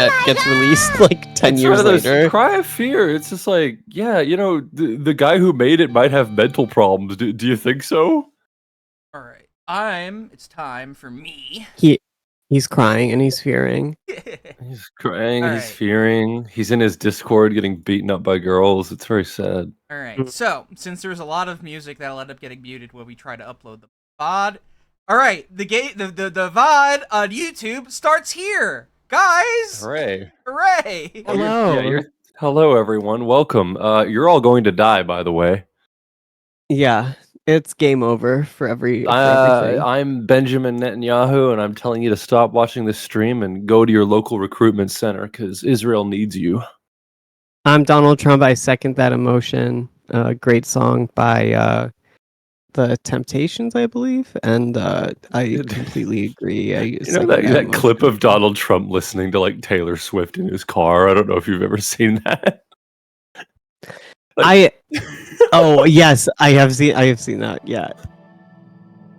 that gets released like 10 It's years one of those later. Cry of Fear. It's just like, yeah, you know, the guy who made it might have mental problems. Do you think so? All right. It's time for me. He's crying and he's fearing. He's crying, All he's right. fearing. He's in his Discord getting beaten up by girls. It's very sad. All right. So, since there's a lot of music that'll end up getting muted when we try to upload the VOD. All right, the VOD on YouTube starts here, guys. Hooray! Hooray! Hello. Hello, everyone. Welcome. You're all going to die, by the way. Yeah, it's game over for everything. I'm Benjamin Netanyahu, and I'm telling you to stop watching this stream and go to your local recruitment center because Israel needs you. I'm Donald Trump. I second that emotion. Great song by the Temptations, I believe, and I completely agree. You know that clip of Donald Trump listening to like Taylor Swift in his car? I don't know if you've ever seen that. Oh yes, I have seen that. Yeah,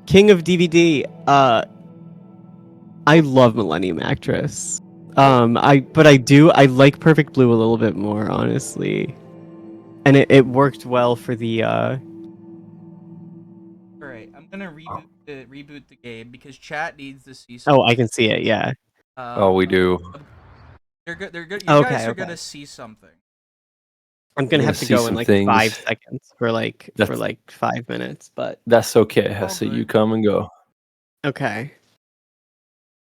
King of DVD. I love Millennium Actress. I like Perfect Blue a little bit more, honestly, and it worked well for the. Alright, I'm gonna reboot the game because chat needs to see something. Oh, I can see it. Yeah. Oh, we do. They're good. You Okay, guys are okay. gonna see something. I'm gonna have to go in like things. 5 seconds for like 5 minutes, but That's okay, Hesse. good. You come and go. okay.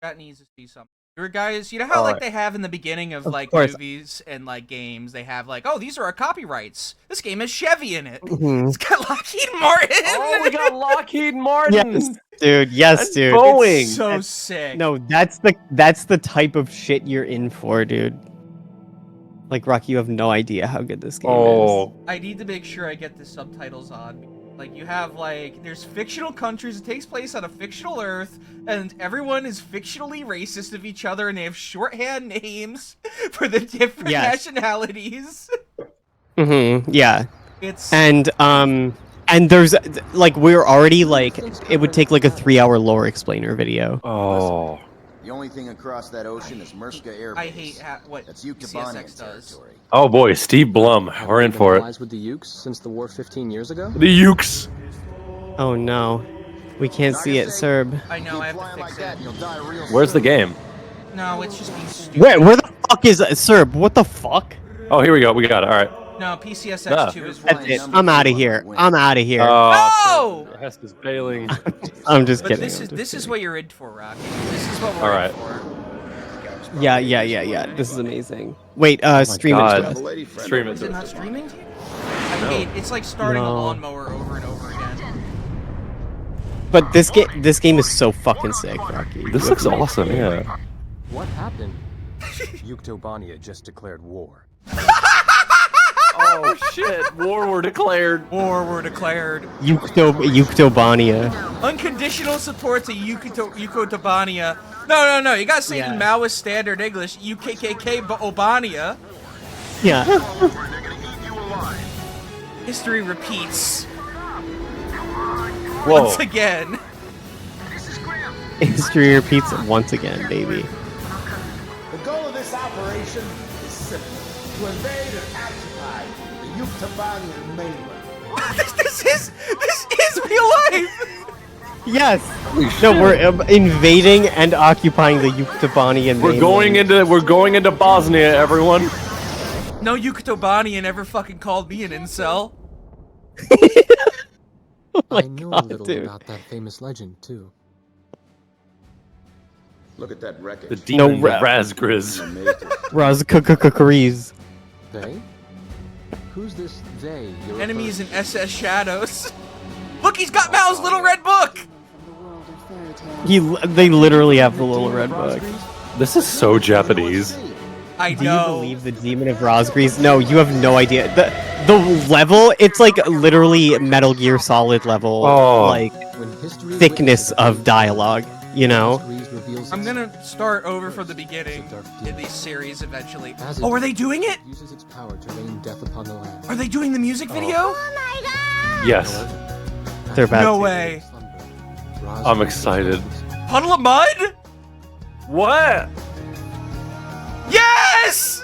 Chat needs to see something. Guys, you know how like they have in the beginning of like course. movies and like games, they have like, oh, these are our copyrights. This game has Chevy in it. Mhm. It's got Lockheed Martin. Oh, we got Lockheed Martin. Yes, dude. Yes, And dude. Boeing. It's so sick. No, that's the type of shit you're in for, dude. Like Rocky, you have no idea how good this game is. I need to make sure I get the subtitles on. Like, you have, like, there's fictional countries, it takes place on a fictional Earth, and everyone is fictionally racist of each other, and they have shorthand names for the different nationalities. Mm-hmm. Yeah. It's... And there's, like, we're already, like, it would take, like, a 3-hour lore explainer video. Oh. The only thing across that ocean is Murska Air Base. I hate what That's CSX does. territory. Oh boy, Steve Blum. We're in for it. With the Ukes since the war 15 years ago? The Ukes. Oh no. We can't see it, Serb. I know, I have to fix it. Where's the game? No, it's just being stupid. Where the fuck is Serb? What the fuck? Oh, here we go. We got it. All right. No, PCSX2 is That's it. I'm out of here. I'm out of here. No! Hess is bailing. I'm just But kidding. this is what you're in for, Rocky. This is what we're All right. in for. Yeah. This is amazing. Wait, stream it to us. Stream it Is to it not us. streaming to you? I hate it's like starting a lawnmower over and over again. But this game is so fucking sick, Rocky. This looks awesome, yeah. What happened? Yuktobania just declared war. Oh shit! War were declared. War were declared. Yuktobania. Unconditional support to Yuktobania. No. You gotta say it in Maoist standard English. UKKK Obania. Yeah. History repeats. Whoa. Once again. History repeats once again, baby. The goal of this operation is simple: to invade and occupy the Yuktobanian mainland. This is real life. Yes. No, we're invading and occupying the Yuktobanian. We're going into Bosnia, everyone. No Yuktobanian ever fucking called me an incel. Oh my I know a God, little dude. about that famous legend, too. Look at that wreckage. The demon Razgriz. Razkakakakariz. They? Who's this they? you're Enemies in referring SS Shadows. Look, he's got Mao's little red book. They literally have the little red book. This is so Japanese. I Do you know. believe the demon of Rosgreaves? No, you have no idea. The level, it's like literally Metal Gear Solid level, like When history thickness of dialogue. You know? I'm gonna start over from the beginning in these series eventually. Oh, are they doing it? Uses its power to rain death upon the land. Are they doing the music video? Yes. They're about No to. way. I'm excited. Puddle of mud? What? Yeah! Yes!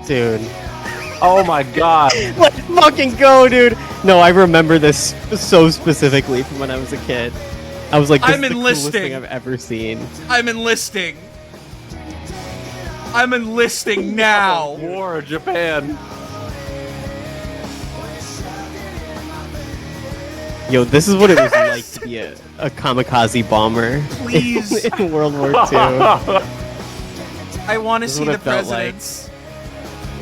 Dude. Oh my god. Let's fucking go, dude. No, I remember this so specifically from when I was a kid. I was like, this I'm is the coolest enlisting. thing I've ever seen. I'm enlisting. I'm enlisting now. War of Japan. Yo, this is what it was like to be a kamikaze bomber Please. in World War II. I want to This is see what the it felt like. presidents.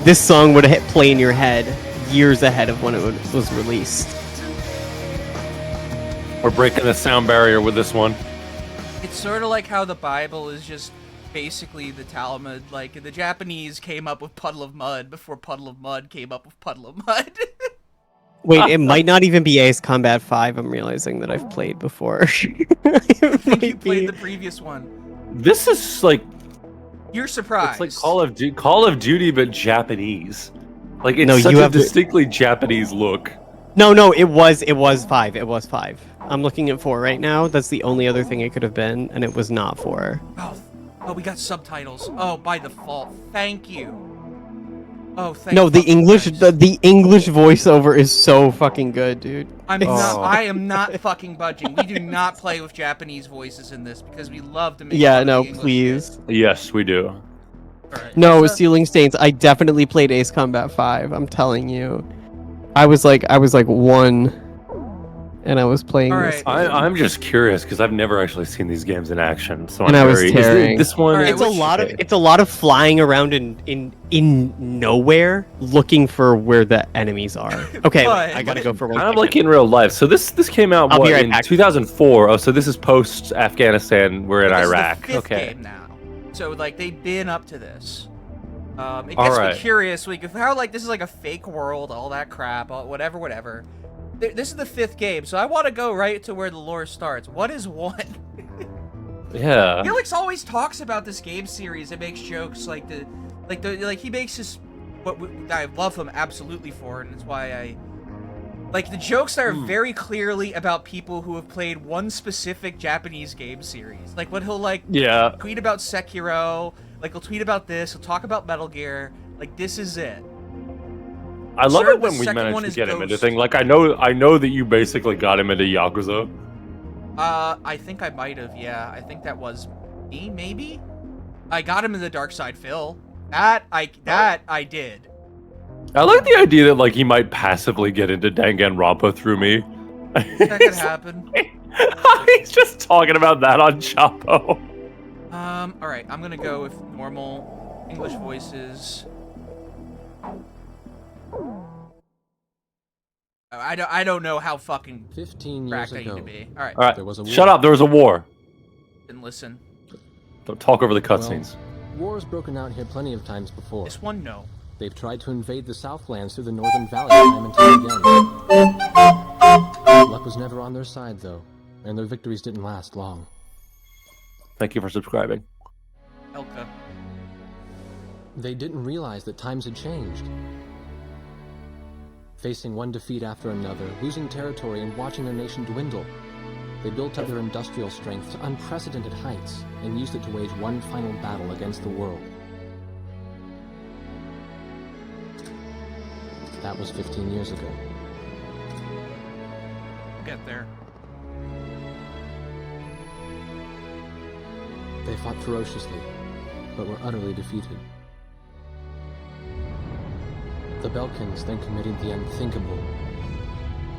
This song would have play in your head years ahead of when it was released. We're breaking the sound barrier with this one. It's sort of like how the Bible is just basically the Talmud. Like, the Japanese came up with Puddle of Mud before Puddle of Mud came up with Puddle of Mud. Wait, it might not even be Ace Combat 5. I'm realizing that I've played before. I think you played the previous one. This is like You're surprised. it's like Call of Duty, but Japanese. Like it's No, such you a have to- distinctly Japanese look. No, it was 5. It was 5. I'm looking at 4 right now. That's the only other thing it could have been, and it was not 4. Oh, we got subtitles. Oh, by default. Thank you. Oh, thank No, the fucking English Christ. the English voiceover is so fucking good, dude. I am not fucking budging. We do not play with Japanese voices in this because we love to make Yeah, fun of no, the English please. Yes, we do. shit. Alright, No, so- Ceiling Stains. I definitely played Ace Combat 5. I'm telling you. I was like 1 and I was playing this. Alright. I'm just curious because I've never actually seen these games in action. So And I'm I was very. tearing. This one. Alright, It's a lot of flying around in nowhere looking for where the enemies are. Okay, But- I gotta go for one. Kind of like in real life. So this came out I'll be what, right in back. 2004. Oh, so this is post Afghanistan. We're in This is the Iraq. 5th Okay. game now. So like they've been up to this. It gets Alright. me curious, like how like this is like a fake world, all that crap, whatever. This is the 5th game, so I want to go right to where the lore starts. What is 1? Yeah. Felix always talks about this game series and makes jokes like he makes this what I love him absolutely for, and it's why I like the jokes that are very clearly about people who have played one specific Japanese game series. Like when he'll like Yeah. tweet about Sekiro, like he'll tweet about this, he'll talk about Metal Gear, like this is it. I love Sir, it when the we second one manage to is get him into Ghost. things. Like I know that you basically got him into Yakuza. I think I might have, yeah. I think that was me, maybe? I got him in the Dark Side Phil. That I did. I like the idea that like he might passively get into Danganronpa through me. That could happen. He's just talking about that on Chapo. Alright, I'm gonna go with normal English voices. I don't know how fucking 15 years cracked I need ago, to be. Alright, All right, There was a shut war. up. There was a war. then listen. Don't talk over the cutscenes. war's broken out here plenty of times before. This one, no. They've tried to invade the Southlands through the Northern Valley time and time again. Luck was never on their side, though, and their victories didn't last long. Thank you for subscribing. Elka. They didn't realize that times had changed. Facing one defeat after another, losing territory and watching their nation dwindle, they built up their industrial strength to unprecedented heights and used it to wage one final battle against the world. That was 15 years ago. We'll get there. They fought ferociously, but were utterly defeated. The Belkans then committed the unthinkable.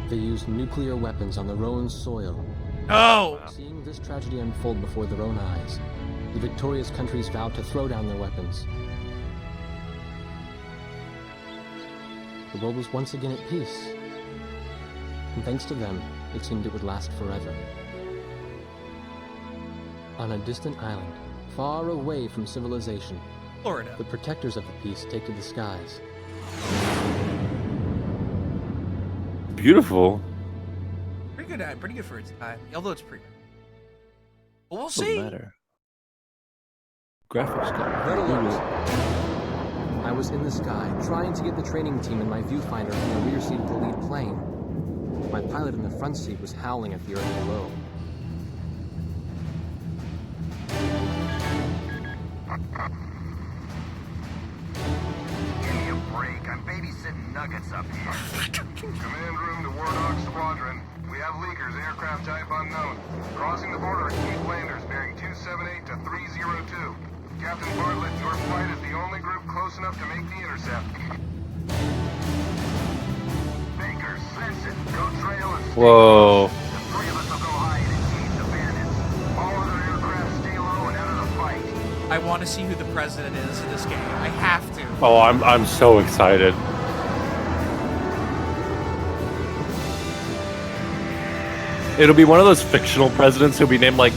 They used nuclear weapons on their own soil. No! Seeing this tragedy unfold before their own eyes, the victorious countries vowed to throw down their weapons. The world was once again at peace. And thanks to them, it seemed it would last forever. On a distant island, far away from civilization, Florida. the protectors of the peace take to the skies. Beautiful. Pretty good for its time. Although it's pretty. But we'll Doesn't see. matter. Graphics got Red alert! I was in the sky, trying to get the training team in my viewfinder from the rear seat of the lead plane. My pilot in the front seat was howling at the earth below. nuggets up here. Command room to Wardog Squadron. We have leakers, aircraft type unknown. Crossing the border at Cape Landers, bearing 278 to 302. Captain Bartlett, your flight is the only group close enough to make the intercept. Baker, sense it. Go trail and stay Whoa. close. The three of us will go high and engage the bandits. All other aircraft stay low and out of the fight. I want to see who the president is in this game. I have to. Oh, I'm so excited. It'll be one of those fictional presidents who'll be named like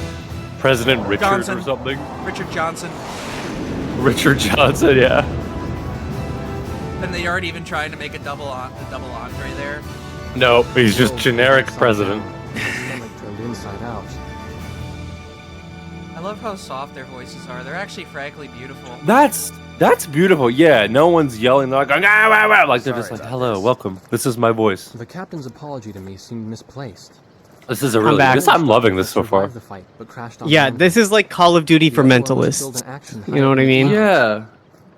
President Richard Johnson. or something. Richard Johnson. Richard Johnson, yeah. And they aren't even trying to make a double entree there. No, he's just generic president. Stomach turned inside out. I love how soft their voices are. They're actually frankly beautiful. That's beautiful. Yeah, no one's yelling. They're like, going, ah, wah, wah. Like they're just like, hello, welcome. This is my voice. The captain's apology to me seemed misplaced. This is a really. back. I'm loving this so far. Survived the fight, but crashed on Yeah, land. this is like Call of Duty The for other one was killed mentalists. in action You know what I mean? Yeah.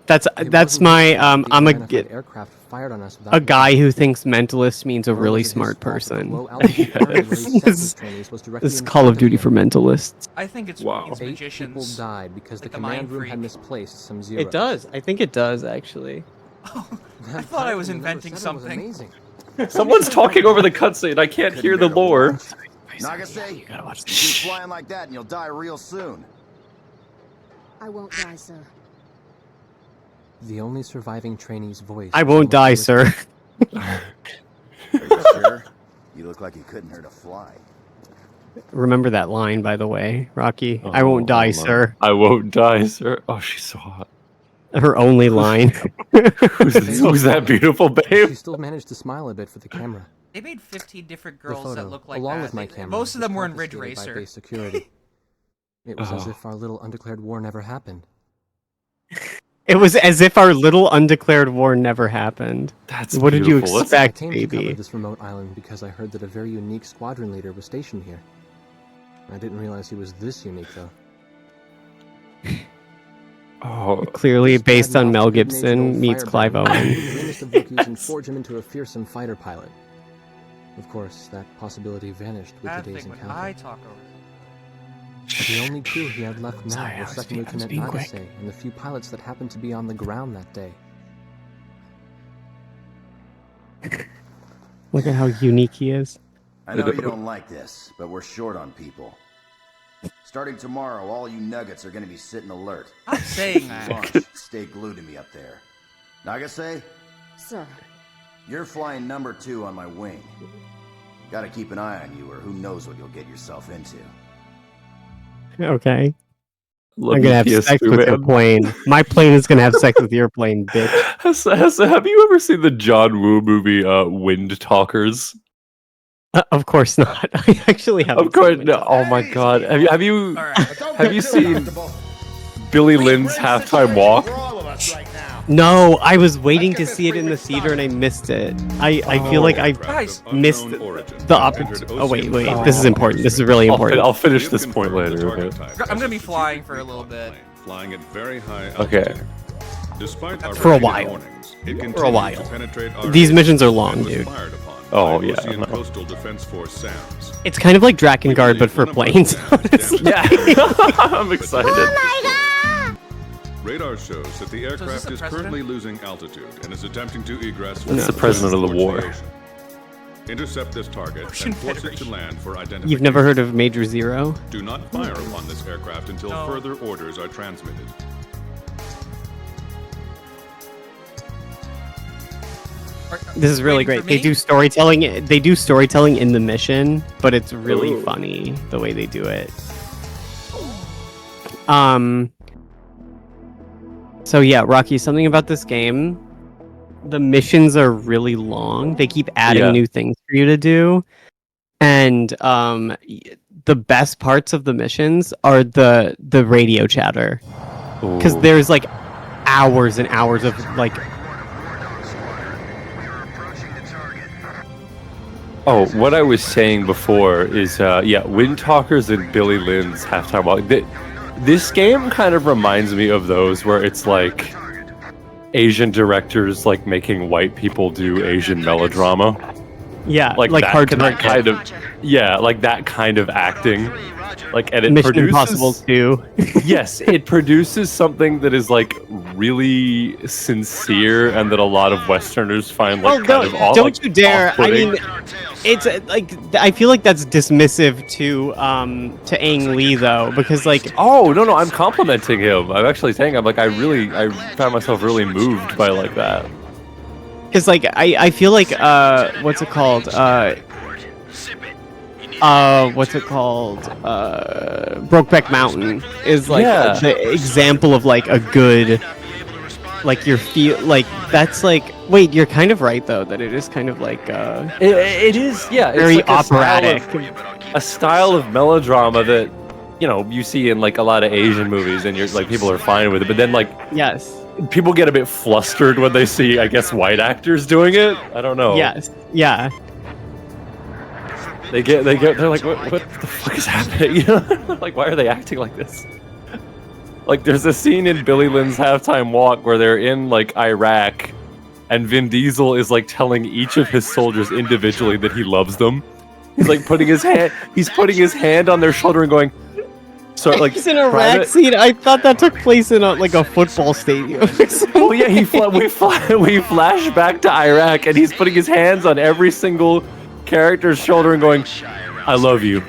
That's It wasn't my just I'm the a unidentified aircraft fired on us without a guy warning. who thinks mentalist means a Nor really was it his smart fault that the person. low-altitude burn where he This set his is- trainees was directly This is in Call of front Duty him. for mentalists. I think it's Wow. these 8 magicians. people died because like the the mind command room had freak. misplaced some zeros. It does. I think it does actually. I thought I was inventing something. Amazing. Someone's talking over the cutscene. I can't hear the lore. Nagase, You gotta watch you this. keep flying like that and you'll die real soon. I won't die, sir. The only surviving trainee's voice. I won't die, sir. Are you sure? You look like you couldn't hurt a fly. Remember that line, by the way, Rocky. I won't die, hold on. sir. I won't die, sir. Oh, she's so hot. Her only line. Who's that beautiful babe? She still managed to smile a bit for the camera. They made 15 different The girls photo, that look like along that. with my camera, Most of them was were in Ridge confiscated by Racer. base security. It was as Oh. if our little undeclared war never happened. It was as if our little undeclared war never happened. That's What did you beautiful. Let's- expect, I came to baby? cover this remote island because I heard that a very unique squadron leader was stationed here. I didn't realize he was this unique, though. Oh, Clearly This based bad on Mel mouth, good-natured Gibson old meets fireball Clive would Owen. be the greatest of rookies and forge him into a fearsome fighter pilot. Of course, that possibility vanished with Bad today's thing when encounter. I talk over. The only crew he had left now Sorry, I was was Second being- I was Lieutenant being quick. Nagase and the few pilots that happened to be on the ground that day. Look at how unique he is. I know you don't like this, but we're short on people. Starting tomorrow, all you nuggets are going to be sitting alert. I'm saying that. Launch, stay glued to me up there. Nagase, Sir, you're flying number 2 on my wing. Gotta keep an eye on you, or who knows what you'll get yourself into. Okay. love I'm gonna have you, sex PS2 with your man. plane. My plane is gonna have sex with your plane, bitch. Hesse, have you ever seen the John Woo movie Wind Talkers? Of course not. I actually haven't. Of course, seen it. no. Oh my God, have you All right. have you seen Billy Lynn's halftime walk? No, I was waiting to see it in the theater and I missed it. I feel like I Guys, missed the opportunity. Oh wait, this is important. This is really important. I'll finish this point later. Okay. I'm gonna be flying for a little bit. Flying at very high Okay. altitude. Despite our For a repeated while. warnings, it For a continued while. to penetrate our These area missions are and long, was dude. fired upon Oh, by yeah, Ocean no. Coastal Defense Force SAMs. It's kind of like Drakengard, but for planes. Honestly. Yeah, I'm excited. Radar shows that the aircraft the is president? currently losing altitude and is attempting to egress That's the president of the towards war. ocean. Intercept this target Ocean and force it to Federation. land for identification. You've never heard of Major Zero? Do not fire upon this aircraft until No. further orders are transmitted. This is really Waiting great. for They me? do storytelling. They do storytelling in the mission, but it's really Ooh. funny the way they do it. So yeah, Rocky, something about this game. The missions are really long. They keep adding Yeah. new things for you to do. And the best parts of the missions are the radio chatter. Because Ooh. there's like hours and hours of like Oh, what I was saying before is, Wind Talkers and Billy Lynn's halftime walk. This game kind of reminds me of those where it's like, Asian directors like making white people do Asian melodrama. Yeah, Like that, Hard to that Get. kind of like that kind of acting. Like, and it Mission produces Impossible 2. yes, it produces something that is like really sincere and that a lot of Westerners find like don't you dare! I mean, it's like I feel like that's dismissive to Ang Lee though, because like oh no, I'm complimenting him. I'm actually saying I found myself really moved by like that. Because like I feel like what's it called? Brokeback Mountain is like the example of like a good, like that's like wait, you're kind of right though that it is kind of like it is very it's like operatic, a style of melodrama that you see in like a lot of Asian movies, and you're like people are fine with it, but then like yes. People get a bit flustered when they see, I guess, white actors doing it. I don't know. Yes. Yeah. They're like, what the fuck is happening? Like, why are they acting like this? Like, there's a scene in Billy Lynn's Halftime Walk where they're in like Iraq, and Vin Diesel is like telling each of his soldiers individually that he loves them. He's like putting his hand on their shoulder and going. So like he's in a Iraq scene. I thought that took place in a football stadium. Oh yeah, we flash back to Iraq, and he's putting his hands on every single character's shoulder and going, "I love you,"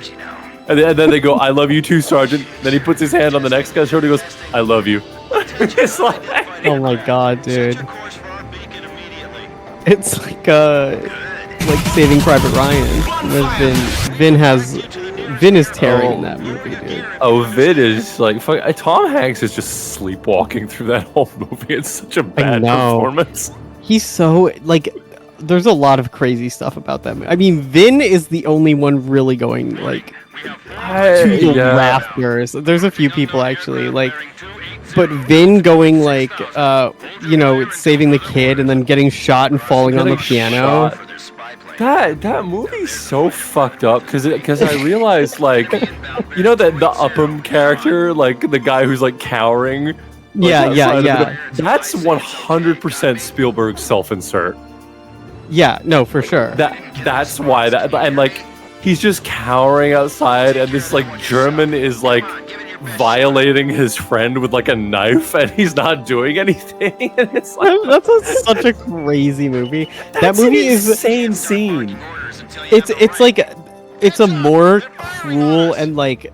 and then they go, "I love you too, Sergeant." Then he puts his hand on the next guy's shoulder and goes, "I love you." It's like, oh my god, dude! It's like Saving Private Ryan. Vin is tearing in that movie, dude. Oh, Vin is like Tom Hanks is just sleepwalking through that whole movie. It's such a bad performance. He's so like. There's a lot of crazy stuff about that movie. I mean, Vin is the only one really going like to the rafters. There's a few people actually like, but Vin going like saving the kid and then getting shot and falling on the piano. That movie's so fucked up because I realized like that the Upham character, like the guy who's like cowering. Yeah. That's 100% Spielberg's self-insert. Yeah, no, for sure. That's why and like he's just cowering outside, and this like German is like violating his friend with like a knife, and he's not doing anything. And it's like such a crazy movie. That That's movie an is insane scene. It's like it's a more cruel and like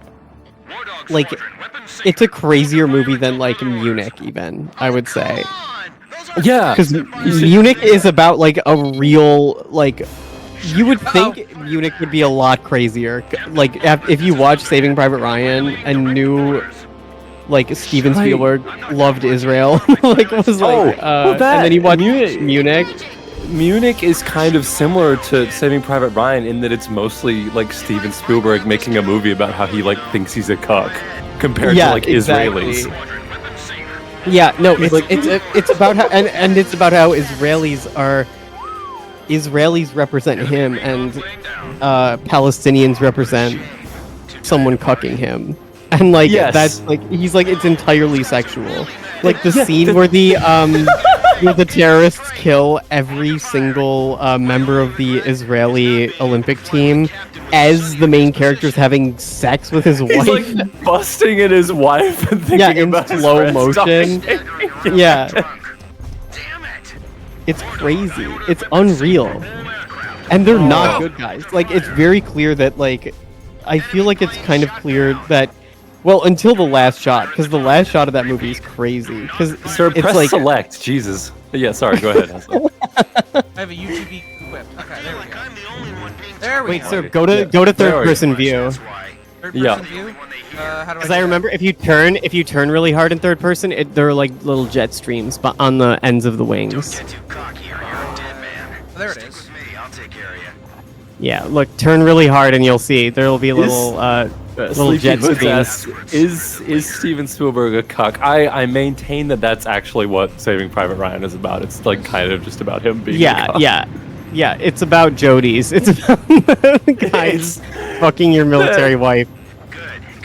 it's a crazier movie than like Munich, even I would say. Yeah, because Munich is about like a real like. You would think Munich would be a lot crazier. Like if you watched Saving Private Ryan and knew, like Steven Spielberg loved Israel, like was like, and then you watch Munich. Munich is kind of similar to Saving Private Ryan in that it's mostly like Steven Spielberg making a movie about how he like thinks he's a cuck compared to like Israelis. Yeah, no, it's about how and it's about how Israelis represent him and Palestinians represent someone cucking him, and like that's like he's like it's entirely sexual. Like the scene where the terrorists kill every single member of the Israeli Olympic team as the main character's having sex with his wife. He's like busting at his wife and thinking about in slow motion. Yeah. Damn it! It's crazy. It's unreal. And they're not good guys. Like, it's very clear that, like, I feel like it's kind of clear that, well, until the last shot, because the last shot of that movie is crazy. Sir, press like, select. Jesus. Yeah, sorry, go ahead. I have a UGB equipped. Okay, there we go. There we Wait, go. sir, go to third person view. Third person view? How do Because I remember if you turn really hard in third person, there are like little jet streams but on the ends of the wings. There it is. Yeah, look, turn really hard and you'll see there'll be little jet streams. Is Steven Spielberg a cuck? I maintain that that's actually what Saving Private Ryan is about. It's like kind of just about him being a cuck. Yeah, it's about Jodies. It's about guys fucking your military wife.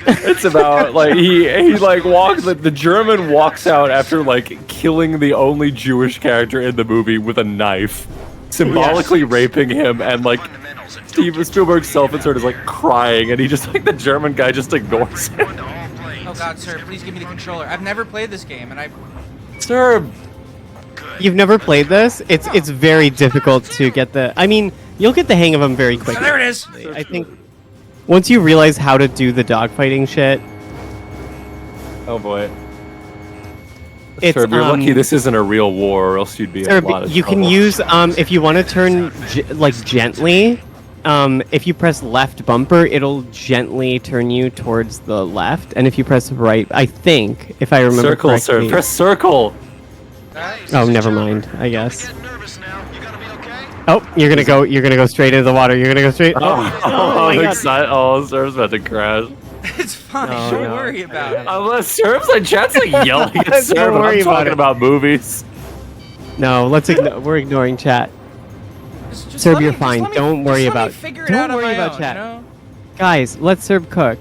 It's about like he like walks the German walks out after like killing the only Jewish character in the movie with a knife, symbolically raping him, and like Steven Spielberg's self-insert is like crying, and he just like the German guy just ignores him. Oh God, sir, please give me the controller. I've never played this game, and Sir, You've never played this? It's very difficult to get the. I mean, you'll get the hang of them very quickly. Oh, there it is. I think once you realize how to do the dogfighting shit. oh boy. It's, Sir, you're lucky this isn't a real war, or else you'd be in a lot of you can trouble. use if you want to turn like gently. If you press left bumper, it'll gently turn you towards the left, and if you press right, I think, if I remember circle, correctly. sir. Press circle. Oh, never mind. I guess. Oh, you're gonna go straight into the water. You're gonna go straight. Oh, I'm excited. Oh, Sir's about to crash. it's fine. Oh, Don't no. worry about it. Unless Sir's like chat's like yelling at Sir, Don't but worry I'm about talking it. about movies. No, we're ignoring chat. Just Serb, let you're me- fine. just let me- Don't worry just let me about. figure it Don't out on worry my about own, chat. you know? Guys, let Serb cook.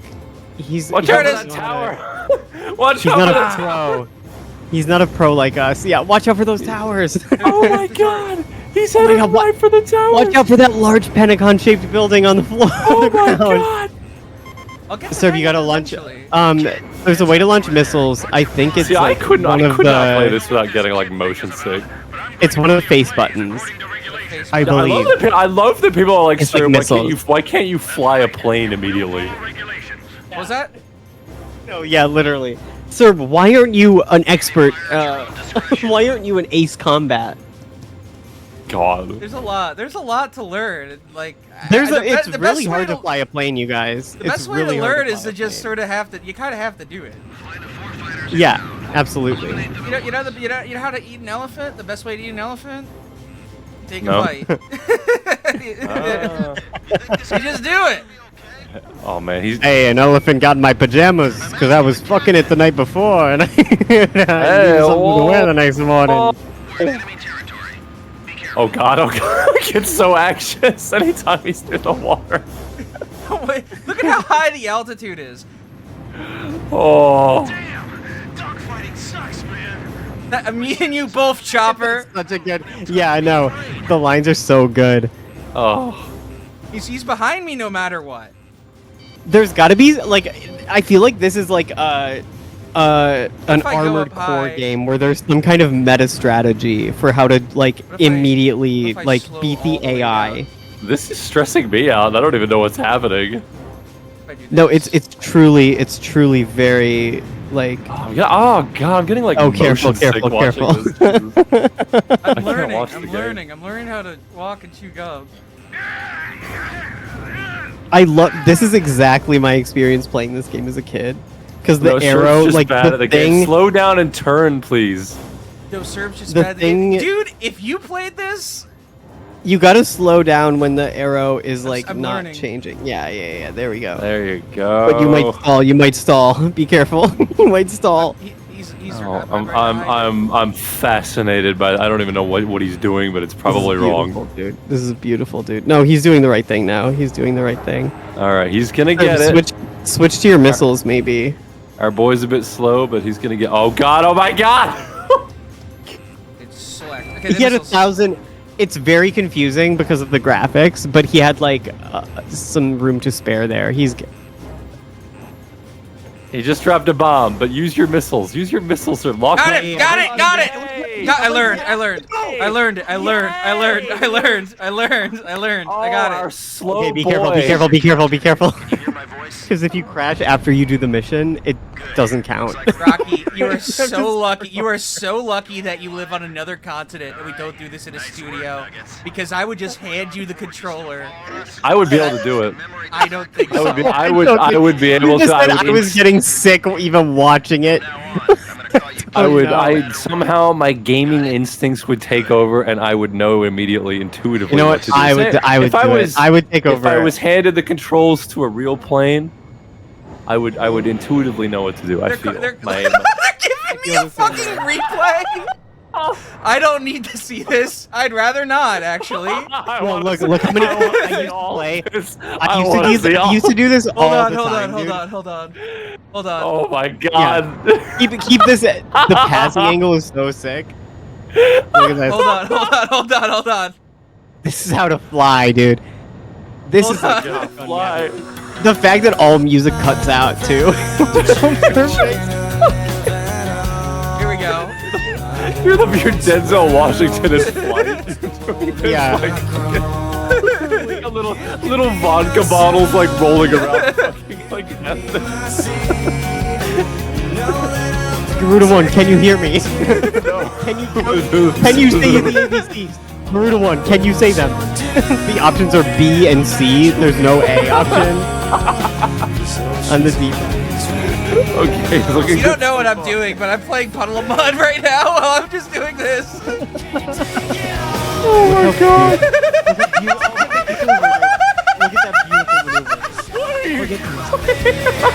He's Watch he out for doesn't that know how to- tower. Watch He's out not for a that pro. He's not a pro like us. Yeah, watch out for those towers. Oh my god! He's Oh my heading God, right for the tower! Watch out for that large pentagon-shaped building on the floor. Oh on the my ground. god! I'll get the Serb, hang you gotta of it launch. eventually. There's a way to launch missiles. I think it's See, like I could not one of play the. this without getting like motion sick. It's one of the face buttons. I I believe. love that people are like, It's Sir, like why can't you fly a plane immediately? What was that? No, yeah, literally. Serb, why aren't you an expert? Why aren't you an ace combat? God. There's a lot to learn. Like It's the really best way hard to fly a plane, you guys. The best way really to hard learn is fly to a just plane. sort of have to. You kind of have to do it. Yeah, absolutely. You know how to eat an elephant? The best way to eat an elephant? Take No. a bite. You just do it. Oh man, he's. Hey, an elephant got in my pajamas because I was fucking it the night before, and I needed something to wear the next morning. Oh god, oh god, he gets so anxious anytime he's near the water. Wait, look at how high the altitude is. Oh. Me and you both, Chopper. Such a good. Yeah, I know. The lines are so good. Oh. He's behind me no matter what. There's got to be like, I feel like this is like an I go Armored up Core high? game where there's some kind of meta strategy for how to like What if immediately I like slow beat all the the way AI. down? This is stressing me out. I don't even know what's happening. If I do No, this. it's truly very like. Oh, yeah, oh god, I'm getting like Oh, careful, motion sick careful, watching careful. this. I'm can't learning. watch the I'm game. learning. I'm learning how to walk and chew gum. I love. This is exactly my experience playing this game as a kid, because the No, Sir's arrow, just like bad the at the game. thing. Slow down and turn, please. No, Serb's just The bad. thing- Dude, if you played this, You gotta slow down when the arrow is like I'm not learning. changing. Yeah. There we go. There you go. But you might stall. You might stall. Be careful. You might stall. he's Oh, right behind I'm fascinated by. I don't even know what he's doing, but it's probably This is wrong. beautiful, dude. This is beautiful, dude. No, he's doing the right thing now. He's doing the right thing. All right, he's gonna get it. Switch to your missiles, maybe. Our boy's a bit slow, but he's gonna get. Oh god! Oh my god! you. It's select. Okay, He the had missiles. 1,000. It's very confusing because of the graphics, but he had like some room to spare there. He just dropped a bomb, but use your missiles. Use your missiles or lock Got it. it! Got it! Got it! Hey. I learned. I learned it. I got Our it. slow Okay, be boy. careful. Be careful. Be careful. Be careful. Because if you crash after you do the mission, it doesn't count. Rocky, you are so lucky. You are so lucky that you live on another continent and we don't do this in a studio. Because I would just hand you the controller. I would be able to do it. I don't think so. I would be able You just to. said I was getting sick even watching it. Somehow my gaming instincts would take over, and I would know immediately, intuitively. You know what? to do. I would If do it. I would take over. If I was handed the controls to a real plane, I would intuitively know what to do. I feel. They're My, giving me a fucking replay. I don't need to see this. I'd rather not, actually. Well, look how many I used to play. I used to do this all the time. Hold on. Oh my god. Keep this. The passing angle is so sick. Look at this. Hold on. This is how to fly, dude. This is Hold like on. Fly. the fact that all music cuts out too. Perfect. Here we go. You're Denzel Washington in flight. Yeah. Like a little vodka bottles like rolling around. Fucking, like, Garuda 1, can you hear me? Can you say the ABCs? Garuda 1, can you say them? The options are B and C. There's no A option. On the defense. Okay, he's looking You don't know what I'm doing, but I'm playing Puddle of Mud right now while I'm just doing this. Oh my god! Look at that beautiful maneuver.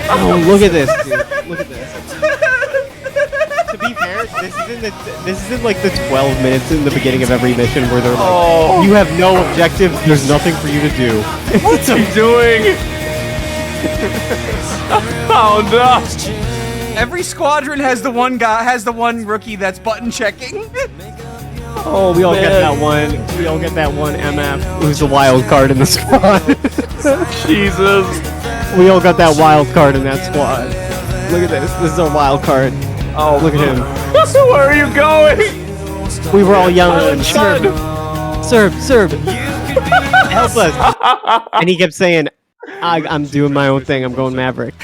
Oh, look at this, dude. Look at this. To be fair, this isn't like the 12 minutes in the beginning of every mission where they're like, you have no objectives, there's nothing for you to do. What's he doing? Oh no! Every squadron has the one rookie that's button checking. Oh, we all get that one. We all get that one MF who's the wild card in the squad. Jesus. We all got that wild card in that squad. Look at this. This is our wild card. Oh, look at him. Where are you going? We were all yelling, Serb, help us. And he kept saying, I'm doing my own thing. I'm going Maverick.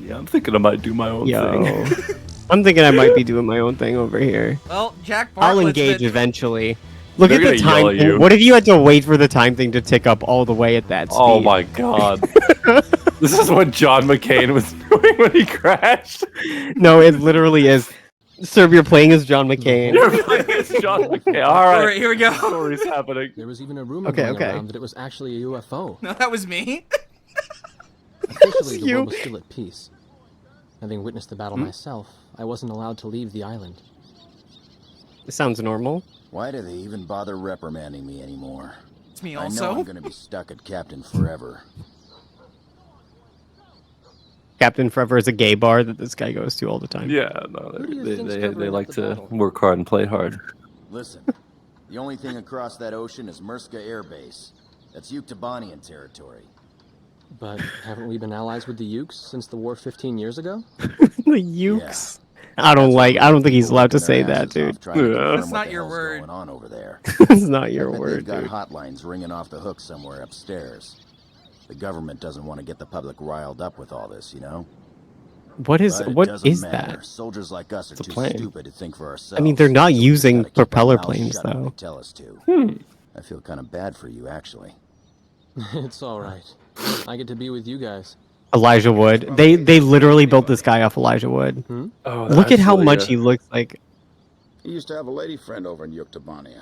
Yeah, I'm thinking I might do my own thing. I'm thinking I might be doing my own thing over here. Well, Jack Bartlett's I'll engage eventually. Look They're at the gonna yell time. at you. What if you had to wait for the time thing to tick up all the way at that speed? Oh my god. This is what John McCain was doing when he crashed. No, it literally is. Serb, you're playing as John McCain. You're playing as John McCain. Alright, here we go. Story's happening. There was even a rumor going around that it was actually a UFO. No, that was me. Officially, the world was still at peace. Having witnessed the battle myself, I wasn't allowed to leave the island. It sounds normal. Why do they even bother reprimanding me anymore? It's me I also. know I'm gonna be stuck at Captain forever. Captain Forever is a gay bar that this guy goes to all the time. Yeah, no, they like to work hard and play hard. Listen, the only thing across that ocean is Murska Air Base. That's Yuktobanian territory. But haven't we been allies with the Ukes since the war 15 years ago? The Ukes? I don't think he's allowed to say that, dude. That's not your word. Going on over there. It's not your word, They've got dude. hotlines ringing off the hook somewhere upstairs. The government doesn't want to get the public riled up with all this, you know? What is matter. that? Soldiers like us are It's a too plane. stupid to think for ourselves. I mean, they're not using Gotta keep our propeller mouths planes, shut when though. they tell us to. I feel kind of bad for you, actually. It's all right. I get to be with you guys. Elijah Wood. They literally built this guy off Elijah Wood. Oh, Look at how actually, much he looks like. He used to have a lady friend over in Yuktobania.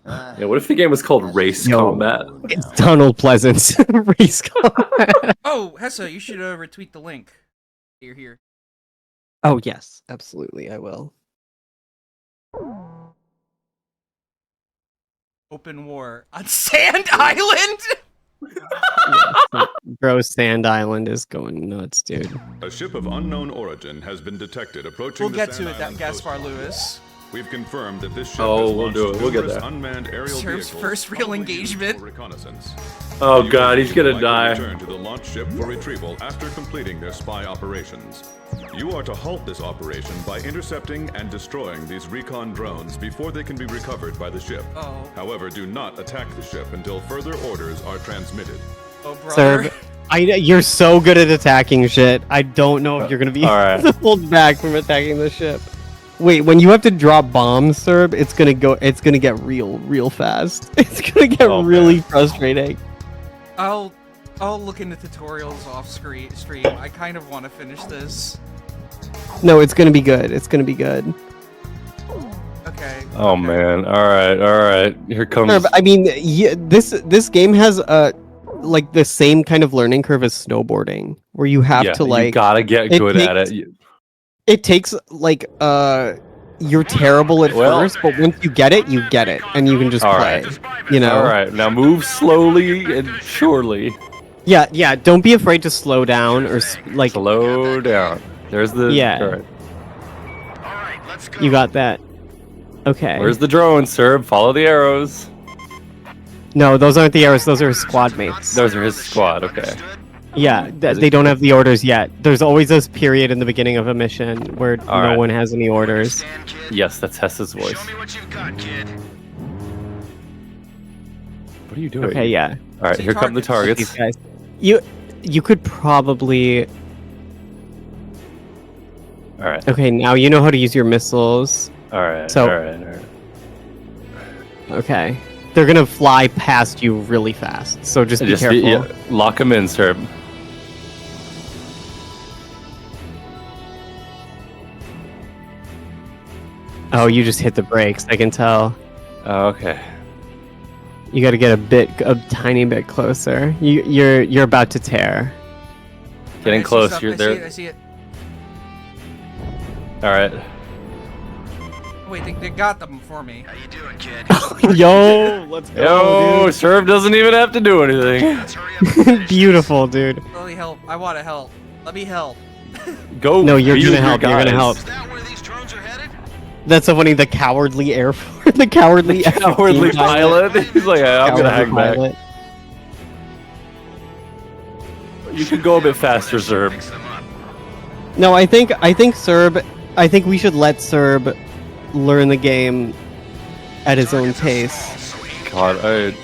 Yeah, what if the game was called Race Combat? It's Donald Pleasance. Race Combat. Oh, Hesse, you should retweet the link. You're here. Oh, yes. Absolutely, I will. Open war on Sand Island? Bro, Sand Island is going nuts, dude. A ship of unknown origin has been detected approaching We'll the get Sand to it, that Island Gaspar coastline. Lewis. We've confirmed that this ship Oh, has we'll launched do it. We'll get numerous there. unmanned aerial Serv's vehicles first real probably used engagement. for reconnaissance. Oh The god, he's gonna United States die. would return to the launch ship for retrieval after completing their spy operations. You are to halt this operation by intercepting and destroying these recon drones before they can be recovered by the ship. Oh. However, do not attack the ship until further orders are transmitted. Oh, brother. Serb, you're so good at attacking shit. I don't know if you're gonna be Alright. able to hold back from attacking the ship. Wait, when you have to drop bombs, Serb, it's gonna get real fast. It's gonna get really frustrating. I'll look into tutorials off stream. I kind of want to finish this. No, it's gonna be good. It's gonna be good. Okay. Oh man, alright. Here comes... Serb, I mean, this game has like the same kind of learning curve as snowboarding, where you have to like... you gotta get good at takes- it. It takes like you're terrible at first, but once you get it, and you can just play. You know. All right, now move slowly and surely. Yeah, yeah. Don't be afraid to slow down or like. Slow down. There's the. Yeah. All right. You got that. Okay. Where's the drone, sir? Follow the arrows. No, those aren't the arrows. Those are his squad mates. Those are his squad. Okay. Yeah, they don't have the orders yet. There's always this period in the beginning of a mission where no one has any orders. Yes, that's Hesse's voice. What are you doing? Okay, yeah. All right, here come the targets. These guys. You could probably. All right. Okay, now you know how to use your missiles. All right. So. All right. Okay. They're gonna fly past you really fast, so just be careful. Lock them in, sir. Oh, you just hit the brakes. I can tell. Oh, okay. You got to get a tiny bit closer. You're about to tear. Getting close. You're there. I see it. All right. Wait, they got them for me. How you doing, kid? Yo, let's go. Yo, Serve doesn't even have to do anything. Beautiful, dude. Let me help. I want to help. Let me help. Go. No, you're gonna help. Guys. You're gonna help. Is that where these drones are headed? That's so funny. The cowardly air force. The cowardly pilot. He's like, I'm gonna hang back. You could go a bit faster, Serb. No, I think Serb. I think we should let Serb learn the game at his own pace. God,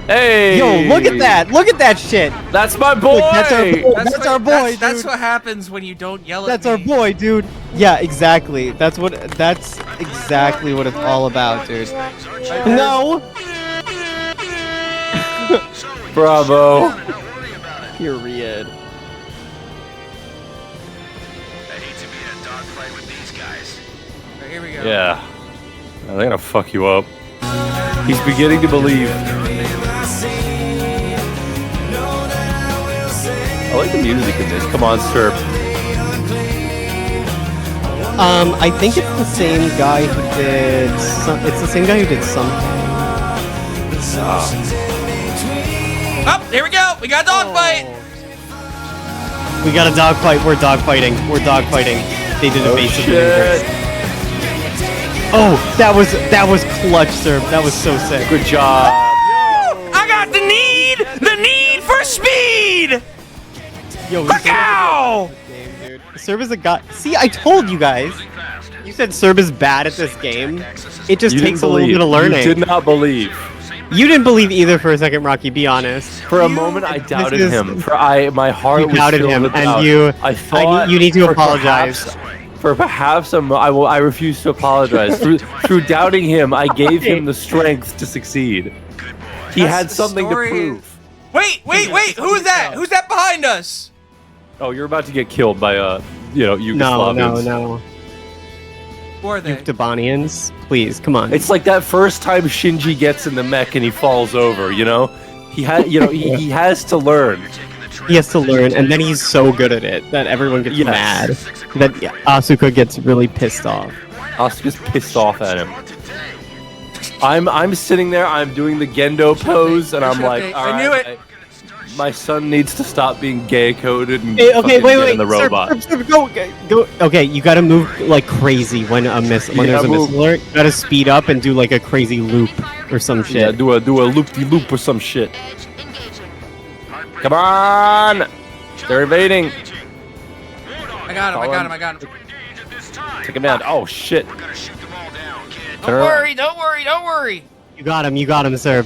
Hey! Yo, look at that! Look at that shit! That's my boy! Look, that's our boy, That's dude. what happens when you don't yell at That's me. our boy, dude. Yeah, exactly. That's exactly what it's all about, dude. No! Bravo. Period. I hate to be in a dogfight with these guys. Right, here we go. Yeah. They're gonna fuck you up. He's beginning to believe. I like the music in this. Come on, Serb. I think it's the same guy who did. It's the same guy who did something. Oh, here we go. We got a dogfight. We got a dogfight. We're dogfighting. We're dogfighting. They did a basic shit. Oh, that was clutch, sir. That was so sick. Good job. I got the need for speed. Yo, Ow! Serb is a guy. See, I told you guys. You said Serb is bad at this game. It just takes a little bit of learning. You did not believe. You didn't believe either for a second, Rocky. Be honest. For a moment, I doubted him. My heart was doubted filled him, with and doubt. I thought you need to apologize. Perhaps I refuse to apologize. through doubting him, I gave him the strength to succeed. He had something to prove. Wait! Who's that? Who's that behind us? Oh, you're about to get killed by Yugoslavians. No. Who are they? Yuktobanians, please, come on. It's like that first time Shinji gets in the mech and he falls over. You know, he has to learn. He has to learn, and then he's so good at it that everyone gets mad. That Asuka gets really pissed off. Asuka's pissed off at him. I'm sitting there. I'm doing the Gendo pose, and I'm like, all right, I knew it. My son needs to stop being gay coded and wait, in the robot. Sir, go. Okay, you gotta move like crazy when there's a missile alert. You gotta speed up and do like a crazy loop or some shit. Yeah, do a loop-de-loop or some shit. Come on! They're invading. I got him. Take him down. Oh shit! Don't worry. You got him, sir.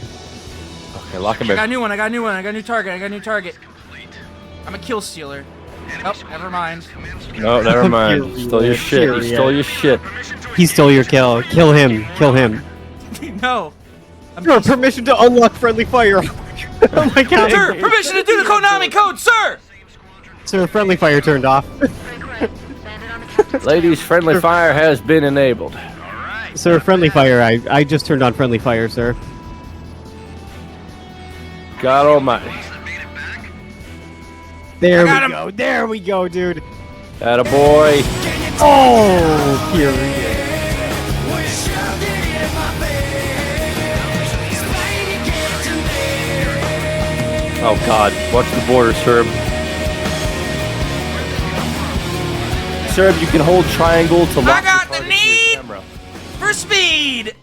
Okay, lock him I in. got a new one. I got a new target. I'm a kill stealer. Oh, never mind. No, never mind. You stole your shit. He stole your kill. Kill him. No. Sir, permission to unlock friendly fire. Oh my god. Sir, permission to do the Konami code, sir! Sir, friendly fire turned off. Ladies, friendly fire has been enabled. Sir, friendly fire. I just turned on friendly fire, sir. God almighty. There we go. There we go, dude. Attaboy. Oh, period. Oh God, watch the border, Serb. Serb, you can hold triangle to lock I got the the target to need your camera. for speed.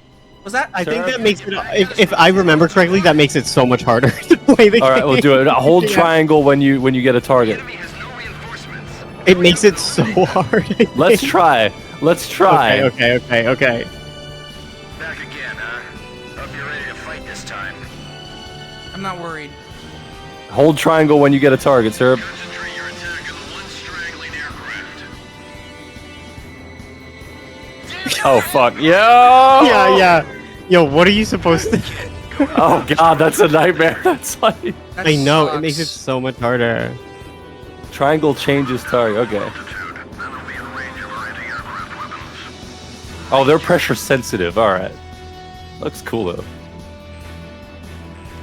Was that? I think that makes it, if I remember correctly, that makes it so much harder to play the game. All right, we'll do it. Hold triangle when you get a target. It makes it so hard. Let's try. Let's try. Okay. Back again, huh? Hope you're ready to fight this time. I'm not worried. Hold triangle when you get a target, Serb. Concentrate your attack on the one strangling aircraft. Oh fuck. Yo! Yeah. Yo, what are you supposed to? Oh God, that's a nightmare. That's like That I know, sucks. it makes it so much harder. triangle changes target. Okay. Oh, they're pressure sensitive. All right. Looks cool though.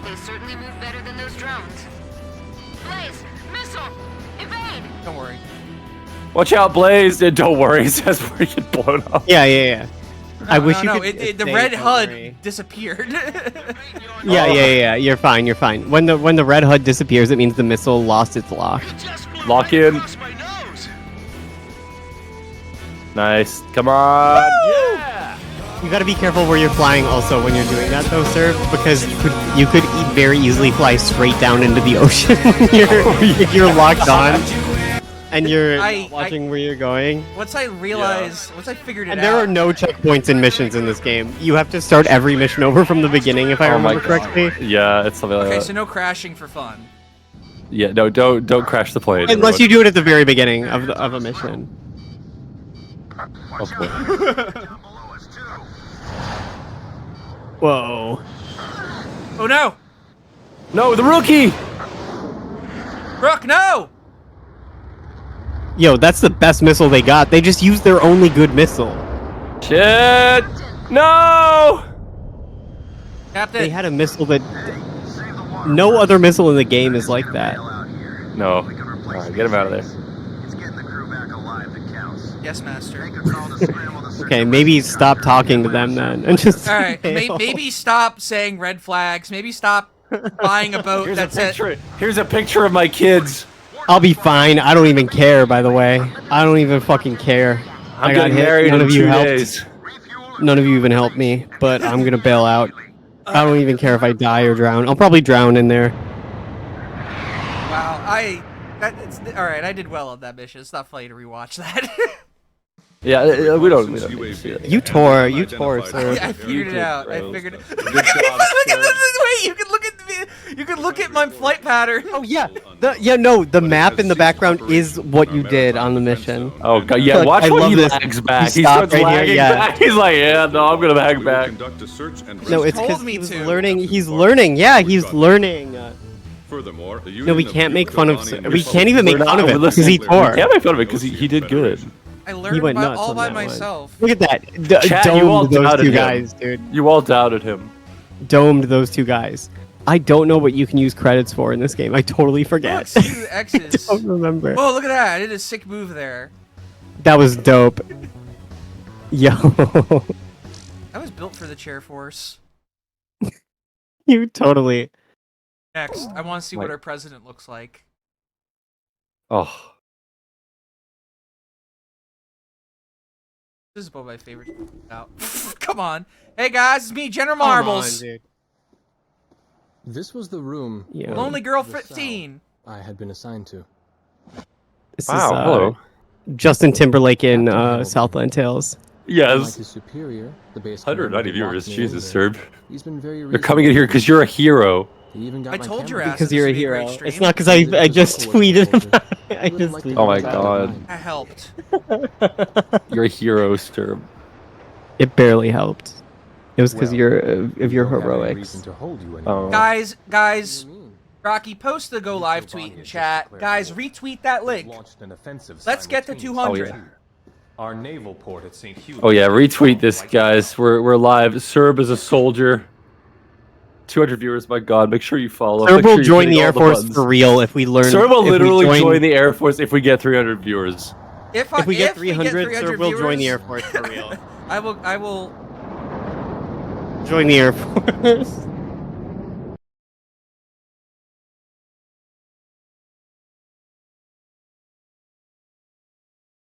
They certainly move better than those drones. Blaze, missile, evade. Don't worry. Watch out, Blaze. Don't worry, it says where you get blown up. Yeah. I wish you could. The say, red don't HUD worry. disappeared. Yeah. You're fine. When the red HUD disappears, it means the missile lost its lock. Lock in. Nice. Come on. Yeah. You gotta be careful where you're flying also when you're doing that though, sir, because you could very easily fly straight down into the ocean if you're locked on and you're not watching where you're going. Once I realized, once I figured it And out. there are no checkpoints in missions in this game. You have to start every mission over from the beginning, if I remember correctly. Yeah, it's something like Okay, that. so no crashing for fun. Yeah, no, don't crash the plane. Unless you do it at the very beginning of a mission. Okay. Whoa. Oh no! No, the rookie! Brooke, no! Yo, that's the best missile they got. They just used their only good missile. Shit! No! Captain. They had a missile that... No other missile in the game is like that. No. Alright, get him out of there. Yes, master. Okay, maybe stop talking to them then. And just Alright, maybe stop saying red flags. Maybe stop buying a boat that's Here's a picture of my kids. I'll be fine. I don't even care, by the way. I don't even fucking care. I'm I got getting hit. married None in of you 2 helped. days. None of you even helped me, but I'm gonna bail out. I don't even care if I die or drown. I'll probably drown in there. Wow, alright, I did well on that mission. It's not funny to rewatch that. Yeah, we don't. You tore, sir. I figured it out. I figured it. Good job, Look at sir. wait, you can look at you can look at my flight pattern. Oh yeah, the map in the background is what you did on the mission. Oh god, yeah. Look, Watch I when love he this. lags back. He He stopped starts right here, lagging yeah. back. He's like, yeah, no, I'm gonna lag back. Conduct a search and No, it's rescue. because he's learning. He's learning. Yeah, he's learning. Furthermore, the No, we Union of can't make fun of. Yugoslavia We can't even make We're fun not- of it listen, because he tore. We can't make fun of it because he did good. I He learned went nuts all on by that one. myself. Look at that. Chat, you all Domed those doubted two him. guys, dude. You all doubted him. Domed those two guys. I don't know what you can use credits for in this game. I totally forget. See the X's. I don't remember. Oh, look at that! I did a sick move there. That was dope. Yo. I was built for the chair force. You totally. Next, I want to see what our president looks like. Oh. This is one of my favorite. Out. Come on, hey guys, it's me, General Come on, Marbles. dude. This was the room. Yeah. Lonely Girl the cell 15. I had been assigned to. This Wow, is, hello. Justin Timberlake in Southland Tales. Like Yes. his superior, the base 190 commander viewers. locked me in Jesus, there. Serb. He's been very You're coming in here because you're a hero. He even got I my told your camera. ass Because this you're a would be hero. great stream. It's not because I just tweeted about it. I just tweeted Oh my about it. god. I helped. You're a hero, Serb. It barely helped. It was because Well, you're of your You don't have any heroics. reason to hold you Oh. anymore. Guys, What do you mean? Rocky, post the go live tweet in chat. Guys, retweet that link. Launched an offensive Let's get to 200. Oh, yeah. Our naval port at St. Hugh. Oh yeah, retweet this, guys. We're live. Serb is a soldier. 200 viewers, my god, make sure you follow. Sir Make sure will you're join hitting the all Air Force buttons. for real if we learn. Sir will if we literally join the Air Force if we get 300 viewers. If we get we 300, Sir will join the Air viewers, Force for real. I will. Join the Air Force.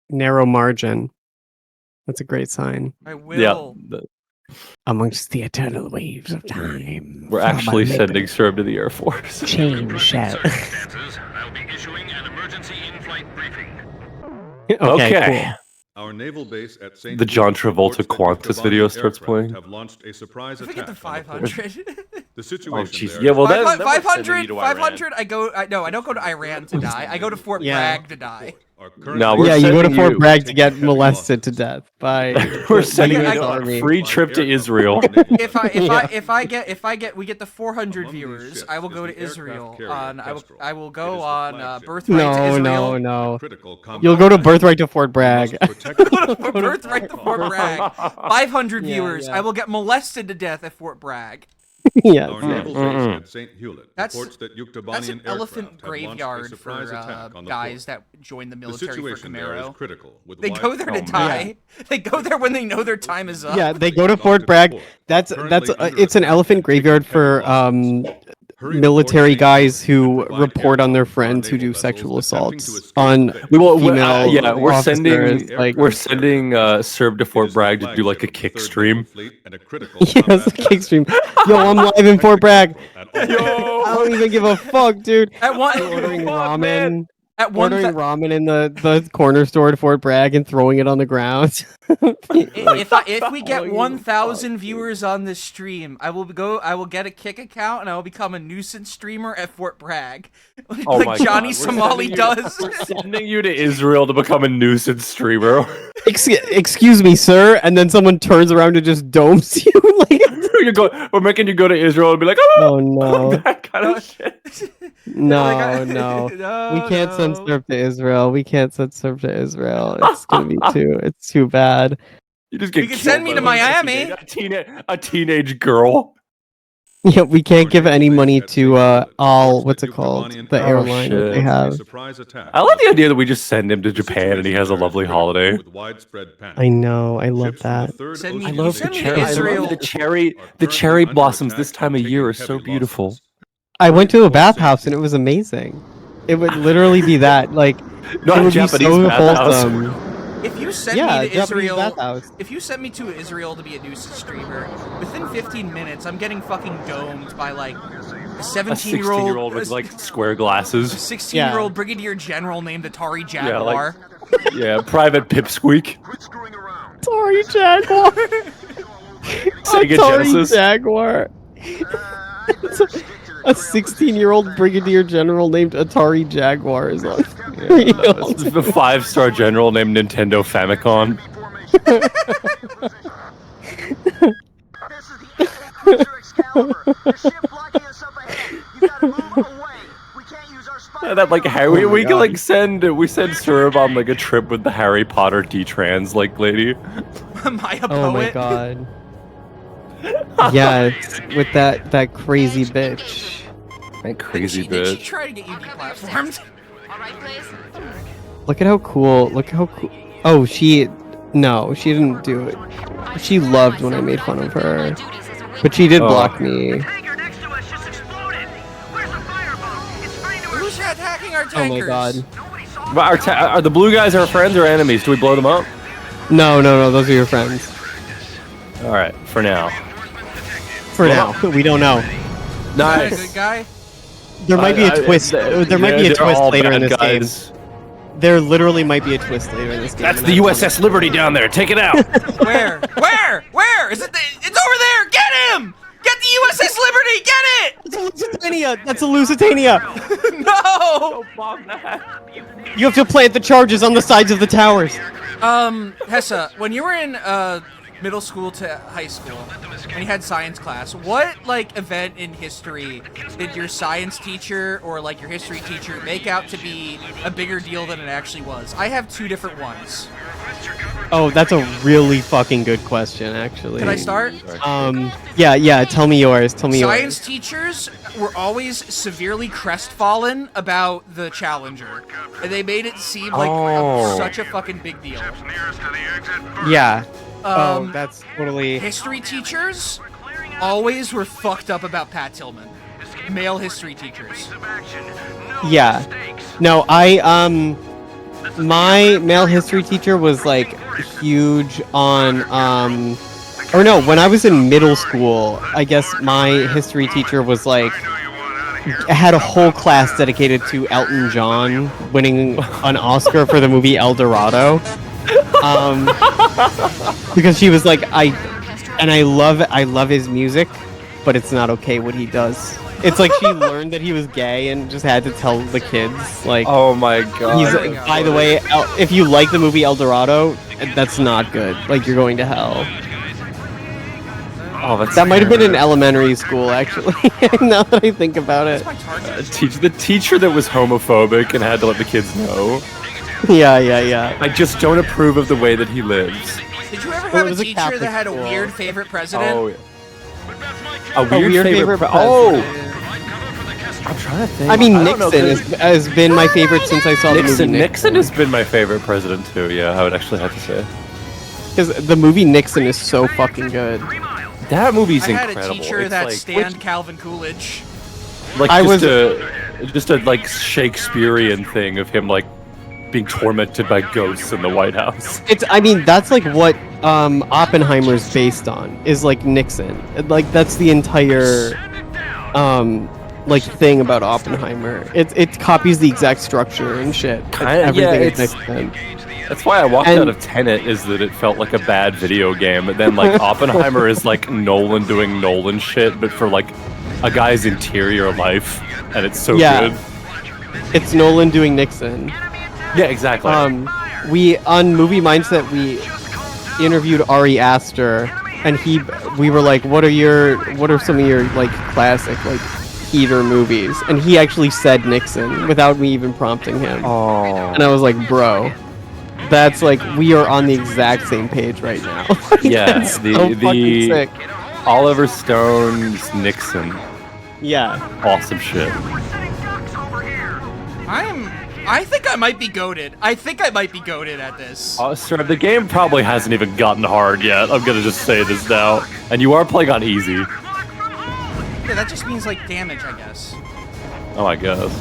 Narrow margin. That's a great sign. I will. Yeah. Amongst the eternal waves of time. We're actually sending Serb to the Air Force. Change shall. I'll be issuing an emergency in-flight briefing. Okay. Cool. Our naval base at St. The John Louis Travolta reports that Qantas video starts aircraft playing. Have launched a surprise If we attack get to on the port. 500. The Oh, situation jeez. there Yeah, well, that, Five- that was sending 500, you to Iran. 500, I don't go to Iran to die. I go to Fort Yeah. Bragg to die. are currently No, we're Yeah, you go to sending Fort you- Bragg to get molested to death by. We're sending you US to a Army. free trip to Israel. If we get the 400 viewers, I will go to Israel on. I will go on birthright to Israel. No. You'll go to Birthright to Fort Bragg. Birthright to Fort Bragg. 500 viewers. yeah. I will get molested to death at Fort Bragg. Yes. Our naval base at St. Hewlett That's- reports that That's Yuktobanian an elephant aircraft have launched a graveyard for surprise attack on the guys port. that join the The military for situation there is Camaro. critical. With They go there to man. die. They go there when they know their time is up. Yeah, they go to Fort Bragg. That's it's an elephant graveyard for military guys who report on their friends who do sexual assaults on female yeah, we're officers, sending Serb to Fort Bragg to do like a kick stream. Yes, a kick stream. Yo, I'm live in Fort Bragg. I don't even give a fuck, dude. At one, Ordering ramen. At one, Ordering ramen in the corner store at Fort Bragg and throwing it on the ground. if we get 1,000 viewers on this stream, I will get a Kick account and I will become a nuisance streamer at Fort Bragg, like Johnny Somali does. We're sending you to Israel to become a nuisance streamer. Excuse me, sir, and then someone turns around and just domes you. We're making you go to Israel and be like, oh no, that kind of shit. No, we can't send Serb to Israel. We can't send Serb to Israel. It's gonna be it's too bad. You just get You can send me to Miami. A teenage girl. Yeah, we can't give any money to what's it called? The airline that they have. I love the idea that we just send him to Japan and he has a lovely holiday. I know, I love that. I love the cherry blossoms this time of year are so beautiful. I went to a bathhouse and it was amazing. It would literally be that, like, Not it a would Japanese be so bathhouse. wholesome. If you sent me to Israel, if you sent me to Israel to be a nuisance streamer, within 15 minutes, I'm getting fucking domed by like a 17-year-old with like square glasses. A 16-year-old brigadier general named Atari Jaguar. Yeah, Private Pipsqueak. Atari Jaguar. Sega Atari Genesis. Jaguar. A 16-year-old brigadier general named Atari Jaguar is on. The 5-star general named Nintendo Famicom. That like Harry, we can like send Serb on like a trip with the Harry Potter D-trans like lady. Maya Poet. Oh my god. Yes, with that crazy bitch. That crazy Did she bitch. try to get you deplatformed? Look at how cool. Look how cool. Oh, no, she didn't do it. She loved when I made fun of her, but she did block me. Who's attacking our Oh tankers? my god. But are the blue guys our friends or enemies? Do we blow them up? No, those are your friends. All right, for now. For now, we don't know. Nice. Good guy. There might be a twist. There might be a twist later in this game. There literally might be a twist later in this game. That's the USS Liberty down there. Take it out. Where? Is it? It's over there. Get him! Get the USS Liberty! Get it! It's a Lusitania. That's a Lusitania. No! You have to plant the charges on the sides of the towers. Hesse, when you were in middle school to high school, and you had science class, what, like, event in history did your science teacher or, like, your history teacher make out to be a bigger deal than it actually was? I have two different ones. Oh, that's a really fucking good question, actually. Can I start? Yeah, tell me yours. Science teachers were always severely crestfallen about the Challenger, and they made it seem like such a fucking big deal. Yeah. That's totally... History teachers always were fucked up about Pat Tillman. Male history teachers. Yeah. No, my male history teacher was, like, huge on, or no, when I was in middle school, I guess my history teacher was, like, had a whole class dedicated to Elton John winning an Oscar for the movie El Dorado. Because she was like, I love his music, but it's not okay what he does. It's like she learned that he was gay and just had to tell the kids, like, oh my god. By the way, if you like the movie El Dorado, that's not good. Like, you're going to hell. Oh, that might have been in elementary school, actually. Now that I think about it. The teacher that was homophobic and had to let the kids know. Yeah. I just don't approve of the way that he lives. Did you ever have a teacher that had a weird favorite president? Oh, yeah. A weird favorite president. I'm trying to think. I mean, Nixon has been my favorite since I saw the movie Nixon. Nixon has been my favorite president too, yeah, I would actually have to say. Because the movie Nixon is so fucking good. That movie's incredible. I had a teacher that stand Calvin Coolidge. Like, just a like Shakespearean thing of him, like, being tormented by ghosts in the White House. I mean, that's like what Oppenheimer's based on, is like Nixon. Like, that's the entire like thing about Oppenheimer. It copies the exact structure and shit. Everything is Nixon. That's why I walked out of Tenet, is that it felt like a bad video game. And then, like, Oppenheimer is like Nolan doing Nolan shit, but for like a guy's interior life, and it's so good. It's Nolan doing Nixon. Yeah, exactly. We on Movie Mindset we interviewed Ari Aster, and we were like, what are some of your, like, classic, like, heater movies? And he actually said Nixon without me even prompting him. Oh. And I was like, bro, that's like, we are on the exact same page right now. Yeah, fucking sick. Oliver Stone's Nixon. Yeah. Awesome shit. I think I might be goated. At this. Sir, the game probably hasn't even gotten hard yet. I'm gonna just say this now. And you are playing on easy. Yeah, that just means, like, damage, I guess. Oh, I guess.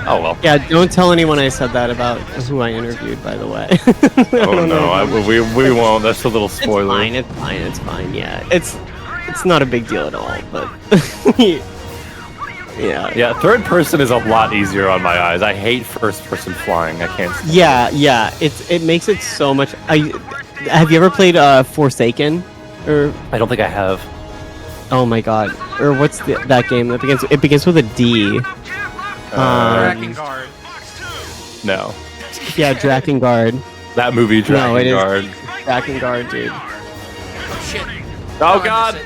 Oh, well. Yeah, don't tell anyone I said that about who I interviewed, by the way. Oh, no, we won't. That's a little spoiler. It's fine, yeah. It's not a big deal at all, but... Yeah, third person is a lot easier on my eyes. I hate first person flying. I can't stand it. It makes it so much... have you ever played Forsaken? Or I don't think I have. Oh my god. Or what's that game that begins with a D? Drakengard. No. Yeah, Drakengard. That movie, Drakengard. Drakengard, dude. Oh shit. Oh god!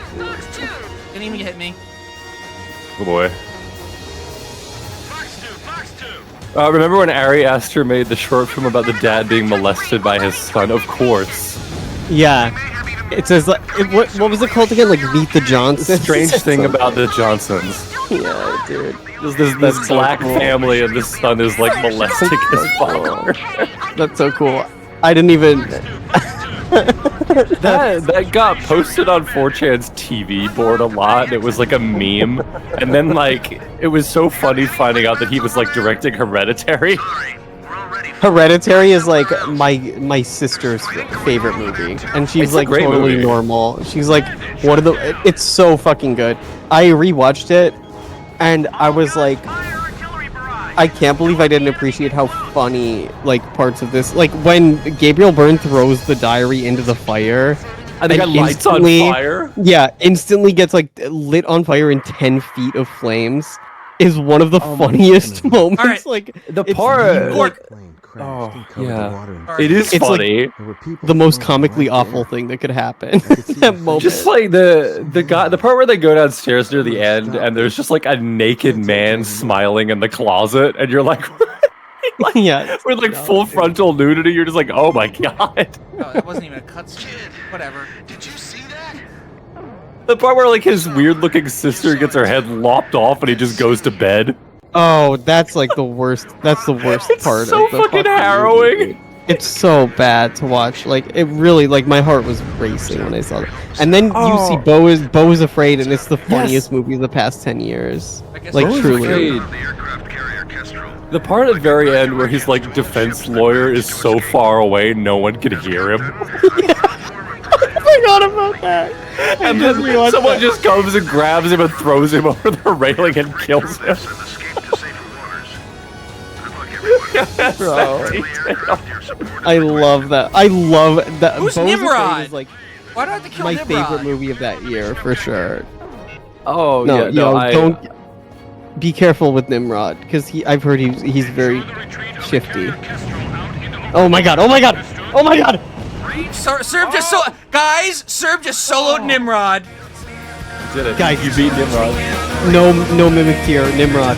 Didn't even hit me. Oh boy. Remember when Ari Aster made the short film about the dad being molested by his son? Of course. Yeah. It says, like, what was it called again? Like, Meet the Johnsons? Strange thing about the Johnsons. Yeah, dude. This black family, and this son is, like, molesting his father. That's so cool. I didn't even... that got posted on 4chan's TV board a lot. It was like a meme, and then, like, it was so funny finding out that he was, like, directing Hereditary. Hereditary is like my sister's favorite movie, and she's like totally normal. She's like it's so fucking good. I rewatched it, and I was like, I can't believe I didn't appreciate how funny, like, parts of this, like when Gabriel Byrne throws the diary into the fire, and they got lights on fire. Yeah, instantly gets, like, lit on fire in 10 feet of flames. is one of the funniest moments. All right. Like The it's part, Orc. oh yeah, it is It's like- funny. the most comically awful thing that could happen. That moment. Just like the part where they go downstairs near the end, and there's just like a naked man smiling in the closet, and you're like, yeah, with like full frontal nudity, you're just like, oh my god. Oh, that wasn't even a cutscene. Whatever. Did you see that? The part where like his weird-looking sister gets her head lopped off, and he just goes to bed. Oh, that's like the worst. That's the worst It's part. so of the fucking harrowing. movie. It's so bad to watch. Like it really, like my heart was racing when I saw that. And then you see Bo is afraid, and it's the funniest movie of the past 10 years. I guess Like Bo is truly. Afraid. The part at the very end where he's like defense lawyer is so far away, no one can hear him. I forgot about that. And then someone just comes and grabs him and throws him over the railing and kills him. Bro. I love that. I love that. Who's Bo is Afraid Nimrod? is like Why do I have to kill my Nimrod? favorite movie of that year for sure. Oh No, yeah, yo, I don't be careful with Nimrod because I've heard he's very shifty. Oh my god! Oh my god! Oh my god! Serb just guys, Serb just soloed Nimrod. did it. Guys, you beat Nimrod. No mimic tier. Nimrod.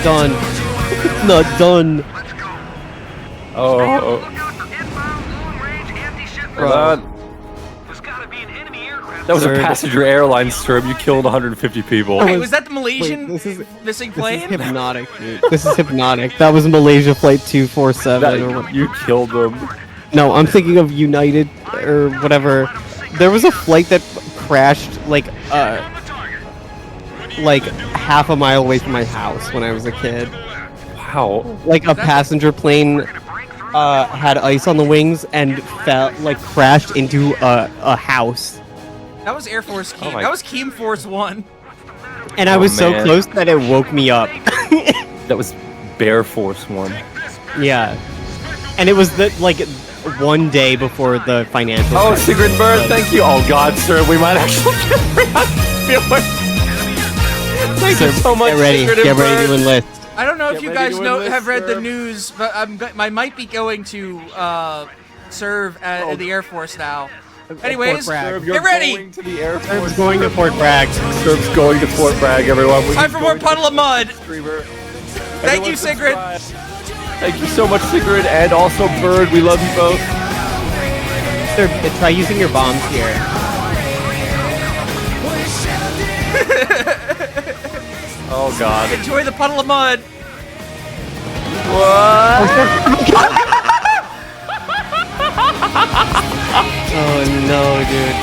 Done. Not done. Oh. Bro. That was a Serb. passenger airline, Serb. You killed 150 people. Wait, was that the Malaysian Wait, this is missing This plane? is hypnotic, dude. This is hypnotic. That was Malaysia Flight 247 or what? You killed them. No, I'm thinking of United or whatever. There was a flight that crashed like half a mile away from my house when I was a kid. Wow. Like a passenger plane had ice on the wings and crashed into a house. That was Air Force Keem. my- That was Keem Force 1. And I Oh, was so man. close that it woke me up. That was Bear Force 1. Yeah. And it was one day before the financial Oh, crisis. Sigrid Bird, thank you. Oh God, sir, we might actually get Thank you so much. Get ready. Sigrid Get ready to Bird. enlist. I don't know if Get you ready guys to know enlist, have read the Serb. news, but I might be going to serve at the Air Force now. Anyways, Bragg. get ready! Going to the Air Serb's Force. going to Fort Bragg. Serb's going to Fort Bragg, everyone. Time for more Puddle of Mud! Thank you, Sigrid! Thank you so much, Sigrid, and also Bird. We love you both. Serb, try using your bombs here. Oh God. Enjoy the Puddle of Mud! What? Oh no, dude.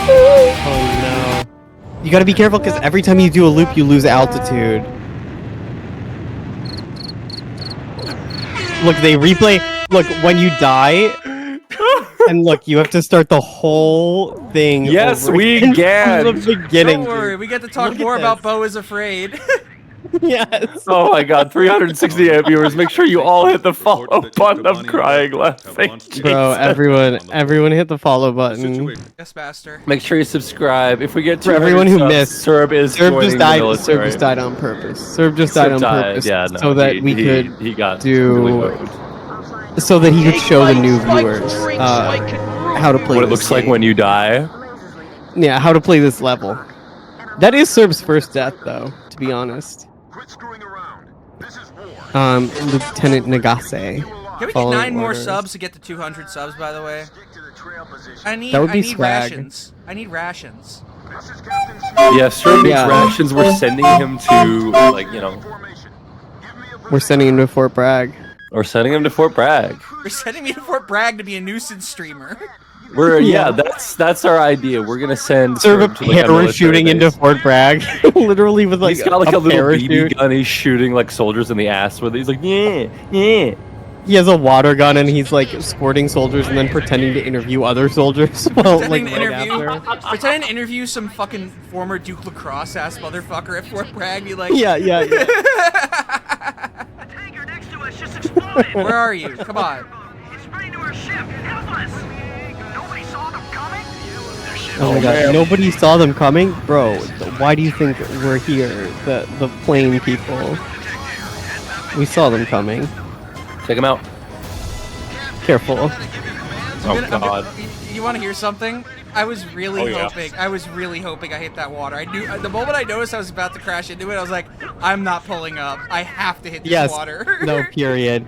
Oh no. You gotta be careful because every time you do a loop, you lose altitude. Look, they replay. Look, when you die, and look, you have to start the whole thing. Yes, over we again can. from the beginning. Don't worry, we get to talk Look at more about this. Bo is Afraid. Yes. Oh my God, 368 viewers. Make sure you all hit the follow button. I'm crying laughing. Bro, everyone hit the follow button. Yes, Master. Make sure you subscribe. If we get For everyone who missed, Serb is Serb joining just the died. military. Serb just died on purpose. Serb just died on purpose, Yeah, no, so that we could he got do, really moved. so that he could show the new viewers how to play. What it this looks like game. when you die. Yeah, how to play this level. That is Serb's first death, though. To be honest. Lieutenant Nagase. Can we get Following 9 more orders. subs to get to 200 subs, by the way? I need, That would I be need swag. rations. I need rations. Yeah, Serb needs Yeah. rations. We're sending him to, We're sending him to Fort Bragg. We're sending him to Fort Bragg. You're sending me to Fort Bragg to be a nuisance streamer. Yeah, that's our idea. We're gonna send Serb to, like, a parachuting military into base. Fort Bragg, literally with like He's got like a little parachute. BB gun. He's shooting like soldiers in the ass with it. He's like, yeah. He has a water gun and he's like squirting soldiers and then pretending to interview other soldiers. Well, like Pretending to interview some fucking former Duke Lacrosse ass motherfucker at Fort Bragg. Be like, Yeah. Where are you? Come on. Oh my god, nobody saw them coming? Bro, why do you think we're here? The plane people. We saw them coming. Check them out. Careful. Oh God. You want to hear something? I was really hoping. I was really hoping I hit that water. I knew the moment I noticed I was about to crash into it. I was like, I'm not pulling up. I have to hit this water. No. Period.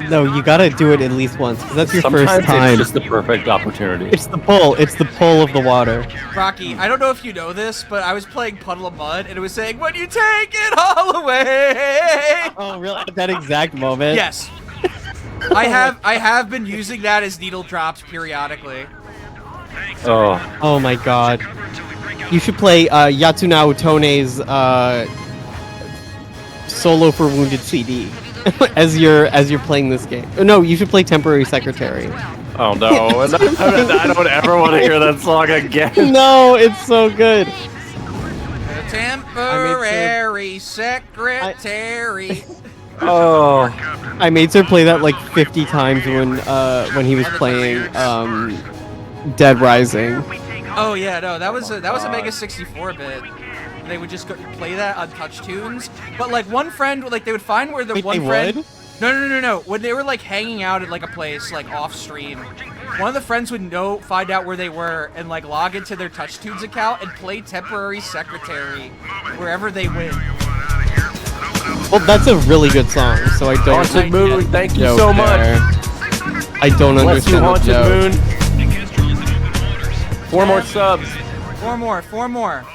No, you gotta do it at least once because that's your Sometimes first time. it's just the perfect opportunity. It's the pull. It's the pull of the water. Rocky, I don't know if you know this, but I was playing Puddle of Mud and it was saying, "When you take it all away." Oh, really? At that exact moment? Yes. I have been using that as needle drops periodically. Oh my God. You should play Yatunao Tone's Solo for Wounded CD as you're playing this game. No, you should play Temporary Secretary. Oh no! I don't ever want to hear that song again. No, it's so good. Temporary Secretary. Oh, I made Sir play that like 50 times when he was playing Dead Rising. Oh yeah, no, that was a Mega 64-bit. They would just play that on touch tunes. But like one friend, like they would find where the one friend. Would? No. When they were like hanging out at like a place like off stream, one of the friends would find out where they were and like log into their touch tunes account and play Temporary Secretary wherever they went. Well, that's a really good song, so I don't. Haunted Moon, thank you so much. I don't understand the joke. Moon. 4 more subs. 4 more.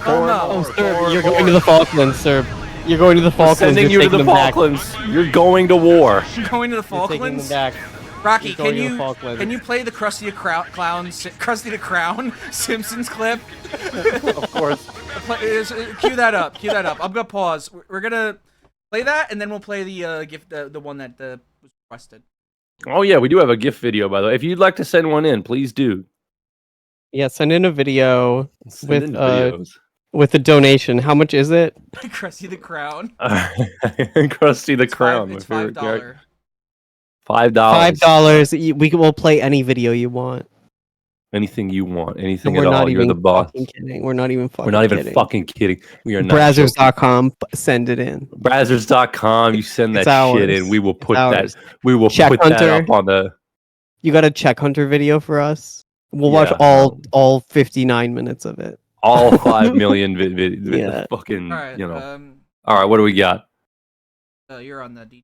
Oh, sir, you're going to the Falklands, sir. You're going to the Falklands. Sending you to the Falklands. You're going to war. You're going to the Falklands. Rocky, can you play the Krusty the Crown Simpsons clip? Of course. Cue that up. I'm gonna pause. We're gonna play that, and then we'll play the gift, the one that was requested. Oh yeah, we do have a GIF video, by the way. If you'd like to send one in, please do. Yeah, send in a video with a donation. How much is it? Krusty the Crown. Krusty the Crown. It's $5. $5. We will play any video you want. Anything you want. Anything at all. You're the boss. Kidding. We're not even fucking kidding. We are not. Brazzers.com. Send it in. Brazzers.com. You send that shit in. We will put that. We will Check put Hunter. that up on the. You got a Check Hunter video for us? We'll watch all 59 minutes of it. All 5 million Yeah. Fucking. All right, All right. What do we got? You're on the DJ.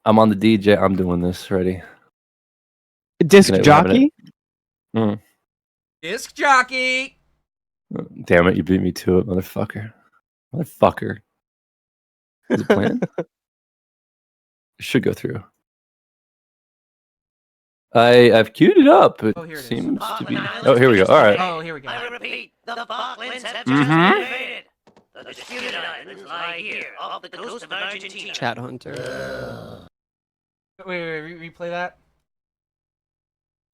I'm on the DJ. I'm doing this. Ready? Disc jockey? Disc jockey! Damn it, you beat me to it, motherfucker. Is it playing? It should go through. I've queued it up. It seems to be. Oh, here we go. All right. Oh, here we go. I repeat, the Falklands have just been invaded. The disputed islands lie here, off the coast of Argentina. Chat Hunter. Wait, replay that?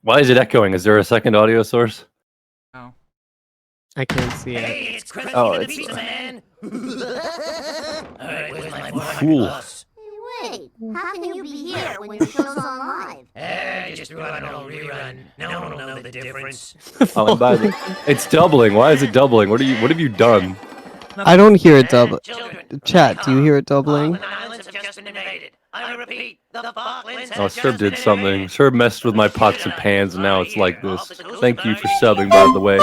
Why is it echoing? Is there a second audio source? No. I can't see it. Hey, it's Krusty the Pizza Man. Alright, where's my binoculars? Wait, how can you be here when your show's on live? Just run an old rerun. No one will know the difference. Oh, and by the it's doubling. Why is it doubling? What have you done? I don't hear it doubling. Chat, do you hear it doubling? I repeat, the Falklands Oh, Serb did something. Serb messed with my pots and pans, and now it's like this. Thank you for subbing, by the way. You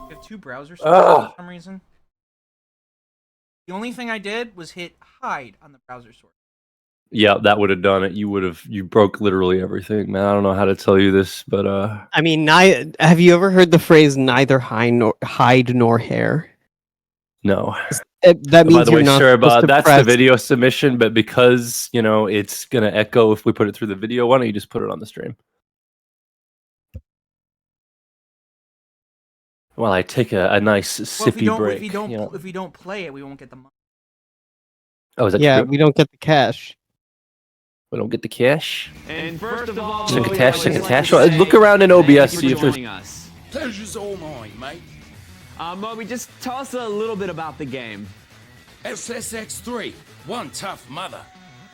have 2 browsers for some reason. The only thing I did was hit hide on the browser source. Yeah, that would have done it. You broke literally everything, man. I don't know how to tell you this, but I mean, have you ever heard the phrase "neither hide nor hair"? No. That means by the way, Serb, that's press. the video submission, but because it's gonna echo if we put it through the video, why don't you just put it on the stream? Well, I take a nice sippy break. If we don't play it, we won't get the money. Oh, is that true? We don't get the cash. We don't get the cash. And first of all, Cash. Look around in OBS, see if there's. Pleasure's all mine, mate. Moby, just tell us a little bit about the game. SSX3, one tough mother.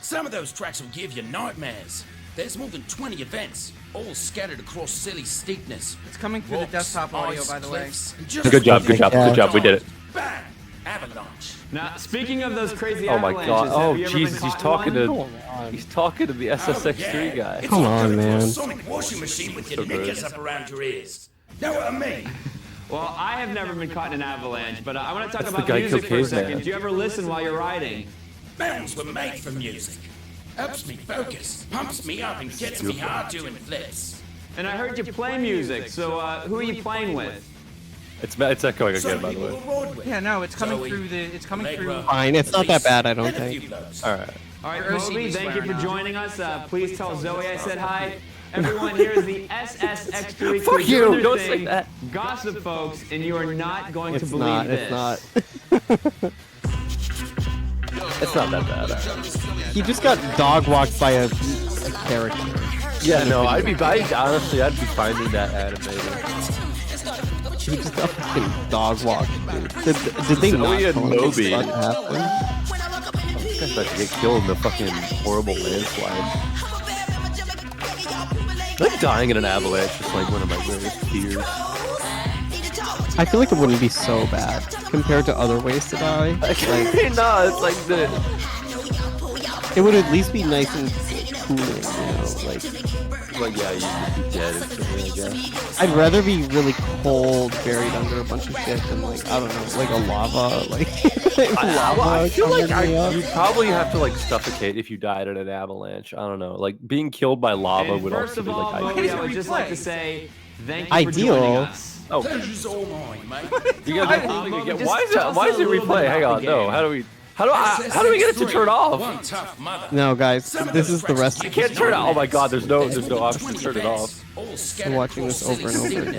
Some of those tracks will give you nightmares. There's more than 20 events, all scattered across silly steepness. It's coming through the desktop audio, by the way. Good job. We did it. Bang! Avalanche. Now, speaking of those crazy Oh my avalanches, god! have Oh you ever Jesus! been He's caught in talking one? to the SSX3 guy. It's Come like on, going through a man. sonic washing machine with your So good. knickers up around your ears. Know what I mean? Well, I have never been caught in an avalanche, but I want to talk That's the about guy music killed for a Caveman. second. Do you ever listen while you're riding? Mountains were made for music. Helps me focus, pumps me up, and gets me hard doing flips. And I heard you play music, so who are you playing with? It's echoing again, by the way. Yeah, no, it's coming through the. It's coming through. Fine, it's not that bad, I don't think. All right. All right, Or Moby, OCD thank you for swearing joining us. Please tell Zoe I said hi. Everyone, here is the SSX3 crew Fuck doing you! their Don't thing. say that. Gossip, folks, and you are not going to It's believe not, this. it's not. It's not that bad. He just got dog walked by a character. Yeah, no, I'd be finding that animated. He just got fucking dog walked, dude. Did they Zoe not and tell him Moby. what happened? This guy's about to get killed in the fucking horrible landslide. Like dying in an avalanche is like one of my greatest fears. I feel like it wouldn't be so bad compared to other ways to die. No, it's like the. It would at least be nice and cool, you know, Like, yeah, you could be dead instantly, I guess. I'd rather be really cold, buried under a bunch of shit than like, I don't know, like a lava, like lava. I feel like covering me up. you'd probably have to like suffocate if you died in an avalanche. I don't know. Like being killed by lava And would first also of be all, like Moby, I would just like to say thank you for joining us. Oh, Pleasure's all mine, mate. you gotta Moby, get, just why is tell that? Why us is a it little replay? bit Hang about on, the no. game. How do we get it to turn off? One tough mother. No, guys, this is the rest. I can't turn it. Oh my god, there's no option to turn it off. I'm watching this over and over again.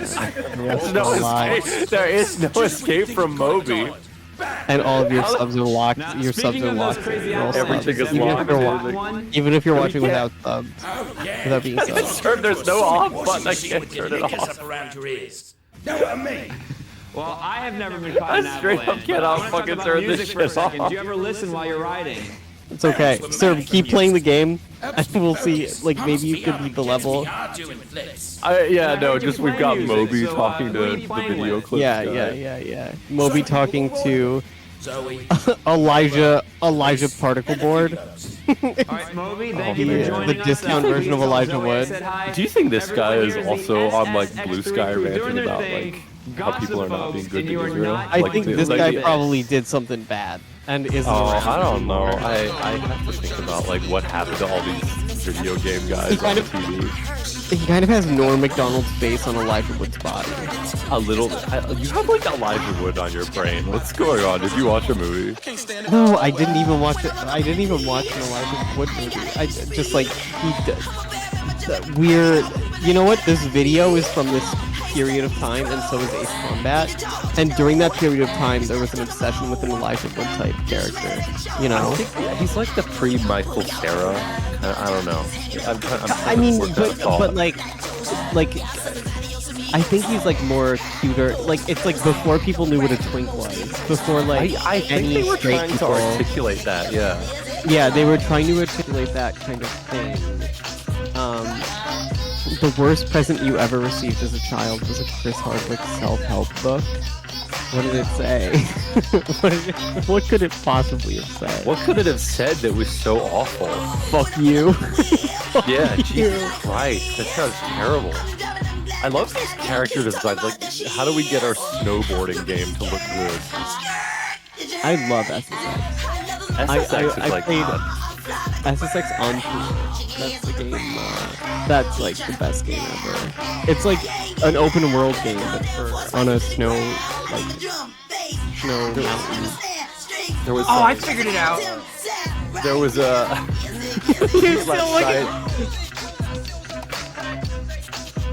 There's no escape. There is no escape from Moby. And all of your subs are locked. Now, your subs speaking are of those locked. crazy You're all Everything subs. is locked. Even if you're We watching can't- without subs. Without being subbed. There's no off button. I can't turn it off. Around your ears. Know what I mean? Well, I have never been caught in an I straight up avalanche. but cannot I wanna talk fucking about turn this music for a shit second. off. Do you ever listen while you're riding? It's okay. Sir, keep playing the game, and we'll see. Like, maybe you could beat the level. Yeah, no, just we've got Moby so, talking who to are the you playing video with? clip Yeah, guy. yeah. Moby talking to Zoe. Elijah Particle Board. All right, Moby, thank you for yeah, joining the us. discount Please version of tell Elijah Zoe I Wood. said hi. Do you think this guy Everyone is here the also on like SSX3 Blue Sky crew doing ranting their about thing. like how people are not Gossip, being folks, good and you to are Israel? not I Like, think the- this like guy the- probably did something bad and isn't Oh, around I don't know. anymore. I have to think about like what happened to all these video game guys on kind the of- TV. He kind of has Norm Macdonald's face on Elijah Wood's body. A little. You have like Elijah Wood on your brain. What's going on? Did you watch a movie? No, I didn't even watch it. I didn't even watch an Elijah Wood movie. I just like weird. You know what? This video is from this period of time, and so is Ace Combat. And during that period of time, there was an obsession with an Elijah Wood type character. You know? He's like the pre-Michael Cera. I don't know. I mean, but like, I think he's like more cuter. Like it's like before people knew what a twink was. Before like I think any they were straight trying people. to articulate that. Yeah. Yeah, they were trying to articulate that kind of thing. The worst present you ever received as a child was a Chris Hardwick self-help book. What did it say? What could it possibly have said? What could it have said that was so awful? Fuck you. Yeah, Fuck you. Jesus Christ, that sounds terrible. I love these character designs. Like, how do we get our snowboarding game to look good? I love SSX. SSX I is like played SSX on tour. That's the game. That's like the best game ever. It's like an open world game, but on a snow mountain. There was. Oh, I figured it out. There was a. You're still looking.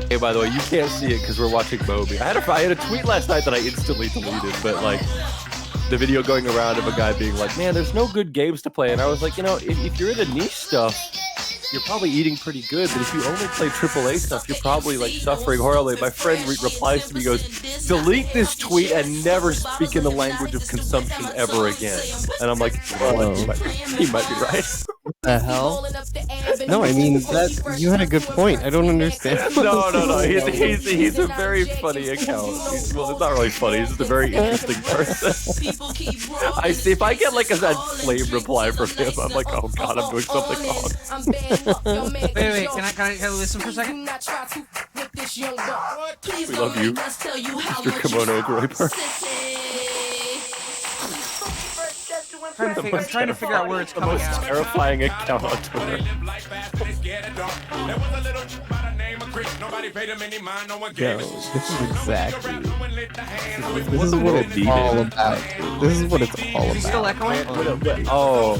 Hey, by the way, you can't see it because we're watching Moby. I had a tweet last night that I instantly deleted, but like the video going around of a guy being like, "Man, there's no good games to play," and I was like, you know, if you're into niche stuff, you're probably eating pretty good, but if you only play AAA stuff, you're probably like suffering horribly. My friend replies to me, goes, "Delete this tweet and never speak in the language of consumption ever again." And I'm like, well, he might be right. What the hell? No, I mean that you had a good point. I don't understand. No. He's a very funny account. Well, it's not really funny. He's just a very interesting person. I see. If I get like that flame reply from him, I'm like, oh god, I'm doing something wrong. Wait. Can I listen for a second? We love you, Mr. Kimono Groiper. I'm trying to figure out where it's coming out. Terrifying account on Twitter. Yo, this is exactly. This is what it's all about. This is what it's all Is he still about. echoing? Oh,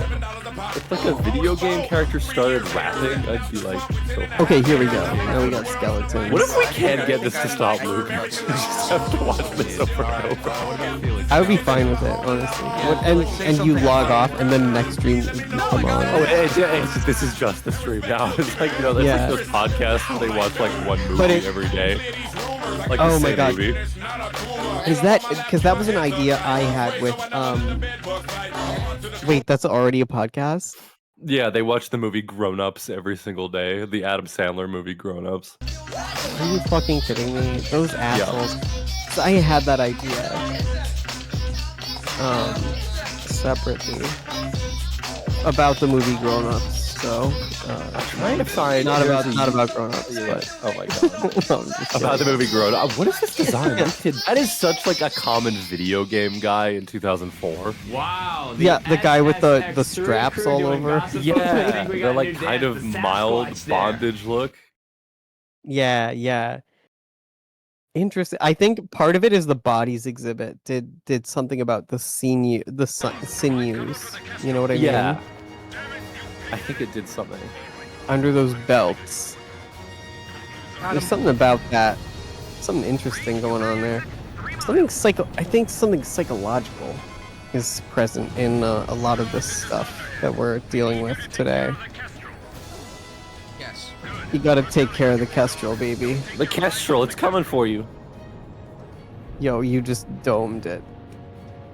if like a video game character started rapping, I'd be like, so happy. Okay, here we go. Now we got skeletons. What if we can't get this to stop looping? We just have to watch this over and over. I would be fine with it, honestly. And you log off, and then the next stream you come on. Oh, this is just the stream now. It's like, you know, that's like those podcasts where they watch like one movie every day. Like oh the my same god. movie. Is that because that was an idea I had with wait, that's already a podcast? Yeah, they watch the movie Grown Ups every single day. The Adam Sandler movie Grown Ups. Are you fucking kidding me? Those assholes. So I had that idea. Separately. About the movie Grown Ups. So I'm trying to find not about Grown Ups, but oh my god. No, about the movie Grown Up. What is this design? That is such like a common video game guy in 2004. Wow. Yeah, the guy with the straps all over. Yeah, the like kind of mild bondage look. Yeah. Interesting. I think part of it is the bodies exhibit did something about the sinews. You know what I mean? Yeah. I think it did something. Under those belts. There's something about that. Something interesting going on there. I think something psychological is present in a lot of this stuff that we're dealing with today. Yes. You gotta take care of the Kestrel, baby. The Kestrel, it's coming for you. Yo, you just domed it.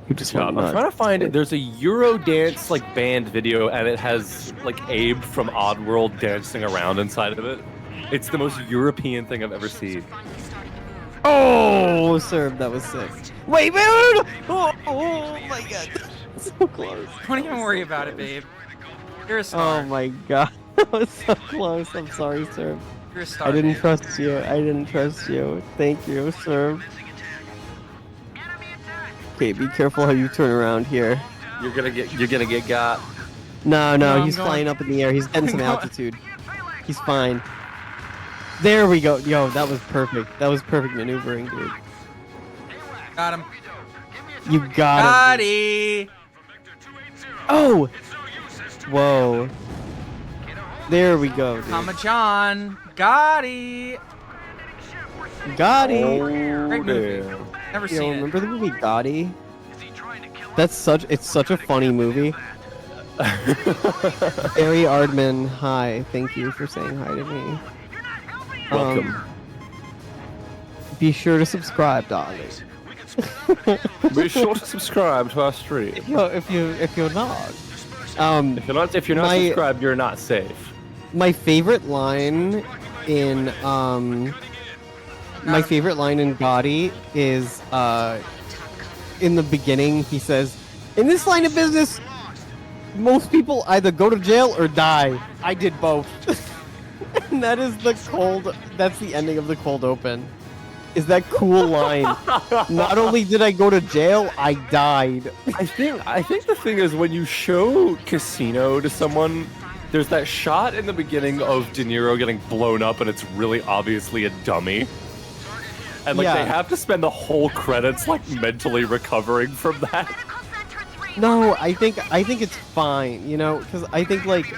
You just went I'm nuts. trying to find it. There's a Eurodance like band video, and it has like Abe from Oddworld dancing around inside of it. It's the most European thing I've ever seen. Oh, serve, that was sick. Wait. Oh my god. So close. Don't even worry about it, babe. You're a star. Oh my god. That was so close. I'm sorry, sir. You're a star. I didn't babe. trust you. Thank you, sir. Okay, be careful how you turn around here. You're gonna get got. No, No, he's I'm flying going- up in the air. He's getting some I'm going- altitude. He's fine. There we go. Yo, that was perfect. That was perfect maneuvering, dude. Got him. You got him. Gotti! Oh! Whoa. There we go, dude. Mama John. Gotti! Gotti! Great movie. Never Yo, seen it. remember the movie Gotti? It's such a funny movie. Barry Ardman, hi. Thank you for saying hi to me. Welcome. Be sure to subscribe, darling. Be sure to subscribe to our stream. If you're not. If you're not subscribed, you're not safe. My favorite line in Gotti is in the beginning he says, "In this line of business, most people either go to jail or die. I did both." And that's the ending of the cold open. Is that cool line? Not only did I go to jail, I died. I think the thing is when you show Casino to someone, there's that shot in the beginning of De Niro getting blown up, and it's really obviously a dummy. And like they have to spend the whole credits like mentally recovering from that. No, I think it's fine, you know, because I think like,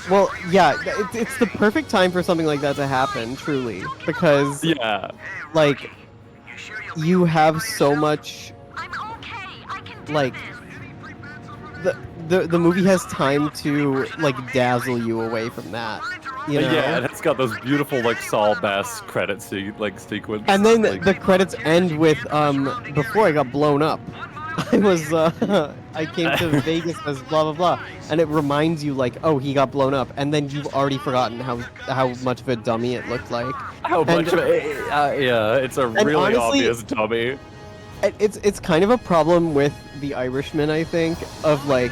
well, yeah, it's the perfect time for something like that to happen, truly, because like you have so much, like the movie has time to like dazzle you away from that. You know? Yeah, and it's got those beautiful like Saul Bass credit sequence. And then the credits end with before I got blown up. I came to Vegas as blah blah blah, and it reminds you like, oh, he got blown up, and then you've already forgotten how much of a dummy it looked like. How much of it? Yeah, it's a really honestly, obvious dummy. It's kind of a problem with The Irishman, I think, of like,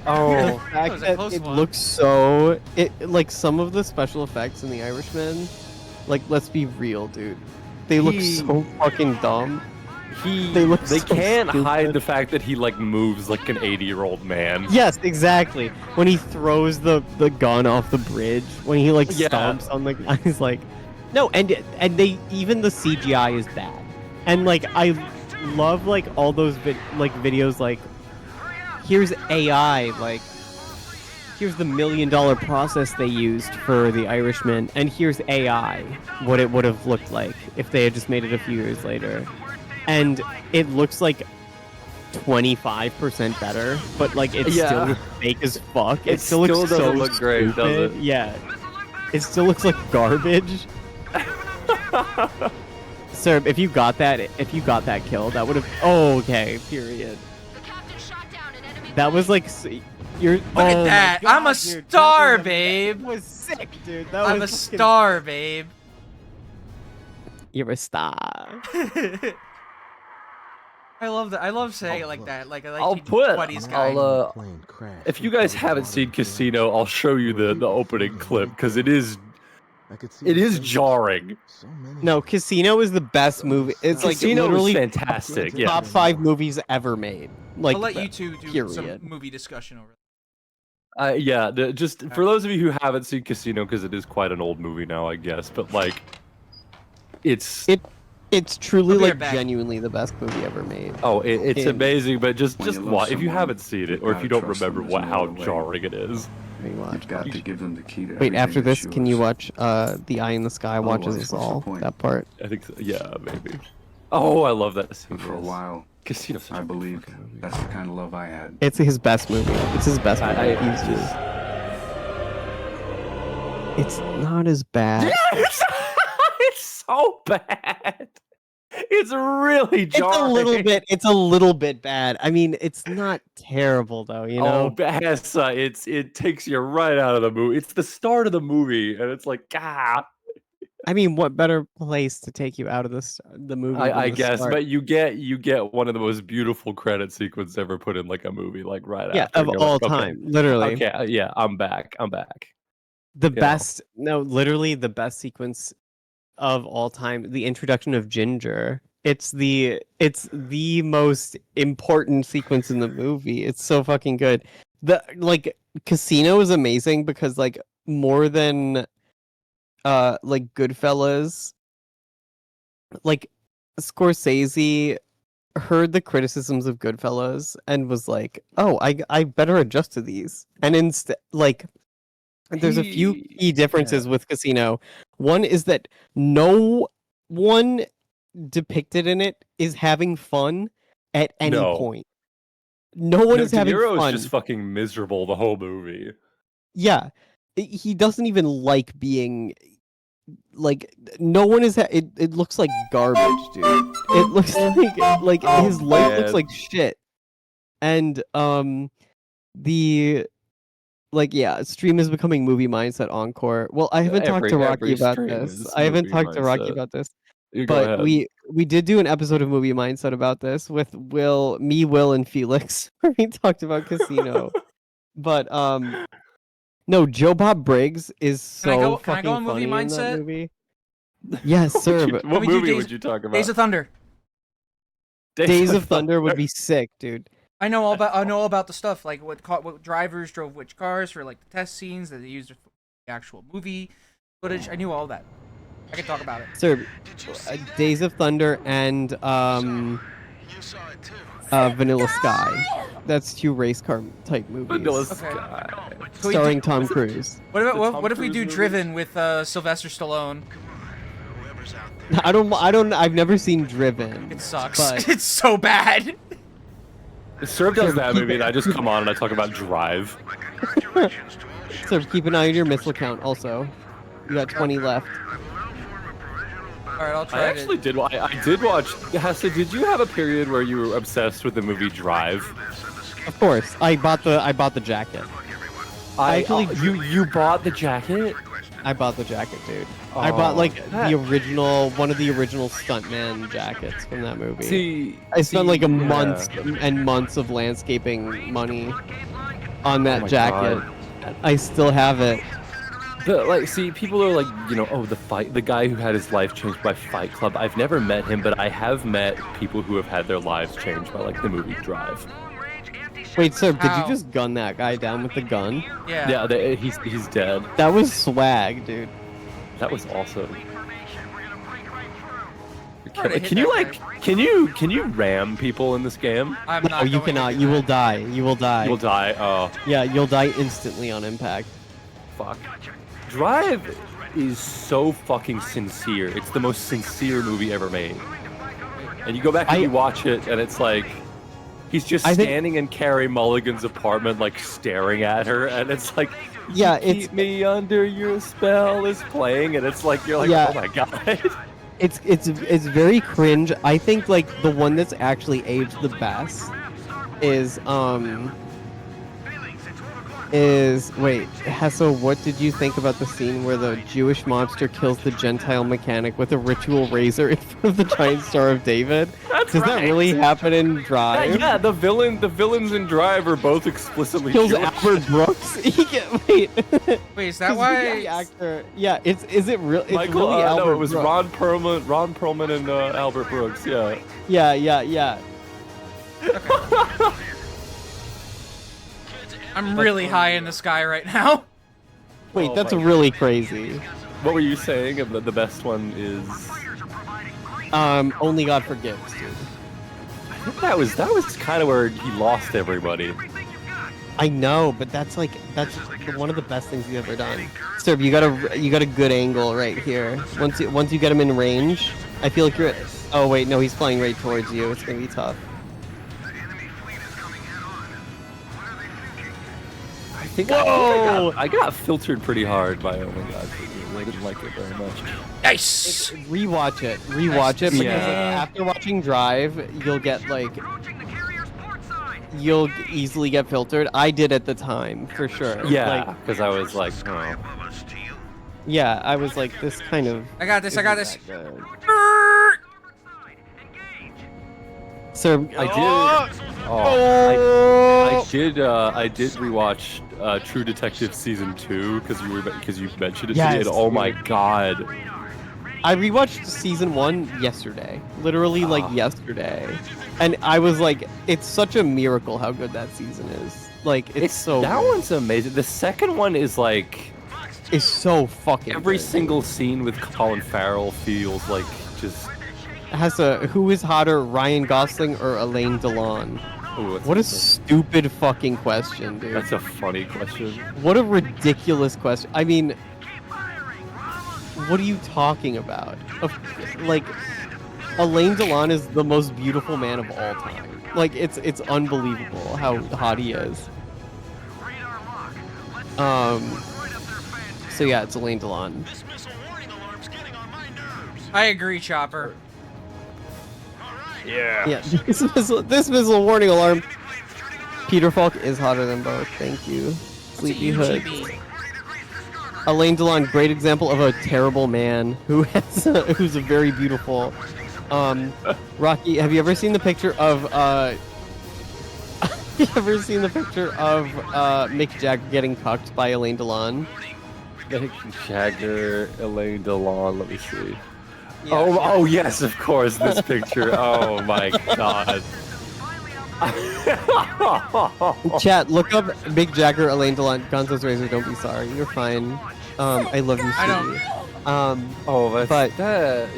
the fact that it looks so like some of the special effects in The Irishman, like let's be real, dude, they look so fucking dumb. They can't hide the fact that he like moves like an 80-year-old man. Yes, exactly. When he throws the gun off the bridge, when he like stomps on the guy, he's like, no, and they even the CGI is bad, and like I love like all those videos like, here's AI, like here's the $1 million process they used for The Irishman, and here's AI, what it would have looked like if they had just made it a few years later. And it looks like 25% better, but like it's still fake as fuck. It still looks so look great, does it? Yeah, it still looks like garbage. Sir, if you got that kill, that would have. Oh, okay. Period. That was like you're. Look at that! God, I'm a star, babe. That was sick, dude. I'm a star, babe. You're a star. I love that. I love saying it like that. Like I like I'll put. guy. If you guys haven't seen Casino, I'll show you the opening clip because it is jarring. No, Casino is the best movie. It's Casino like literally is fantastic. Yeah. Top 5 movies ever made. Like I'll let you two do some movie discussion over. Yeah. Just for those of you who haven't seen Casino, because it is quite an old movie now, I guess. But like, It's truly like genuinely the best movie ever made. Oh, it's amazing, but just watch. If you haven't seen it, or if you don't remember how jarring it is, you've got to give them the key to wait. After this, can you watch The Eye in the Sky Watches Us All? That part. I think so. Yeah, maybe. Oh, I love that scene. For a while, Casino. I believe that's the kind of love I had. It's his best movie. It's his best movie. It's not as bad. It's so bad. It's really jarring. It's a little bit bad. I mean, it's not terrible though, you know. Oh, Hesse, it takes you right out of the movie. It's the start of the movie, and it's like, ah. I mean, what better place to take you out of the movie? I guess, start? But you get one of the most beautiful credit sequences ever put in like a movie, like right after. Yeah, of all time, literally. Okay, yeah, I'm back. The best, literally the best sequence of all time, the introduction of Ginger. It's the most important sequence in the movie. It's so fucking good. The like Casino is amazing because like more than like Goodfellas, like Scorsese heard the criticisms of Goodfellas and was like, oh, I better adjust to these. And instead, like, there's a few key differences with Casino. One is that no one depicted in it is having fun at any point. No one is having De Niro's fun. Just fucking miserable the whole movie. Yeah, he doesn't even like being like. No one is. It looks like garbage, dude. It looks like his life looks like shit. And stream is becoming movie mindset encore. Well, I haven't talked to Rocky about this. But we did do an episode of Movie Mindset about this with Will, and Felix. We talked about Casino. But no, Joe Bob Briggs is so can I go on funny Movie in that Mindset? movie. Yes, sir. What movie would you talk about? Days of Thunder. Days of Thunder would be sick, dude. I know all about the stuff, like what drivers drove which cars for like the test scenes that they used for the actual movie footage. I knew all that. I can talk about it. Sir, Days of Thunder and Vanilla Sky. That's 2 race car type movies. Vanilla Sky. Starring Tom Cruise. What if we do Driven with Sylvester Stallone? I've never seen Driven. It sucks. But it's so bad. Serb does that movie, and I just come on and I talk about Drive. So keep an eye on your missile count also. You got 20 left. right, I'll try I actually did. I did watch. Hesse, did you have a period where you were obsessed with the movie Drive? Of course, I bought the jacket. You bought the jacket? I bought the jacket, dude. I bought like one of the original stuntman jackets from that movie. See, I spent like a month and months of landscaping money on that jacket. God. I still have it. See, people are like, you know, oh, the guy who had his life changed by Fight Club. I've never met him, but I have met people who have had their lives changed by like the movie Drive. Wait, sir, did you just gun that guy down with the gun? Yeah. Yeah, he's dead. That was swag, dude. That was awesome. Can you ram people in this game? I'm not. No, you cannot. You will die. You will die. You will die. Oh. Yeah, you'll die instantly on impact. Fuck. Drive is so fucking sincere. It's the most sincere movie ever made. And you go back and you watch it, and it's like he's just standing in Carey Mulligan's apartment, like staring at her, and it's like, yeah, Keep Me Under Your Spell is playing, and it's like you're like, oh my god. It's very cringe. I think like the one that's actually aged the best is wait, Hesse, what did you think about the scene where the Jewish mobster kills the Gentile mechanic with a ritual razor in front of the giant Star of David? Does that really happen in Drive? Yeah, the villains in Drive are both explicitly kills Jewish. Albert Brooks. Wait, is that why? The actor, yeah, is it real? It's Michael, really Albert no, it was Brooks. Ron Perlman, and Albert Brooks. Yeah. Yeah. Okay. I'm really high in the sky right now. Wait, that's really crazy. What were you saying? The best one is Only God Forgives, dude. I think that was kind of where he lost everybody. I know, but that's one of the best things he's ever done. Sir, you got a good angle right here. Once you get him in range, I feel like you're. Oh wait, no, he's flying right towards you. It's gonna be tough. I got filtered pretty hard by Oh My God. I didn't like it very much. Nice. Rewatch it because after watching Drive, you'll easily get filtered. I did at the time for sure. Yeah, because I was like, oh. Yeah, I was like, this kind of. I got this. Sir, I did rewatch True Detective Season 2 because you mentioned it to me, and oh my god. I rewatched Season 1 yesterday. Literally, like, yesterday. And I was like, it's such a miracle how good that season is. Like, it's so That good. one's amazing. The second one is like... It's so fucking Every good. single scene with Colin Farrell feels like just... Who is hotter, Ryan Gosling or Elaine Delon? Ooh, What a stupid fucking question, dude. That's a funny question. What a ridiculous question. I mean, what are you talking about? Like, Elaine Delon is the most beautiful man of all time. Like, it's unbelievable how hot he is. So yeah, it's Elaine Delon. I agree, Chopper. Yeah. This missile warning alarm. Peter Falk is hotter than both. Thank you. Sleepy Hood. Elaine Delon, great example of a terrible man who's a very beautiful. Rocky, have you ever seen the picture of Mick Jagger getting cucked by Elaine Delon? Mick Jagger, Elaine Delon, let me see. Yeah, oh yes, of course, this picture. Oh my god. Chat, look up Mick Jagger, Elaine Delon, Gonzo's Razor, don't be sorry. You're fine. I love you, sweetie.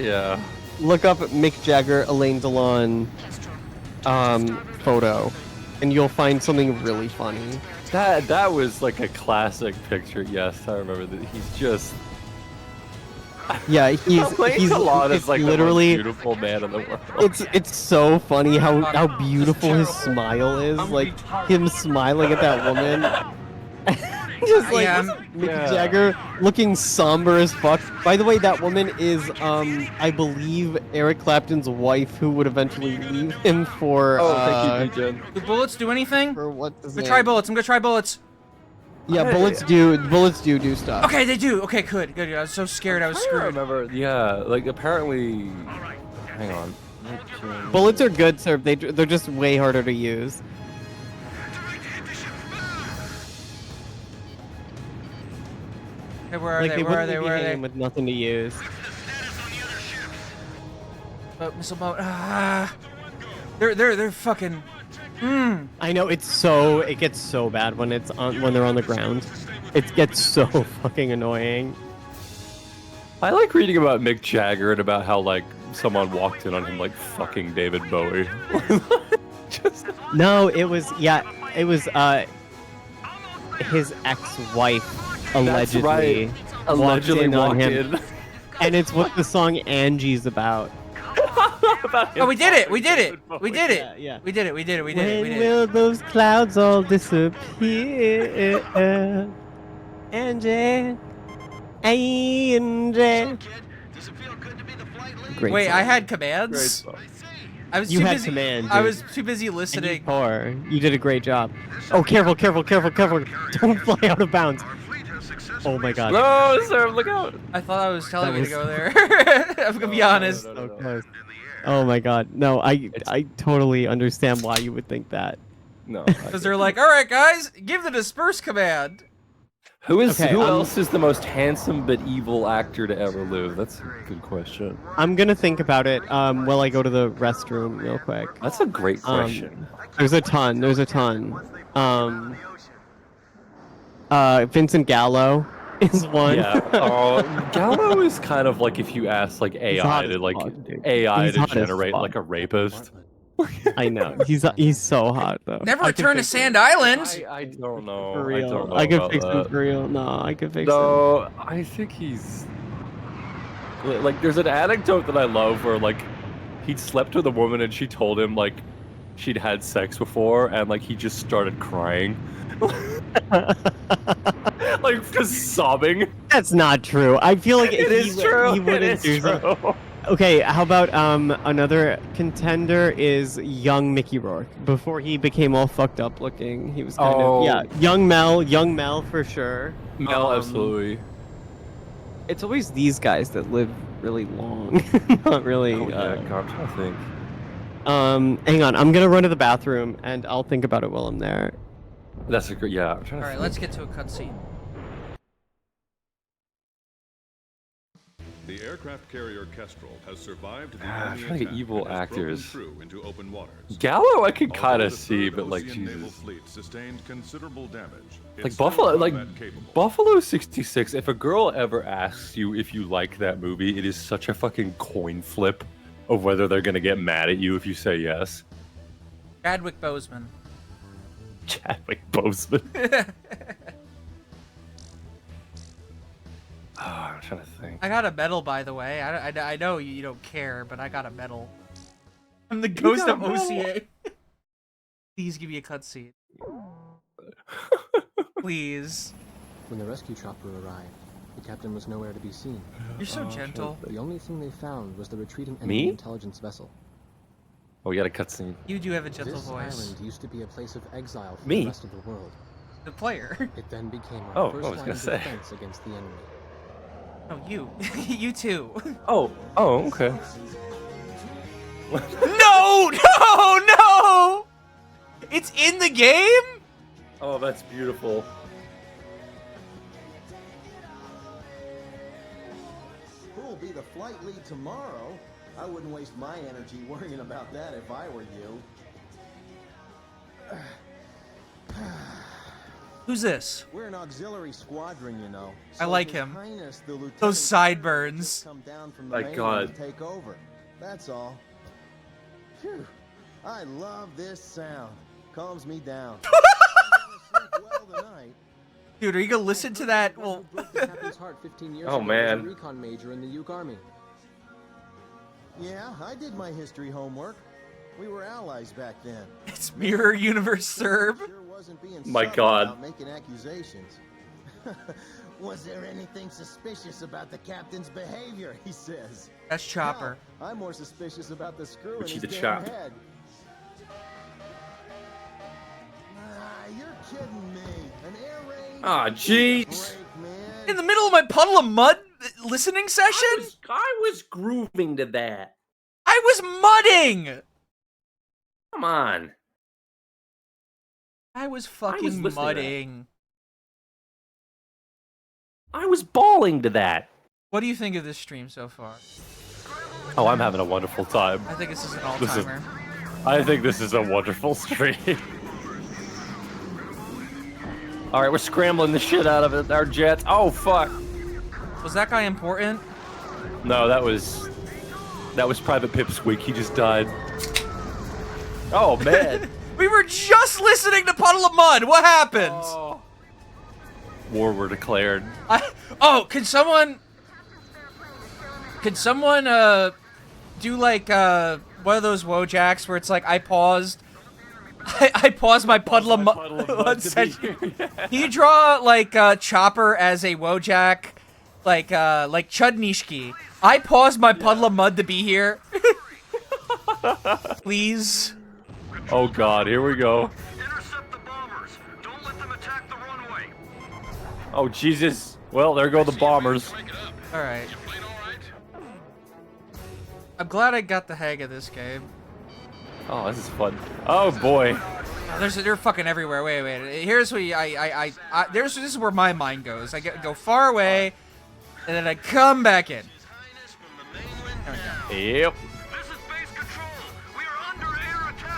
Yeah. Look up Mick Jagger, Elaine Delon photo, and you'll find something really funny. That was like a classic picture. Yes, I remember that. He's just... Yeah, he's like literally the most beautiful man in the world. It's so funny how beautiful his smile is, like him smiling at that woman. Just like Yeah. Mick Jagger looking somber as fuck. By the way, that woman is, I believe, Eric Clapton's wife, who would eventually leave him for. Thank you, Jen. Do bullets do anything? For what's his I'm gonna name? try bullets. I'm gonna try bullets. Yeah, bullets do stuff. Okay, they do. Okay, good. I was so scared I was I screwed. remember, yeah, like apparently. Hang on. Bullets are good, sir. They're just way harder to use. Hey, where are Like they? Where are wouldn't they? leave Where are you they? hanging with nothing to use. Boat, missile boat. Ah. They're fucking. I know it gets so bad when they're on the ground. It gets so fucking annoying. I like reading about Mick Jagger and about how like someone walked in on him like fucking David Bowie. No, it was his ex-wife allegedly Allegedly walked walked in. in. And it's what the song Angie's about. Oh, we did it! We did it! We did it! Yeah. We did it! We did it! We did When it! We did will it! those clouds all disappear? Angie, Angie. Great Wait, song. I had commands. I was You too had busy. command, I dude. was too busy listening. You did a great job. Oh, careful, careful, careful, careful. Don't fly out of bounds. Oh my god. No, sir, look out. I thought I was telling That you was- to go there. I'm gonna be honest. So close. Oh my god. No, I totally understand why you would think that. No. Because they're like, all right, guys, give the disperse command. Who Okay, else is the most handsome but evil actor to ever live? That's a good question. I'm gonna think about it while I go to the restroom real quick. That's a great question. There's a ton. Vincent Gallo is one. Yeah. Gallo is kind of like if you ask like hot AI as to like fuck, dude. AI He's to hot as generate fuck. like a rapist. I know. He's so hot though. Never I could return to fix Sand Island. I don't know. For I real. don't know I could about fix him that. for real. No, I could fix him. No, I think he's like there's an anecdote that I love where like he'd slept with a woman and she told him like she'd had sex before and like he just started crying. Like just sobbing. That's not true. I feel like It is true. He wouldn't It is do true. something. Okay, how about another contender is young Mickey Rourke. Before he became all fucked up looking, he was kind of young Mel for sure. Mel, absolutely. It's always these guys that live really long, not really. Oh, yeah, God, I'm trying to think. Hang on, I'm gonna run to the bathroom and I'll think about it while I'm there. That's a great. Yeah, I'm trying All to. right, let's get to a cutscene. The aircraft carrier Kestrel has survived the I'm enemy trying to get attack evil and has broken actors. through into open waters. Gallo, I could kind Although of the see, third but like Ocean Naval Jesus. Fleet sustained considerable damage. Like It's still Buffalo, like combat capable. Buffalo 66. If a girl ever asks you if you like that movie, it is such a fucking coin flip of whether they're gonna get mad at you if you say yes. Chadwick Boseman. Chadwick Boseman. Oh, I'm trying to think. I got a medal, by the way. I know you don't care, but I got a medal. I'm the ghost got of a medal? OCA. Please give me a cutscene. Please. When the rescue chopper arrived, the captain was nowhere to be seen. You're so gentle. The only thing they found was the retreating enemy Me? intelligence vessel. Oh, we got a cutscene. You do have a gentle This voice. island used to be a place of exile for Me? the rest of the world. The player. It then became Oh, our I first was line gonna of say. defense against the enemy. Oh, you. You too. Oh, okay. No! No! No! It's in the game? Oh, that's beautiful. Who'll be the flight lead tomorrow? I wouldn't waste my energy worrying about that if I were you. Who's this? We're an auxiliary squadron, you know. I like him. Highness, the lieutenant Those sideburns. come down from the My mainland God. to take over. That's all. Phew. I love this sound. Calms me down. I'm gonna sleep well tonight. Dude, are you gonna listen to that? Well, Broke the captain's heart 15 years Oh, ago man. as a recon major in the Uke Army. Yeah, I did my history homework. We were allies back then. it's Mirror Universe Serb. Sure wasn't being My subtle God. about making accusations. Was there anything suspicious about the captain's behavior? He says. That's Chopper. Hell, I'm more suspicious about the screw in Richie his the damn Chop. head. You're kidding me. An air raid? Ah, jeez. In the middle of my puddle of mud listening session? I was grooving to that. I was mudding! Come on. I was fucking mudding. I was bawling to that. What do you think of this stream so far? Oh, I'm having a wonderful time. I think this is an all-timer. I think this is a wonderful stream. All right, we're scrambling the shit out of it. Our jets. Oh fuck. Was that guy important? No, that was Private Pipsqueak. He just died. Oh man. We were just listening to Puddle of Mud. What happened? Oh. War were declared. Can someone do like one of those Wojaks where it's like I paused my Puddle of Mud session. Can you draw like Chopper as a Wojak, like Chudnishki? I paused my Puddle of Mud to be here. Please. Oh god, here we go. Intercept the bombers. Don't let them attack the runway. Oh Jesus. Well, there go the bombers. All right. I'm glad I got the hang of this game. Oh, this is fun. Oh boy. They're fucking everywhere. Wait. Here's what this is where my mind goes. I go far away, and then I come back in. Yep.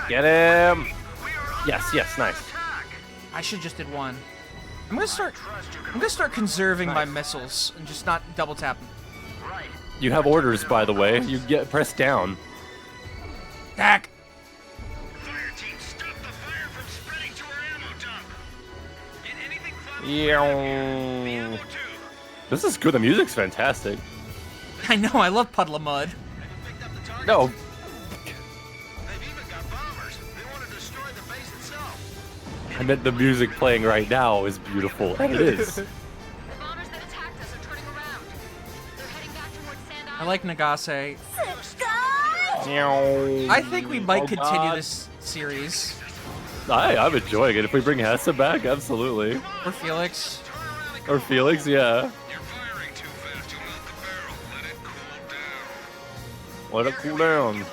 Get him. Yes, nice. I should just did one. I'm gonna start conserving my missiles and just not double tap them. You have orders, by the way. You get press down. Attack. Yeah. This is good. The music's fantastic. I know. I love Puddle of Mud. No. I meant the music playing right now is beautiful, and it is. I like Nagase. I think we might continue this series. I'm enjoying it. If we bring Hesse back, absolutely. Or Felix. Or Felix, yeah. Let it cool down.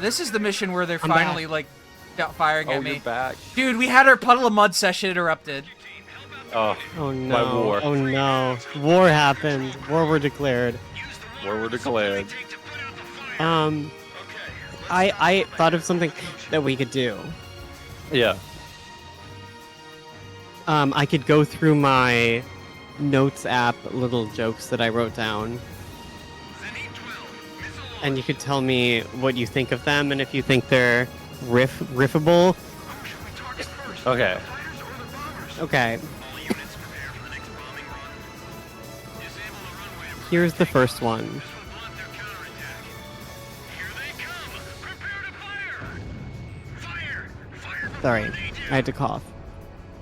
This is the mission where they're I'm finally back. like firing at me. You're back. Dude, we had our Puddle of Mud session interrupted. Oh no. My war. Oh no. War happened. War were declared. War were declared. I thought of something that we could do. Yeah. I could go through my notes app little jokes that I wrote down. And you could tell me what you think of them and if you think they're riffable. Okay. Okay. Here's the first one. Sorry, I had to cough.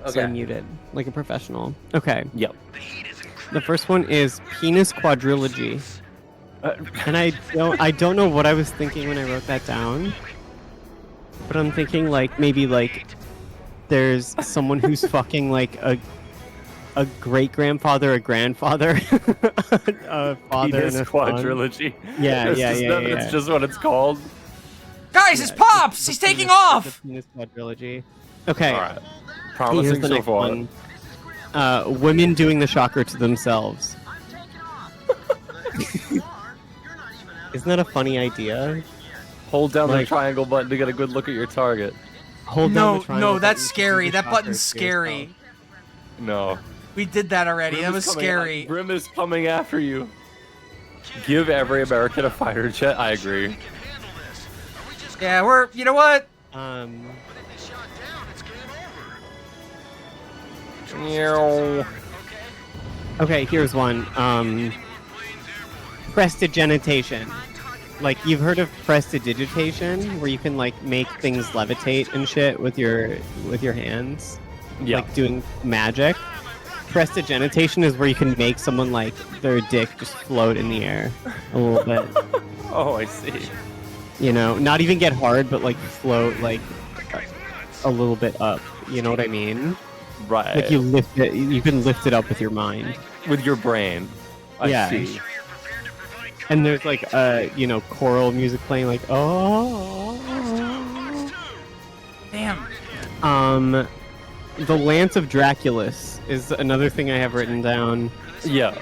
So I Okay. muted, like a professional. Okay. Yep. The first one is penis quadrilogy. And I don't know what I was thinking when I wrote that down. But I'm thinking like maybe like there's someone who's fucking like a great grandfather, a grandfather, a father, Penis and a quadrilogy. son. Yeah. It's just what it's called. Guys, it's Pops! He's taking off! Penis quadrilogy. Okay. All right. Here's Promising the so next far. one. Women doing the shocker to themselves. Isn't that a funny idea? Hold down the Like- triangle button to get a good look at your target. Hold down the triangle No, that's button to scary. do the That shocker button's to scary. yourself. No. We did that already. Grim That is was coming scary. Grim is coming after you. Give every American a fighter jet. I agree. Yeah, you know what? Okay, here's one. Prestidigitation. Like, you've heard of prestidigitation, where you can like make things levitate and shit with your hands. Yeah. Like doing magic. Prestidigitation is where you can make someone like their dick just float in the air a little bit. Oh, I see. You know, not even get hard, but like float like a little bit up. You know what I mean? Right. Like you lift it. You can lift it up with your mind. With your brain. I see. And there's like you know, choral music playing like oh. Damn. The Lance of Draculus is another thing I have written down. Yeah.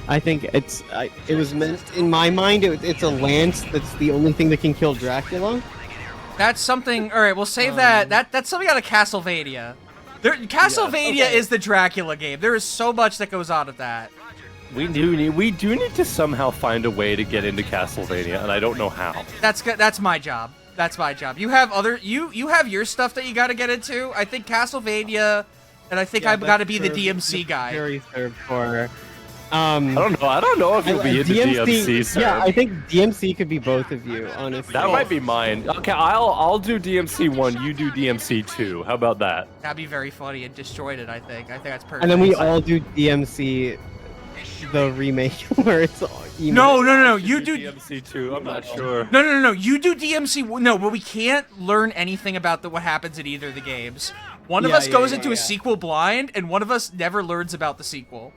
I think it was meant in my mind. It's a lance that's the only thing that can kill Dracula. That's something. All right, we'll save that. That's something out of Castlevania. Castlevania is the Dracula game. There is so much that goes on of that. We do need to somehow find a way to get into Castlevania, and I don't know how. That's my job. That's my job. You have you have your stuff that you got to get into. I think Castlevania, and I think I've got to be the DMC guy. Very served for. I don't know if you'll be into DMC, sir. Yeah, I think DMC could be both of you, honestly. That might be mine. Okay, I'll do DMC 1, you do DMC 2. How about that? That'd be very funny and destroyed it, I think. I think that's perfect. And then we all do DMC, the remake, where it's all No. You do DMC 2. I'm not sure. No. You do DMC. No, but we can't learn anything about what happens in either of the games. One of us goes into a sequel blind, and one of us never learns about the sequel.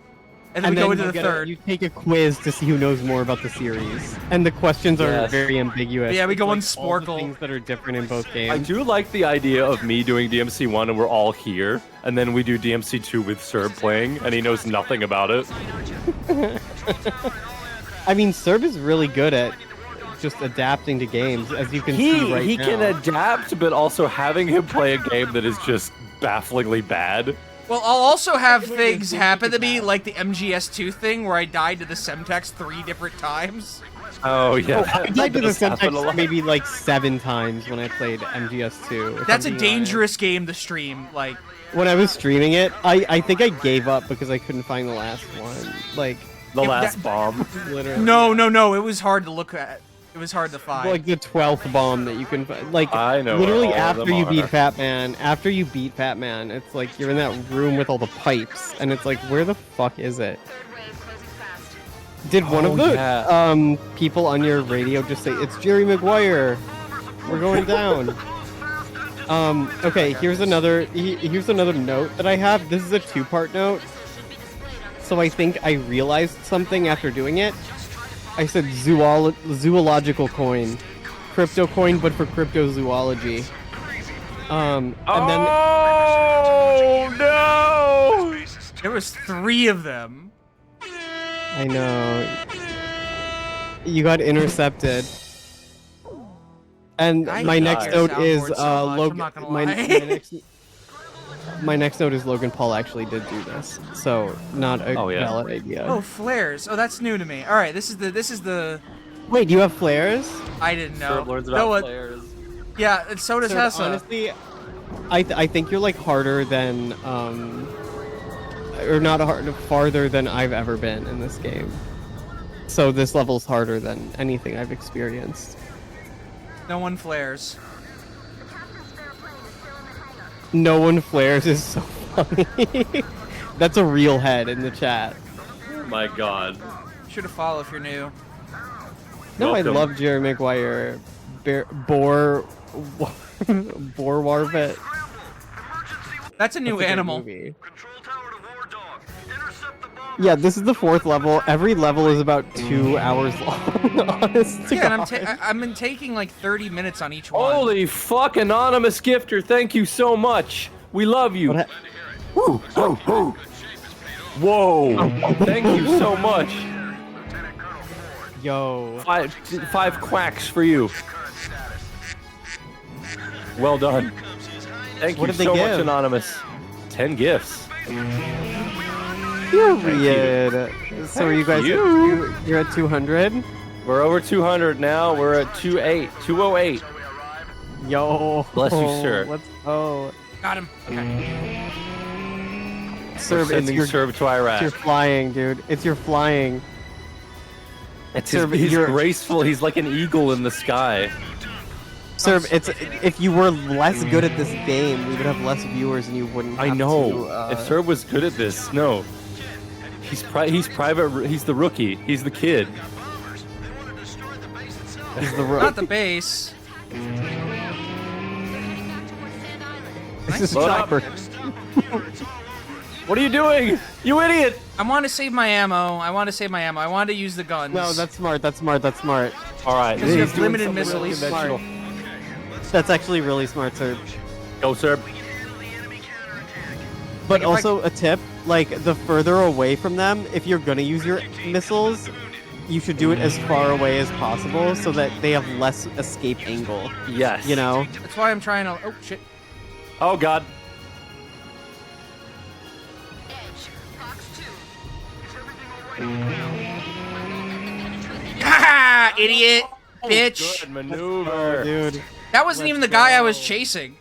And then we go into the third. You take a quiz to see who knows more about the series, and the questions are very ambiguous. Yeah, we go on All Sporkle. the things that are different in both games. I do like the idea of me doing DMC 1 and we're all here, and then we do DMC 2 with Serb playing, and he knows nothing about it. I mean, Serb is really good at just adapting to games, as you can see right now. He can adapt, but also having him play a game that is just bafflingly bad. Well, I'll also have things happen to me, like the MGS2 thing, where I died to the Semtex 3 different times. Oh, yeah. I died to the Semtex maybe like 7 times when I played MGS2. That's a dangerous game to stream, like... When I was streaming it, I think I gave up because I couldn't find the last one. Like... The last bomb. Literally. No, it was hard to look at. It was hard to find. Like the 12th bomb that you can find. Like, I know literally after you beat Fat Man, it's like you're in that room with all the pipes, and it's like, where the fuck is it? Did one of the people on your radio just say, it's Jerry Maguire, we're going down? Okay, here's another note that I have. This is a 2-part note. So I think I realized something after doing it. I said zoological coin. Crypto coin, but for cryptozoology. And then... Oh, no! There was 3 of them. I know. You got intercepted. And my next note is Logan. My next note is Logan Paul actually did do this, so not a valid idea. Oh, flares. Oh, that's new to me. All right, this is the. Wait, do you have flares? I didn't know. Learns about flares. Yeah, and so does Hesse. Honestly, I think you're like harder than or not farther than I've ever been in this game. So this level's harder than anything I've experienced. No one flares. No one flares is so funny. That's a real head in the chat. My God. Should have followed if you're new. No, welcome. I love Jerry Maguire. Boar Warvet. That's a new animal. Yeah, this is the 4th level. Every level is about 2 hours long. Honest to God. And I'm taking like 30 minutes on each one. Holy fuck, anonymous gifter! Thank you so much. We love you. Whoa! Thank you so much. Yo. 5 quacks for you. Well done. Thank you so much, anonymous. 10 gifts. Period. So are you guys you're at 200? We're over 200 now. We're at 208. Yo. Bless you, sir. Let's go. Got him. Okay. Serb, Serb to Iraq. It's your flying, dude. It's your flying. He's graceful. He's like an eagle in the sky. Sir, it's if you were less good at this game, we would have less viewers and you wouldn't have I know. to, If Serb was good at this, no. He's private. He's the rookie. He's the kid. He's the Not the base. This is Load up. Chopper. What are you doing? You idiot! I want to save my ammo. I want to use the guns. No, that's smart. That's smart. That's smart. All right. Because you he's have doing limited something really missiles. conventional. That's actually really smart, sir. Go, Serb. But also a tip, like the further away from them, if you're gonna use your missiles, you should do it as far away as possible so that they have less escape angle. Yes. You know? That's why I'm trying to. Oh shit. Oh God. Ah, idiot, bitch. Good maneuver, dude. That wasn't even the guy I was chasing.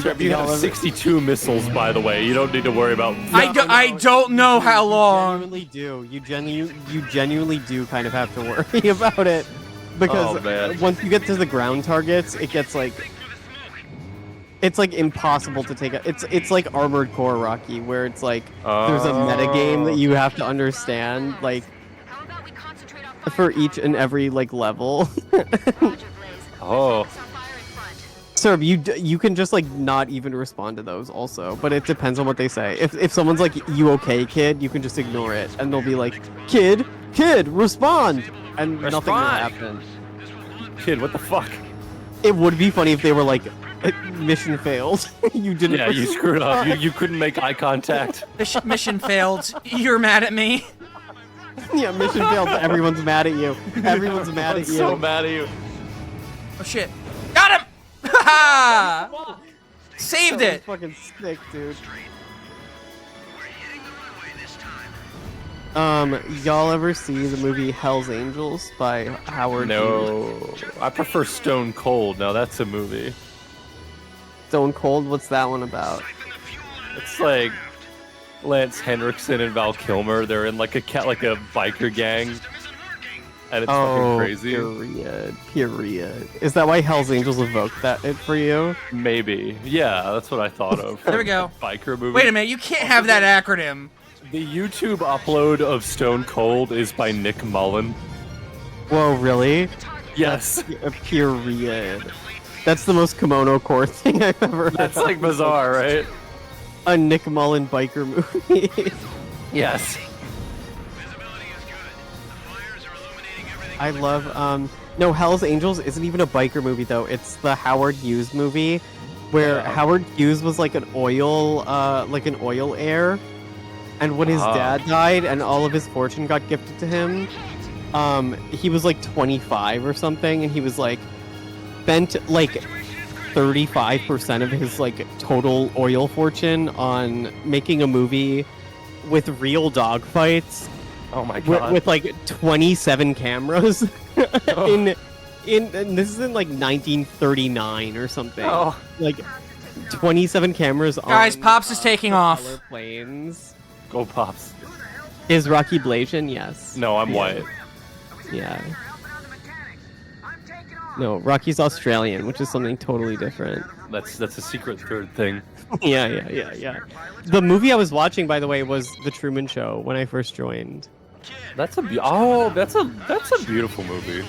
Serb, you have 62 missiles, by the way. You don't need to worry about. I don't know how long. You genuinely do kind of have to worry about it because once you get to the ground targets, it gets like it's like impossible to take. It's like Armored Core Rocky, where it's like there's a meta game that you have to understand, like for each and every like level. Oh. Sir, you can just like not even respond to those also, but it depends on what they say. If someone's like, "You okay, kid?" you can just ignore it, and they'll be like, "Kid, respond," and nothing will happen. Kid, what the fuck? It would be funny if they were like, "Mission failed." You didn't. Yeah, you screwed up. You couldn't make eye contact. Mission failed. You're mad at me. Yeah, mission failed. But everyone's mad at you. Everyone's mad at you. So mad at you. Oh shit! Got him! Ha! Saved it. Fucking sick, dude. Y'all ever see the movie Hell's Angels by Howard Hughes? No, I prefer Stone Cold. Now that's a movie. Stone Cold? What's that one about? It's like Lance Henriksen and Val Kilmer. They're in like a biker gang, and it's fucking crazy. Period. Is that why Hell's Angels evoked it for you? Maybe. Yeah, that's what I thought of. There we go. Biker movie. Wait a minute, you can't have that acronym. The YouTube upload of Stone Cold is by Nick Mullen. Whoa, really? Yes. Period. That's the most Kimono Core thing I've ever heard. That's like bizarre, right? A Nick Mullen biker movie. Yes. I love, no, Hell's Angels isn't even a biker movie, though. It's the Howard Hughes movie, where Howard Hughes was like an oil heir, and when his dad died and all of his fortune got gifted to him, he was like 25 or something, and he was like, spent like 35% of his like total oil fortune on making a movie with real dogfights. Oh my god! With like 27 cameras, and this is in like 1939 or something. Oh. Like 27 cameras. Guys, on, Pops is taking off. Planes. Go Pops. Is Rocky Blasian? Yes. No, I'm white. Yeah. No, Rocky's Australian, which is something totally different. That's a secret third thing. Yeah. The movie I was watching, by the way, was The Truman Show when I first joined. That's a beautiful movie.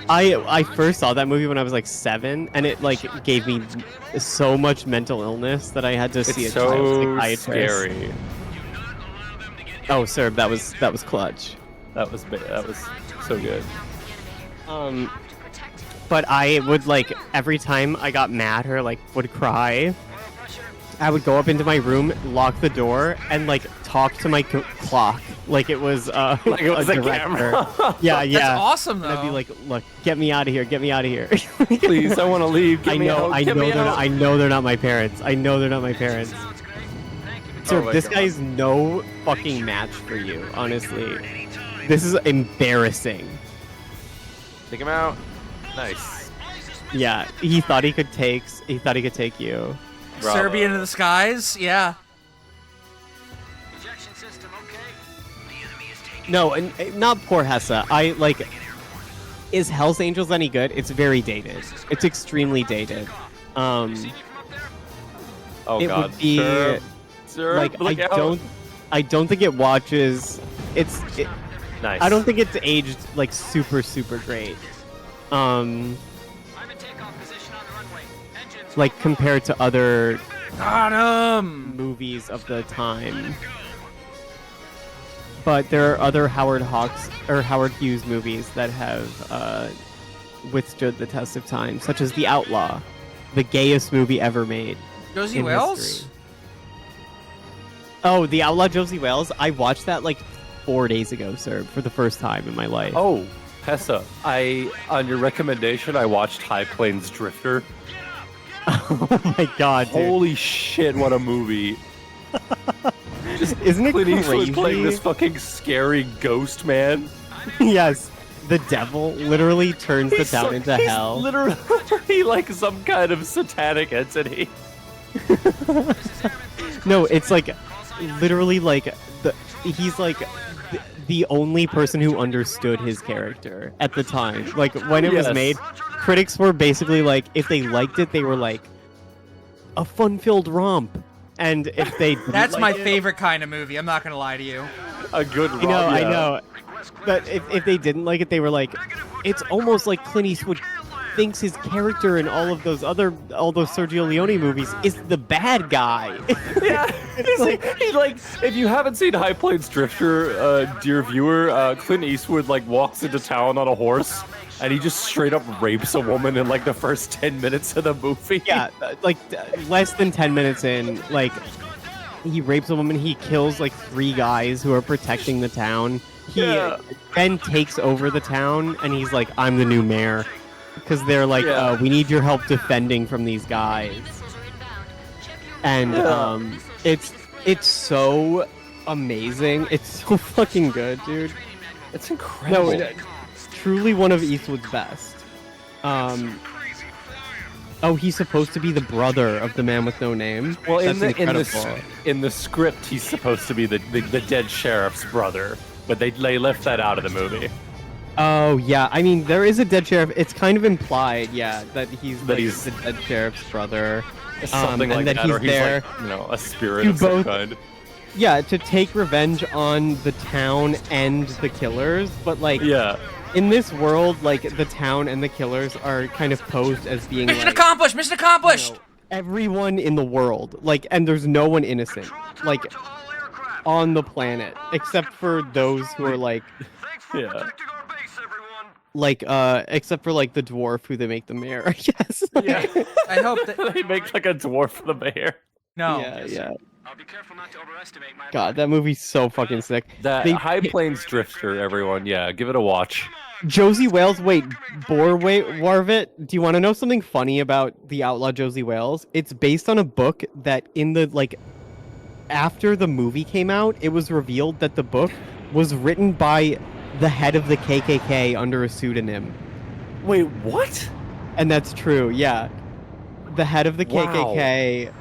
I first saw that movie when I was like 7, and it like gave me so much mental illness that I had to see a child psychiatrist. Scary. Oh, sir, that was clutch. That was so good. But I would like every time I got mad or like would cry, I would go up into my room, lock the door, and like talk to my clock like it was like it was a director. Camera. Yeah. That's awesome though. And I'd be like, look, get me out of here, Please, I want to leave. I know they're not my parents. Sir, this guy's no fucking match for you, honestly. This is embarrassing. Take him out. Nice. Yeah, he thought he could take you. Bravo. Serbian in the skies? Yeah. No, and not poor Hesse. Is Hell's Angels any good? It's very dated. It's extremely dated. Oh it God. would be Sir, like look out. I don't think it watches. Nice. I don't think it's aged like super great. Like compared to other movies of the time. But there are other Howard Hughes movies that have withstood the test of time, such as The Outlaw, the gayest movie ever made. Josie Wales? Oh, The Outlaw, Josie Wales. I watched that like 4 days ago, sir, for the first time in my life. Oh, Hesse, on your recommendation, I watched High Plains Drifter. Oh my God, dude. Holy shit, what a movie. Isn't it Clint Eastwood crazy? playing this fucking scary ghost man? Yes, the devil literally turns the town into hell. Literally like some kind of satanic entity. No, it's like literally like he's like the only person who understood his character at the time. Like when it was made, critics were basically like, if they liked it, they were like a fun-filled romp. And if they That's my favorite kind of movie, I'm not gonna lie to you. A good romp. I know. But if they didn't like it, they were like, it's almost like Clint Eastwood thinks his character in all those Sergio Leone movies is the bad guy. Yeah, he's like, if you haven't seen High Plains Drifter, dear viewer, Clint Eastwood like walks into town on a horse, and he just straight up rapes a woman in like the first 10 minutes of the movie. Yeah, like less than 10 minutes in, like he rapes a woman. He kills like 3 guys who are protecting the town. He then takes over the town, and he's like, I'm the new mayor. Because they're like, we need your help defending from these guys. And it's so amazing. It's so fucking good, dude. It's incredible. No, truly one of Eastwood's best. Oh, he's supposed to be the brother of the man with no name. Well, That's in the script, he's supposed to be the dead sheriff's brother, but they left that out of the movie. Oh yeah, I mean there is a dead sheriff. It's kind of implied, that he's the dead sheriff's brother, Something like and that, he's or he's there like, a spirit of some kind. Yeah, to take revenge on the town and the killers, but like, in this world, like the town and the killers are kind of posed as being Mission accomplished! Mission accomplished! Everyone in the world, like, and there's no one innocent, like, on the planet, except for those who are like, except for like the dwarf who they make the mayor, I guess. I hope that they make like a dwarf the mayor. No. Yeah. God, that movie's so fucking sick. High Plains Drifter, everyone, give it a watch. Josie Wales, wait, Warvit, do you want to know something funny about The Outlaw Josie Wales? It's based on a book that after the movie came out, it was revealed that the book was written by the head of the KKK under a pseudonym. Wait, what? And that's true, yeah. The head of the KKK,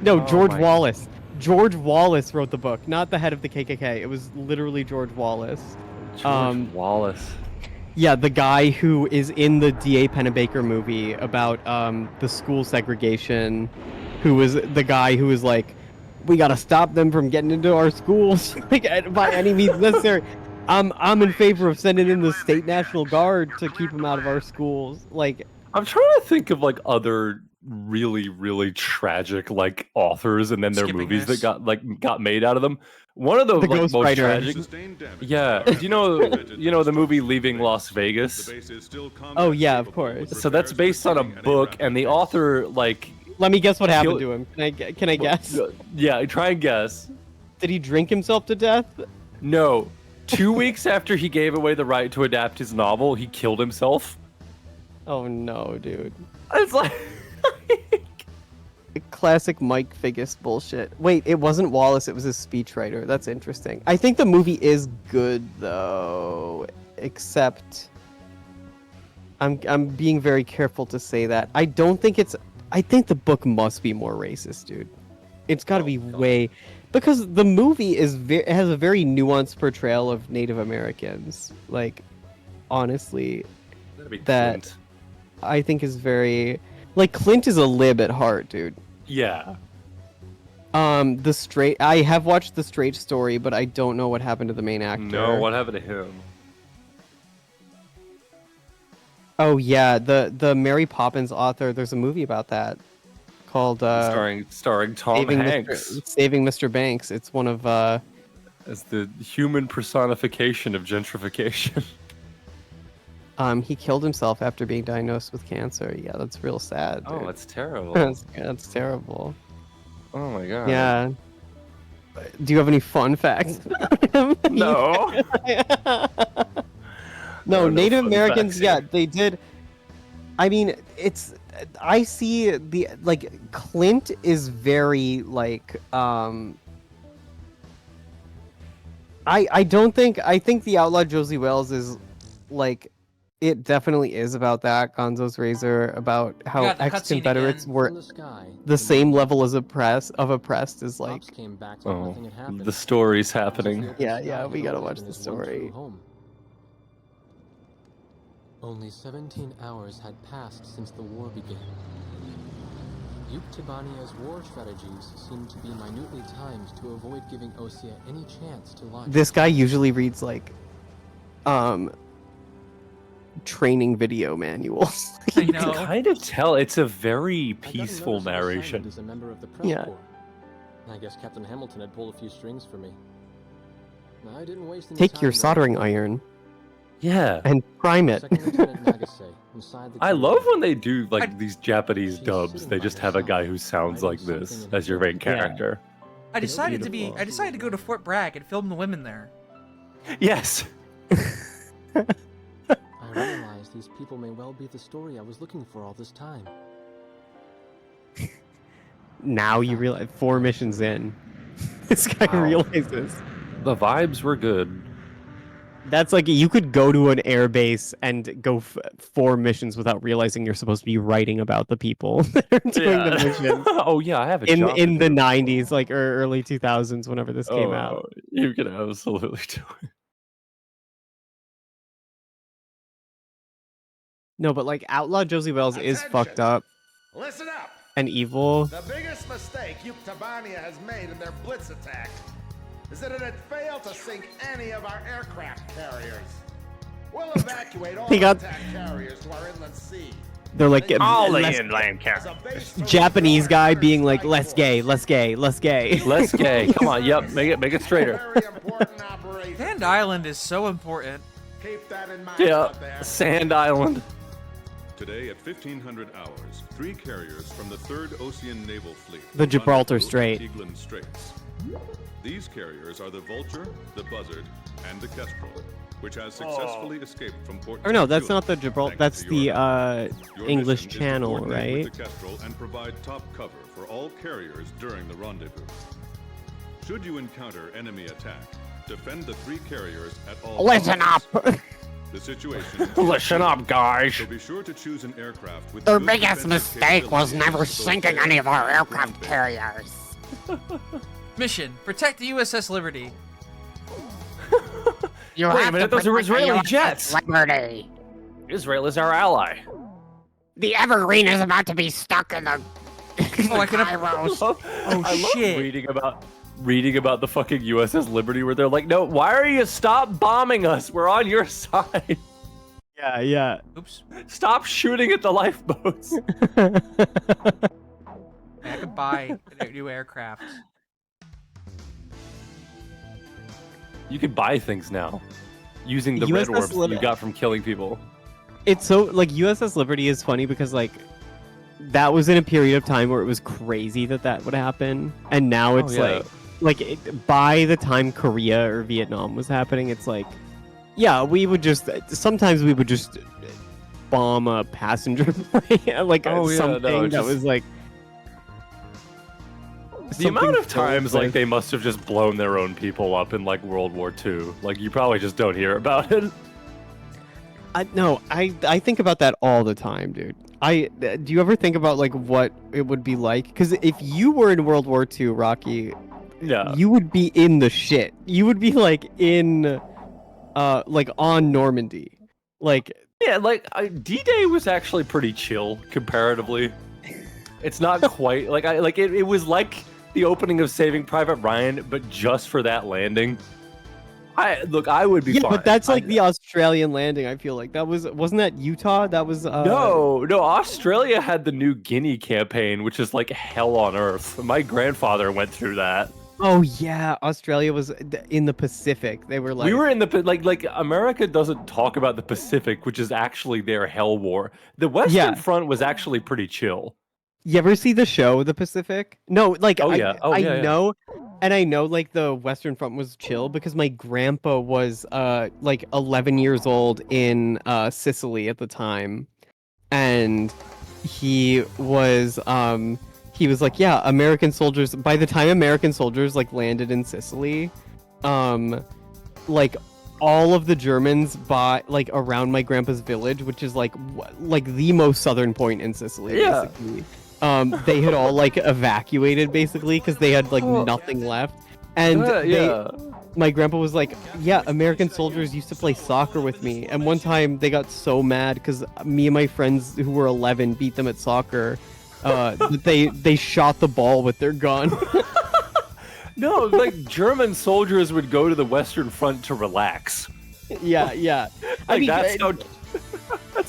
No, George Wallace. George Wallace wrote the book, not the head of the KKK. It was literally George Wallace. George Wallace. Yeah, the guy who is in the D.A. Pennebaker movie about the school segregation, who was the guy who was like, we gotta stop them from getting into our schools by any means necessary. I'm in favor of sending in the state National Guard to keep them out of our schools. Like, I'm trying to think of like other really, really tragic like authors and then their movies that got made out of them. One of the like, most tragic. Yeah, you know the movie Leaving Las Vegas. Oh yeah, of course. So that's based on a book, and the author like. Let me guess what happened to him. Can I guess? Yeah, try and guess. Did he drink himself to death? No. 2 weeks after he gave away the right to adapt his novel, he killed himself. Oh no, dude. It's like classic Mike Figgis bullshit. Wait, it wasn't Wallace, it was his speechwriter. That's interesting. I think the movie is good though, except I'm being very careful to say that. I think the book must be more racist, dude. It's got to be way, because the movie is has a very nuanced portrayal of Native Americans. Like, honestly, that I think is very like Clint is a lib at heart, dude. Yeah. I have watched The Straight Story, but I don't know what happened to the main actor. No, what happened to him? Oh yeah, the Mary Poppins author. There's a movie about that called starring Tom Hanks. Saving Mr. Banks. It's one of as the human personification of gentrification. He killed himself after being diagnosed with cancer. Yeah, that's real sad. Dude. Oh, that's terrible. That's terrible. Oh my god. Yeah. Do you have any fun facts about him? No. No, Native Americans, yeah, they did. I mean, I see Clint is very like I think the Outlaw Josie Wells is like, it definitely is about that, Gonzo's Razor, about how ex-Confederates were the same level as oppressed as like. Oh, the story's happening. Yeah, we gotta watch the story. Only 17 hours had passed since the war began. Yuktibania's war strategies seemed to be minutely timed to avoid giving Osea any chance to launch. This guy usually reads like training video manuals. You can kind of tell it's a very peaceful narration. As a member of the press corps. I guess Captain Hamilton had pulled a few strings for me. I didn't waste any Take time your soldering iron. Yeah. And prime it. I love when they do like these Japanese dubs. They just have a guy who sounds like this as your main character. I decided to go to Fort Bragg and film the women there. Yes. I realized these people may well be the story I was looking for all this time. Now you realize 4 missions in. This guy realizes. The vibes were good. That's like, you could go to an air base and go 4 missions without realizing you're supposed to be writing about the people that are doing the missions. Oh yeah, I have a job in the 90s, like, or early 2000s, whenever this came out. You can absolutely do it. No, but like, Outlaw Josie Wells is fucked up. Listen up. And evil. The biggest mistake Yuktibania has made in their blitz attack is that it had failed to sink any of our aircraft carriers. We'll evacuate all attack carriers to our inland sea. They're like, all the inland carriers. Japanese guy being like, less gay, less gay, less gay. Less gay. Come on, yep, make it straighter. Sand Island is so important. Keep that in mind. Yeah, Sand Island. Today at 1500 hours, 3 carriers from the 3rd Ocean Naval Fleet. The Gibraltar Strait. Eglin Straits. These carriers are the Vulture, the Buzzard, and the Kestrel, which has successfully escaped from Port. Or no, that's not the Gibraltar. That's the English Channel, right? With the Kestrel and provide top cover for all carriers during the rendezvous. Should you encounter enemy attack, defend the 3 carriers at all. Listen up. The situation. Listen up, guys. So be sure to choose an aircraft with Their biggest mistake was never sinking any of our aircraft carriers. Mission: protect the USS Liberty. You Wait have a minute, to those are protect the Israeli USS jets. Liberty. Israel is our ally. The Evergreen is about to be stuck in the. Oh, I can. I love reading about the fucking USS Liberty, where they're like, no, why are you stop bombing us? We're on your side. Yeah. Oops. Stop shooting at the lifeboats. I could buy a new aircraft. You can buy things now using the red orbs you got from killing people. It's so, like, USS Liberty is funny because, like, that was in a period of time where it was crazy that would happen, and now it's by the time Korea or Vietnam was happening, it's like, yeah, sometimes we would just bomb a passenger plane, like something that was like. The amount of times like they must have just blown their own people up in like World War II, like you probably just don't hear about it. I think about that all the time, dude. Do you ever think about like what it would be like? Because if you were in World War II, Rocky, yeah, you would be in the shit. You would be like in, like on Normandy, like yeah, like D-Day was actually pretty chill comparatively. It's not quite like it was like the opening of Saving Private Ryan, but just for that landing. I would be fine. But that's like the Australian landing. I feel like wasn't that Utah? That was no. Australia had the New Guinea campaign, which is like hell on earth. My grandfather went through that. Oh yeah, Australia was in the Pacific. They were like we were in the like America doesn't talk about the Pacific, which is actually their hell war. The Western Front was actually pretty chill. You ever see the show The Pacific? No, like I know, and I know like the Western Front was chill because my grandpa was like 11 years old in Sicily at the time, and he was like, yeah, American soldiers. By the time American soldiers like landed in Sicily, like all of the Germans like around my grandpa's village, which is like the most southern point in Sicily, basically. They had all like evacuated basically because they had like nothing left, and my grandpa was like, yeah, American soldiers used to play soccer with me, and one time they got so mad because me and my friends who were 11 beat them at soccer, that they shot the ball with their gun. No, like German soldiers would go to the Western Front to relax. Yeah. Like, I mean, that's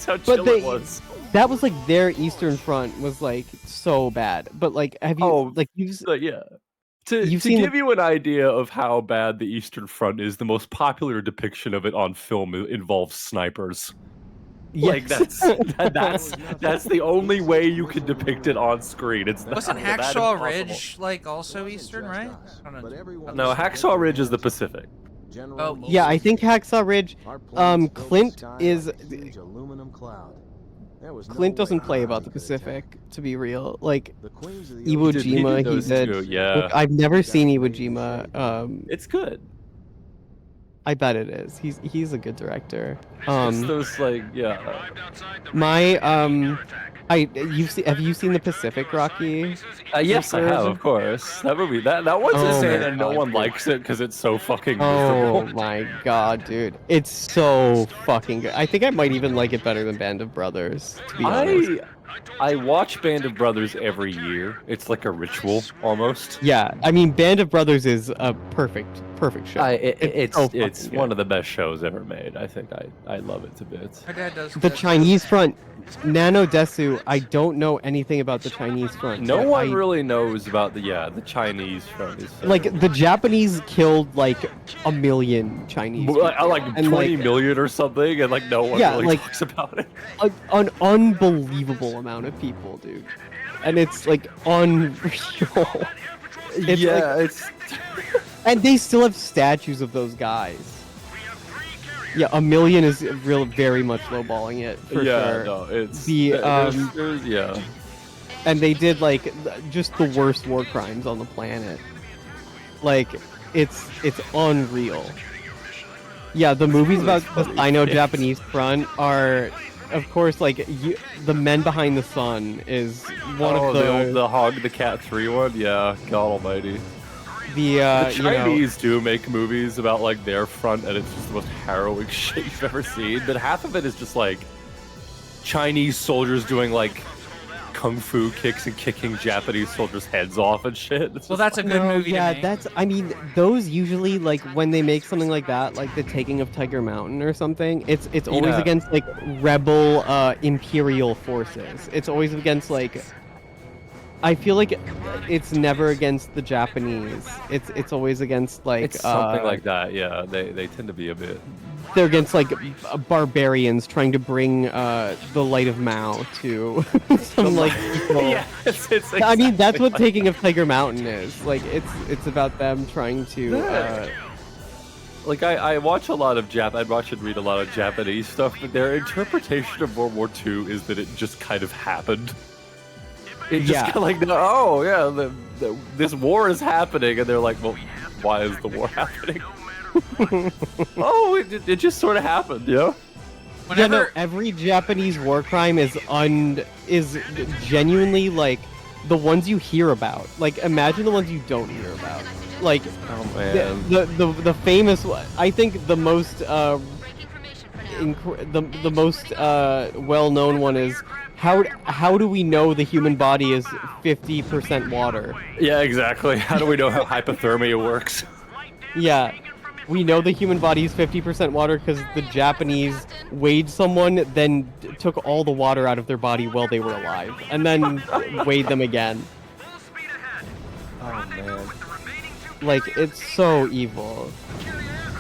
how chill it was. That was like their Eastern Front was like so bad. But like, have you To give you an idea of how bad the Eastern Front is, the most popular depiction of it on film involves snipers. Yes. Like that's the only way you can depict it on screen. Wasn't Hacksaw Ridge like also Eastern, right? No, Hacksaw Ridge is the Pacific. Oh yeah, I think Hacksaw Ridge. Clint is. Clint doesn't play about the Pacific, to be real. Like Iwo Jima, he said. Yeah. Look, I've never seen Iwo Jima. It's good. I bet it is. He's a good director. It's those like have you seen the Pacific, Rocky? Yes, I have, of course. That movie, that one's insane, and no one likes it because it's so fucking miserable. Oh my god, dude, it's so fucking good. I think I might even like it better than Band of Brothers, to be honest. I watch Band of Brothers every year. It's like a ritual, almost. Yeah, I mean, Band of Brothers is a perfect show. It's one of the best shows ever made. I think I love it to bits. My dad does. The Chinese Front, Nano Desu. I don't know anything about the Chinese Front. No one really knows about the Chinese Front. Is like the Japanese killed like 1 million Chinese. Like 20 million or something, and like no one really talks about it. An unbelievable amount of people, dude, and it's like unreal. It's and they still have statues of those guys. Yeah, 1 million is very much lowballing it for sure. No, it's and they did like just the worst war crimes on the planet. Like it's unreal. Yeah, the movies about the Sino-Japanese Front are, of course, like The Men Behind the Sun is one of the Hog the Cat 3 one. Yeah, God Almighty. The Chinese do make movies about like their front, and it's just the most harrowing shit you've ever seen. But half of it is just like Chinese soldiers doing like kung fu kicks and kicking Japanese soldiers' heads off and shit. Well, that's a good movie. Yeah, I mean, those usually like when they make something like that, like The Taking of Tiger Mountain or something. It's always against like rebel imperial forces. It's always against like. I feel like it's never against the Japanese. It's always against like it's something like that. Yeah, they tend to be a bit. They're against like barbarians trying to bring the light of Mao to some like people. Yeah, it's exactly I mean, that's what Taking of Tiger Mountain is. Like it's about them trying to. Like I watch a lot of I watch and read a lot of Japanese stuff, but their interpretation of World War II is that it just kind of happened. It just kind of like, this war is happening, and they're like, well, why is the war happening? Oh, it just sort of happened, you know? Yeah, no, every Japanese war crime is genuinely like the ones you hear about. Like, imagine the ones you don't hear about. Like, oh man, the famous one. I think the most the most well-known one is how do we know the human body is 50% water? Yeah, exactly. How do we know how hypothermia works? Yeah. We know the human body is 50% water because the Japanese weighed someone, then took all the water out of their body while they were alive, and then weighed them again. Oh man. Like, it's so evil.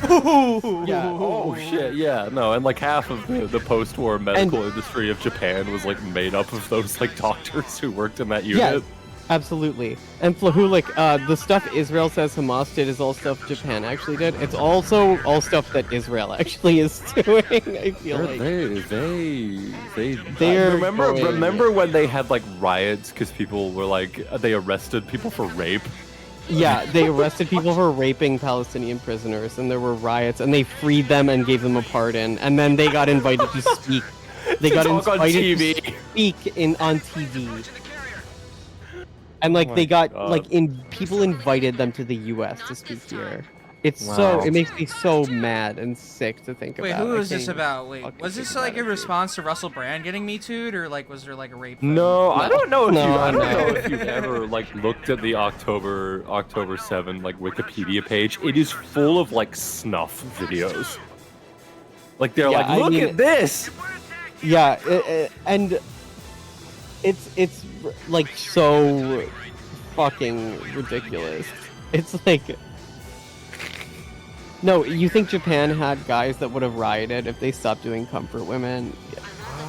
Yeah. Oh shit. Yeah. No. And like half of the post-war medical industry of Japan was like made up of those like doctors who worked in that unit. Yeah, absolutely. And Flahulik, the stuff Israel says Hamas did is all stuff Japan actually did. It's also all stuff that Israel actually is doing. I feel like remember when they had like riots because people were like they arrested people for rape. Yeah, they arrested people for raping Palestinian prisoners, and there were riots, and they freed them and gave them a pardon, and then they got invited to speak. They got invited to speak on TV. And like they got people invited them to the U.S. to speak here. It's it makes me so mad and sick to think about. Wait, who was this about? Wait, was this like in response to Russell Brand getting Me Too'd, or like was there like a rape? No, I don't know if I don't know if you've ever like looked at the October 7 like Wikipedia page. It is full of like snuff videos. Like they're like, look at this. Yeah, and it's like so fucking ridiculous. It's like. No, you think Japan had guys that would have rioted if they stopped doing comfort women?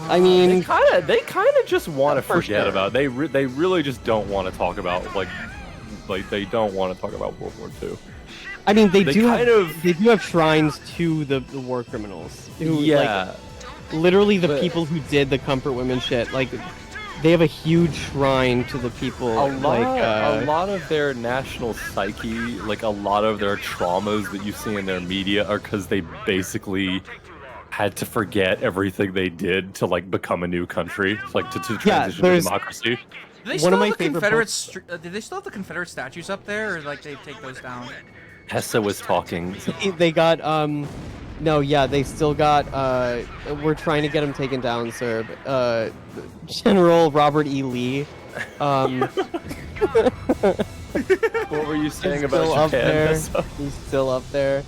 I mean, they kind of just want to forget about. They really just don't want to talk about like they don't want to talk about World War II. I mean, they do have shrines to the war criminals. Who, like, literally the people who did the comfort women shit. Like, they have a huge shrine to the people. A lot of their national psyche, like a lot of their traumas that you see in their media, are because they basically had to forget everything they did to like become a new country, like to transition to democracy. Do they still have the Confederate? Did they still have the Confederate statues up there, or like they take those down? Hesse was talking. They got No, yeah, they still got, we're trying to get him taken down, sir. General Robert E. Lee. What were you saying about Japan? He's still up there.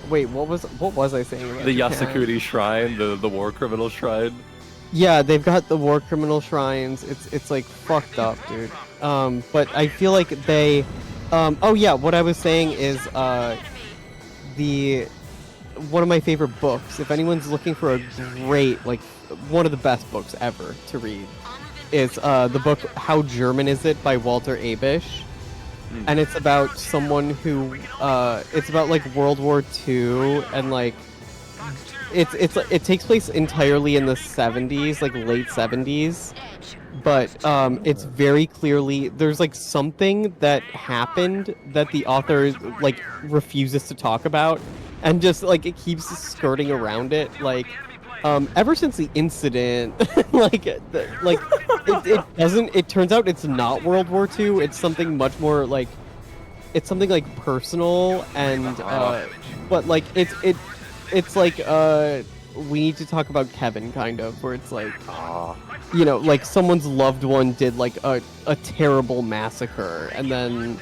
Wait, what was I saying about the Japan? Yasukuni Shrine, the war criminal shrine? Yeah, they've got the war criminal shrines. It's like fucked up, dude. But I feel like they... oh yeah, what I was saying is one of my favorite books, if anyone's looking for a great, like, one of the best books ever to read, is the book How German Is It by Walter Abish. And it's about someone who it's about like World War II, and like it takes place entirely in the 70s, like late 70s. But it's very clearly there's like something that happened that the author like refuses to talk about, and just like it keeps skirting around it, like ever since the incident. It turns out it's not World War II. It's something much more like, it's something like personal, and but like it's like we need to talk about Kevin, kind of, where it's like, you know, like someone's loved one did like a terrible massacre, and then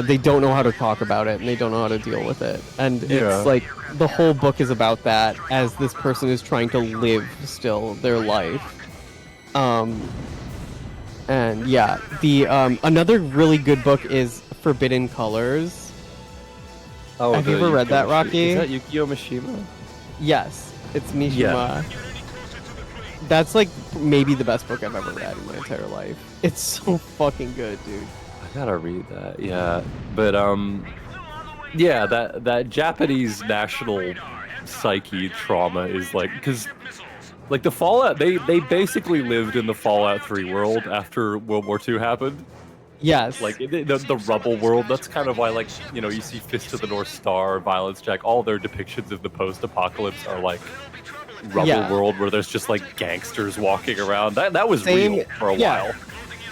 they don't know how to talk about it, and they don't know how to deal with it. And it's like the whole book is about that, as this person is trying to live still their life. And yeah, the another really good book is Forbidden Colors. Oh, have you ever read that, Rocky? Is that Yukio Mishima? Yes, it's Mishima. Yeah. That's like maybe the best book I've ever read in my entire life. It's so fucking good, dude. I gotta read that. Yeah, but yeah, that Japanese national psyche trauma is like, because like the Fallout, they basically lived in the Fallout 3 world after World War II happened. Yes. Like the rubble world. That's kind of why, like, you know, you see Fist of the North Star, Violence Jack, all their depictions of the post-apocalypse are like rubble world where there's just like gangsters walking around. That was real for a while.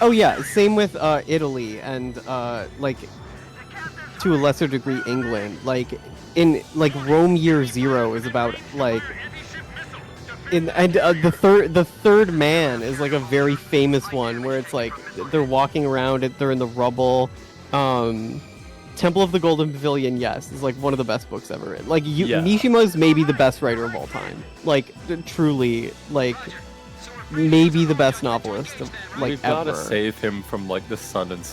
Oh yeah, same with Italy and like to a lesser degree England. Like in like Rome Year Zero is about like the third man is like a very famous one where it's like they're walking around they're in the rubble. Temple of the Golden Pavilion, yes, is like one of the best books ever written. Like Mishima is maybe the best writer of all time. Like truly, like maybe the best novelist of like We've ever. gotta save him from like the son of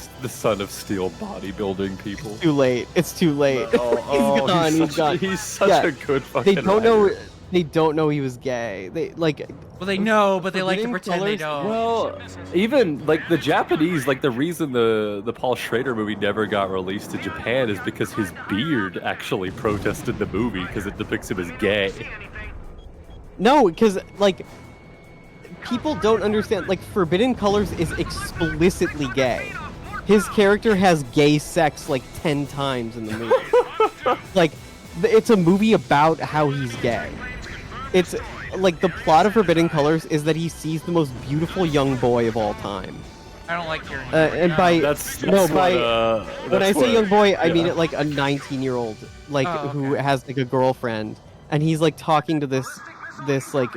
steel bodybuilding people. It's too late. It's too late. Oh, He's gone. He's such a good fucking They don't writer. know. They don't know he was gay. They like. Well, they know, but they like to Forbidden pretend they Colors- don't. Well, even like the Japanese, like the reason the Paul Schrader movie never got released to Japan is because his beard actually protested the movie because it depicts him as gay. No, because like people don't understand. Like Forbidden Colors is explicitly gay. His character has gay sex like 10 times in the movie. Like it's a movie about how he's gay. It's like the plot of Forbidden Colors is that he sees the most beautiful young boy of all time. I don't like hearing And by when I say young boy, I mean yeah. it like a 19-year-old, like Oh, who has like a girlfriend, and he's like talking to this like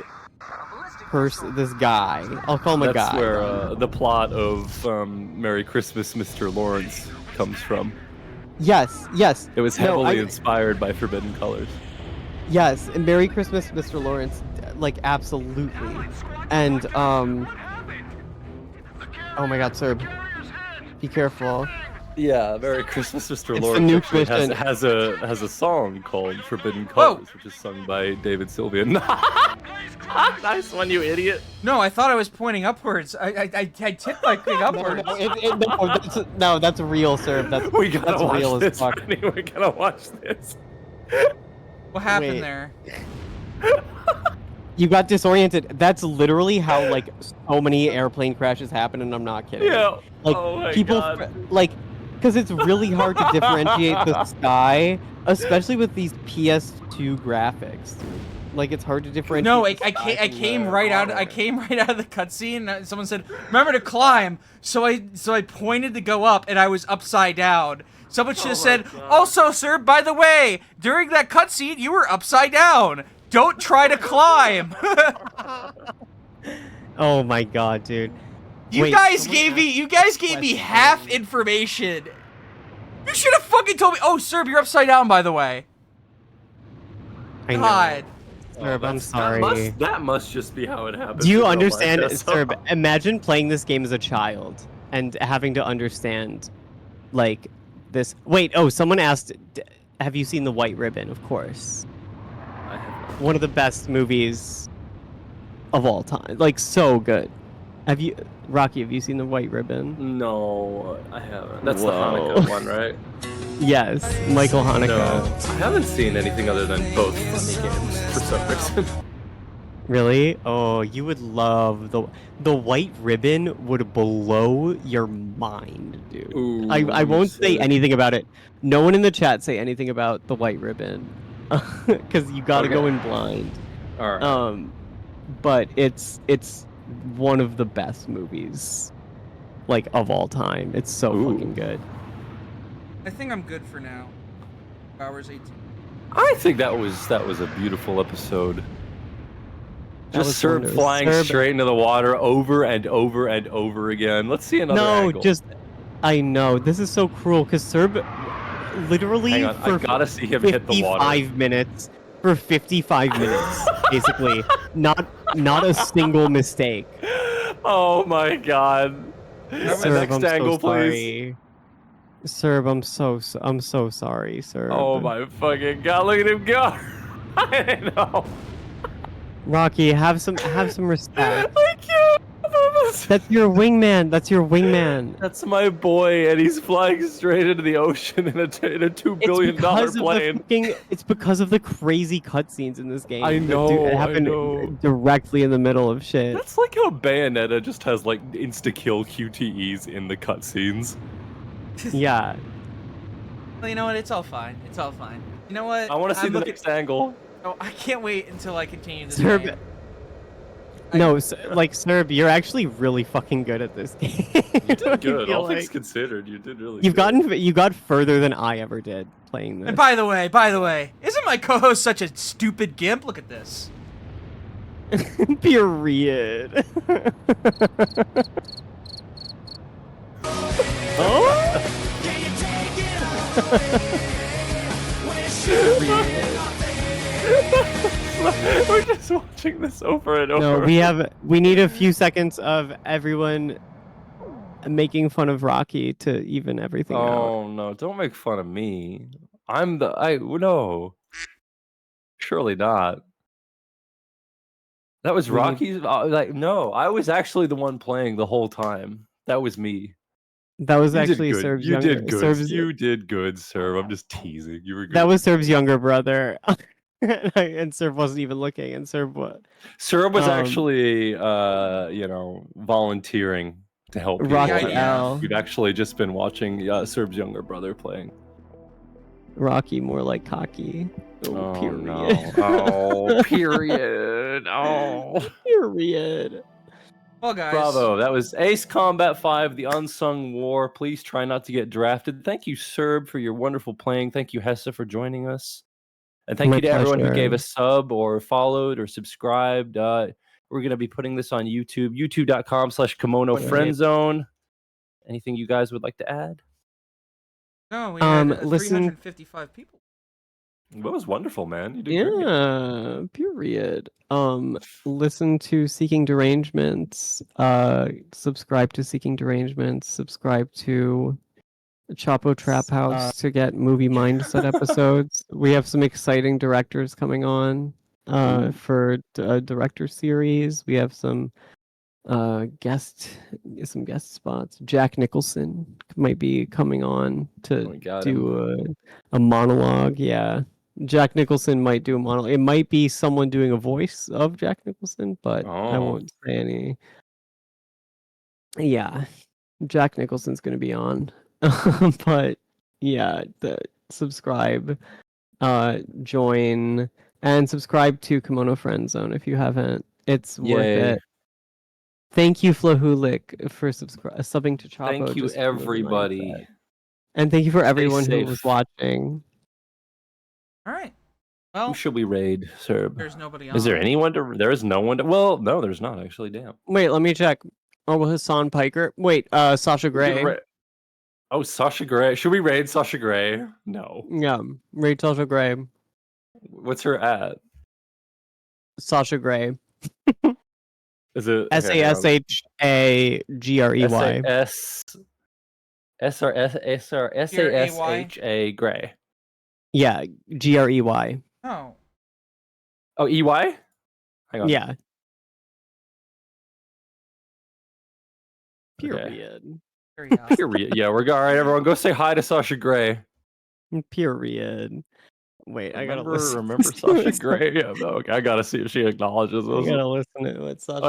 this guy. I'll call him a guy. That's where the plot of Merry Christmas, Mr. Lawrence comes from. Yes. It was heavily inspired by Forbidden Colors. Yes, and Merry Christmas, Mr. Lawrence, like absolutely. And oh my God, sir, be careful. Yeah, Merry Christmas, Mr. It's Lawrence the new actually Christian. has a song called Forbidden Colors, which is sung by David Sylvian. Nice one, you idiot. No, I thought I was pointing upwards. I tipped my thing upwards. No, that's real, sir. That's We gotta that's watch real this. as fuck. Rennie, we gotta watch this. What happened Wait. there? You got disoriented. That's literally how like so many airplane crashes happen, and I'm not kidding. Yeah. Like Oh my people God. like because it's really hard to differentiate the sky, especially with these PS2 graphics. Like it's hard to differentiate. No, the sky I from came the right out. model. I came right out of the cutscene. And someone said, "Remember to climb." So I pointed to go up, and I was upside down. Someone should have said, "Also, sir, by the way, during that cutscene, you were upside down. Don't try to climb." Oh my God, dude. You guys gave me half information. You should have fucking told me. Oh, sir, you're upside down, by the way. I know. God. Sir, I'm sorry. That must just be how it happens. Do you in real life, understand, that's sir? all. Imagine playing this game as a child and having to understand, like, this. Wait, oh, someone asked, have you seen The White Ribbon? Of course. I have One of the best movies of all time. Like, so good. Have you, Rocky, have you seen The White Ribbon? No, I haven't. That's the Whoa. Hanukkah one, right? Yes, Michael Haneke. No, I haven't seen anything other than both funny games for some reason. Really? Oh, you would love the White Ribbon would blow your mind, dude. Ooh, I won't say sick. anything about it. No one in the chat say anything about the White Ribbon, because you gotta go in blind. All right. But it's one of the best movies, like of all time. It's so fucking good. I think I'm good for now. Hours 18. I think that was a beautiful episode. That was Just Serb wondrous. flying Serb- straight into the water over and over and over again. Let's see another No, angle. I know this is so cruel because Serb literally Hang on, I gotta see him hit the water. 55 minutes for 55 minutes, basically, not a single mistake. Oh my God. Serb, Next I'm angle, so please. sorry. Serb, I'm so sorry, Serb. Oh my fucking God! Look at him go. I know. Rocky, have some respect. I can't. That's your wingman. That's your wingman. That's my boy, and he's flying straight into the ocean in a $2 billion plane. It's because of the crazy cutscenes in this game. I that know, it I happened know. directly in the middle of shit. That's like how Bayonetta just has like insta-kill QTEs in the cutscenes. Yeah. Well, you know what? It's all fine. It's all fine. You know what? I want to see the next angle. Oh, I can't wait until I continue this Serb. game. No, like Serb, you're actually really fucking good at this game. You did good. feel All things like. considered, you did really You got further than I ever did playing this. And by the way, isn't my co-host such a stupid gimp? Look at this. Period. Oh? We're just watching this over and over. No, we need a few seconds of everyone making fun of Rocky to even everything out. Oh no, don't make fun of me. No. Surely not. That was Rocky's no, I was actually the one playing the whole time. That was me. That was You did actually good. Serb's You younger. did good. Serb's, You did good, Serb. I'm just teasing. You were good. that was Serb's younger brother, and Serb wasn't even looking. And Serb was actually, volunteering to help people. Rocky L. We've actually just been watching Serb's younger brother playing. Rocky, more like cocky. Oh, period. no. Oh, period. Oh. Period. Well, guys. Bravo. That was Ace Combat 5, The Unsung War. Please try not to get drafted. Thank you, Serb, for your wonderful playing. Thank you, Hesse, for joining us. And thank My you to everyone who pleasure. gave a sub or followed or subscribed. We're going to be putting this on YouTube, youtube.com/KEMONOFRIENDZONE. Anything you guys would like to add? No, we had listen. 355 people. That was wonderful, man. You did great. Yeah, period. Listen to Seeking Derangements. Subscribe to Seeking Derangements. Subscribe to Chapo Trap House to get movie mindset episodes. We have some exciting directors coming on for a director series. We have some guest spots. Jack Nicholson might be coming on to do a monologue. Yeah. Jack Nicholson might do a monologue. It might be someone doing a voice of Jack Nicholson, but I won't say any. Yeah, Jack Nicholson's going to be on. But yeah, subscribe, join, and subscribe to Kimono Friend Zone if you haven't. It's worth it. Thank you, Flahulik, for subbing to Chapo. Thank you, everybody. And thank you for everyone who was watching. All right. Well, who should we raid, Serb? There's nobody on. Is there anyone to? There is no one to. Well, no, there's not actually. Damn. Wait, let me check. Oh, well, Hassan Piker. Wait, Sasha Grey. Oh, Sasha Grey. Should we raid Sasha Grey? No. Yeah, raid Sasha Grey. What's her at? Sasha Grey. Is it SASHAGREY? SASHA Grey. Yeah, GREY. Oh. Oh, EY? Hang on. Yeah. Period. Okay. Period. Yeah, we're all right. Everyone, go say hi to Sasha Grey. Period. Wait, I gotta listen. Remember Sasha Grey? Yeah, okay, I gotta see if she acknowledges us. I gotta listen to it. Sasha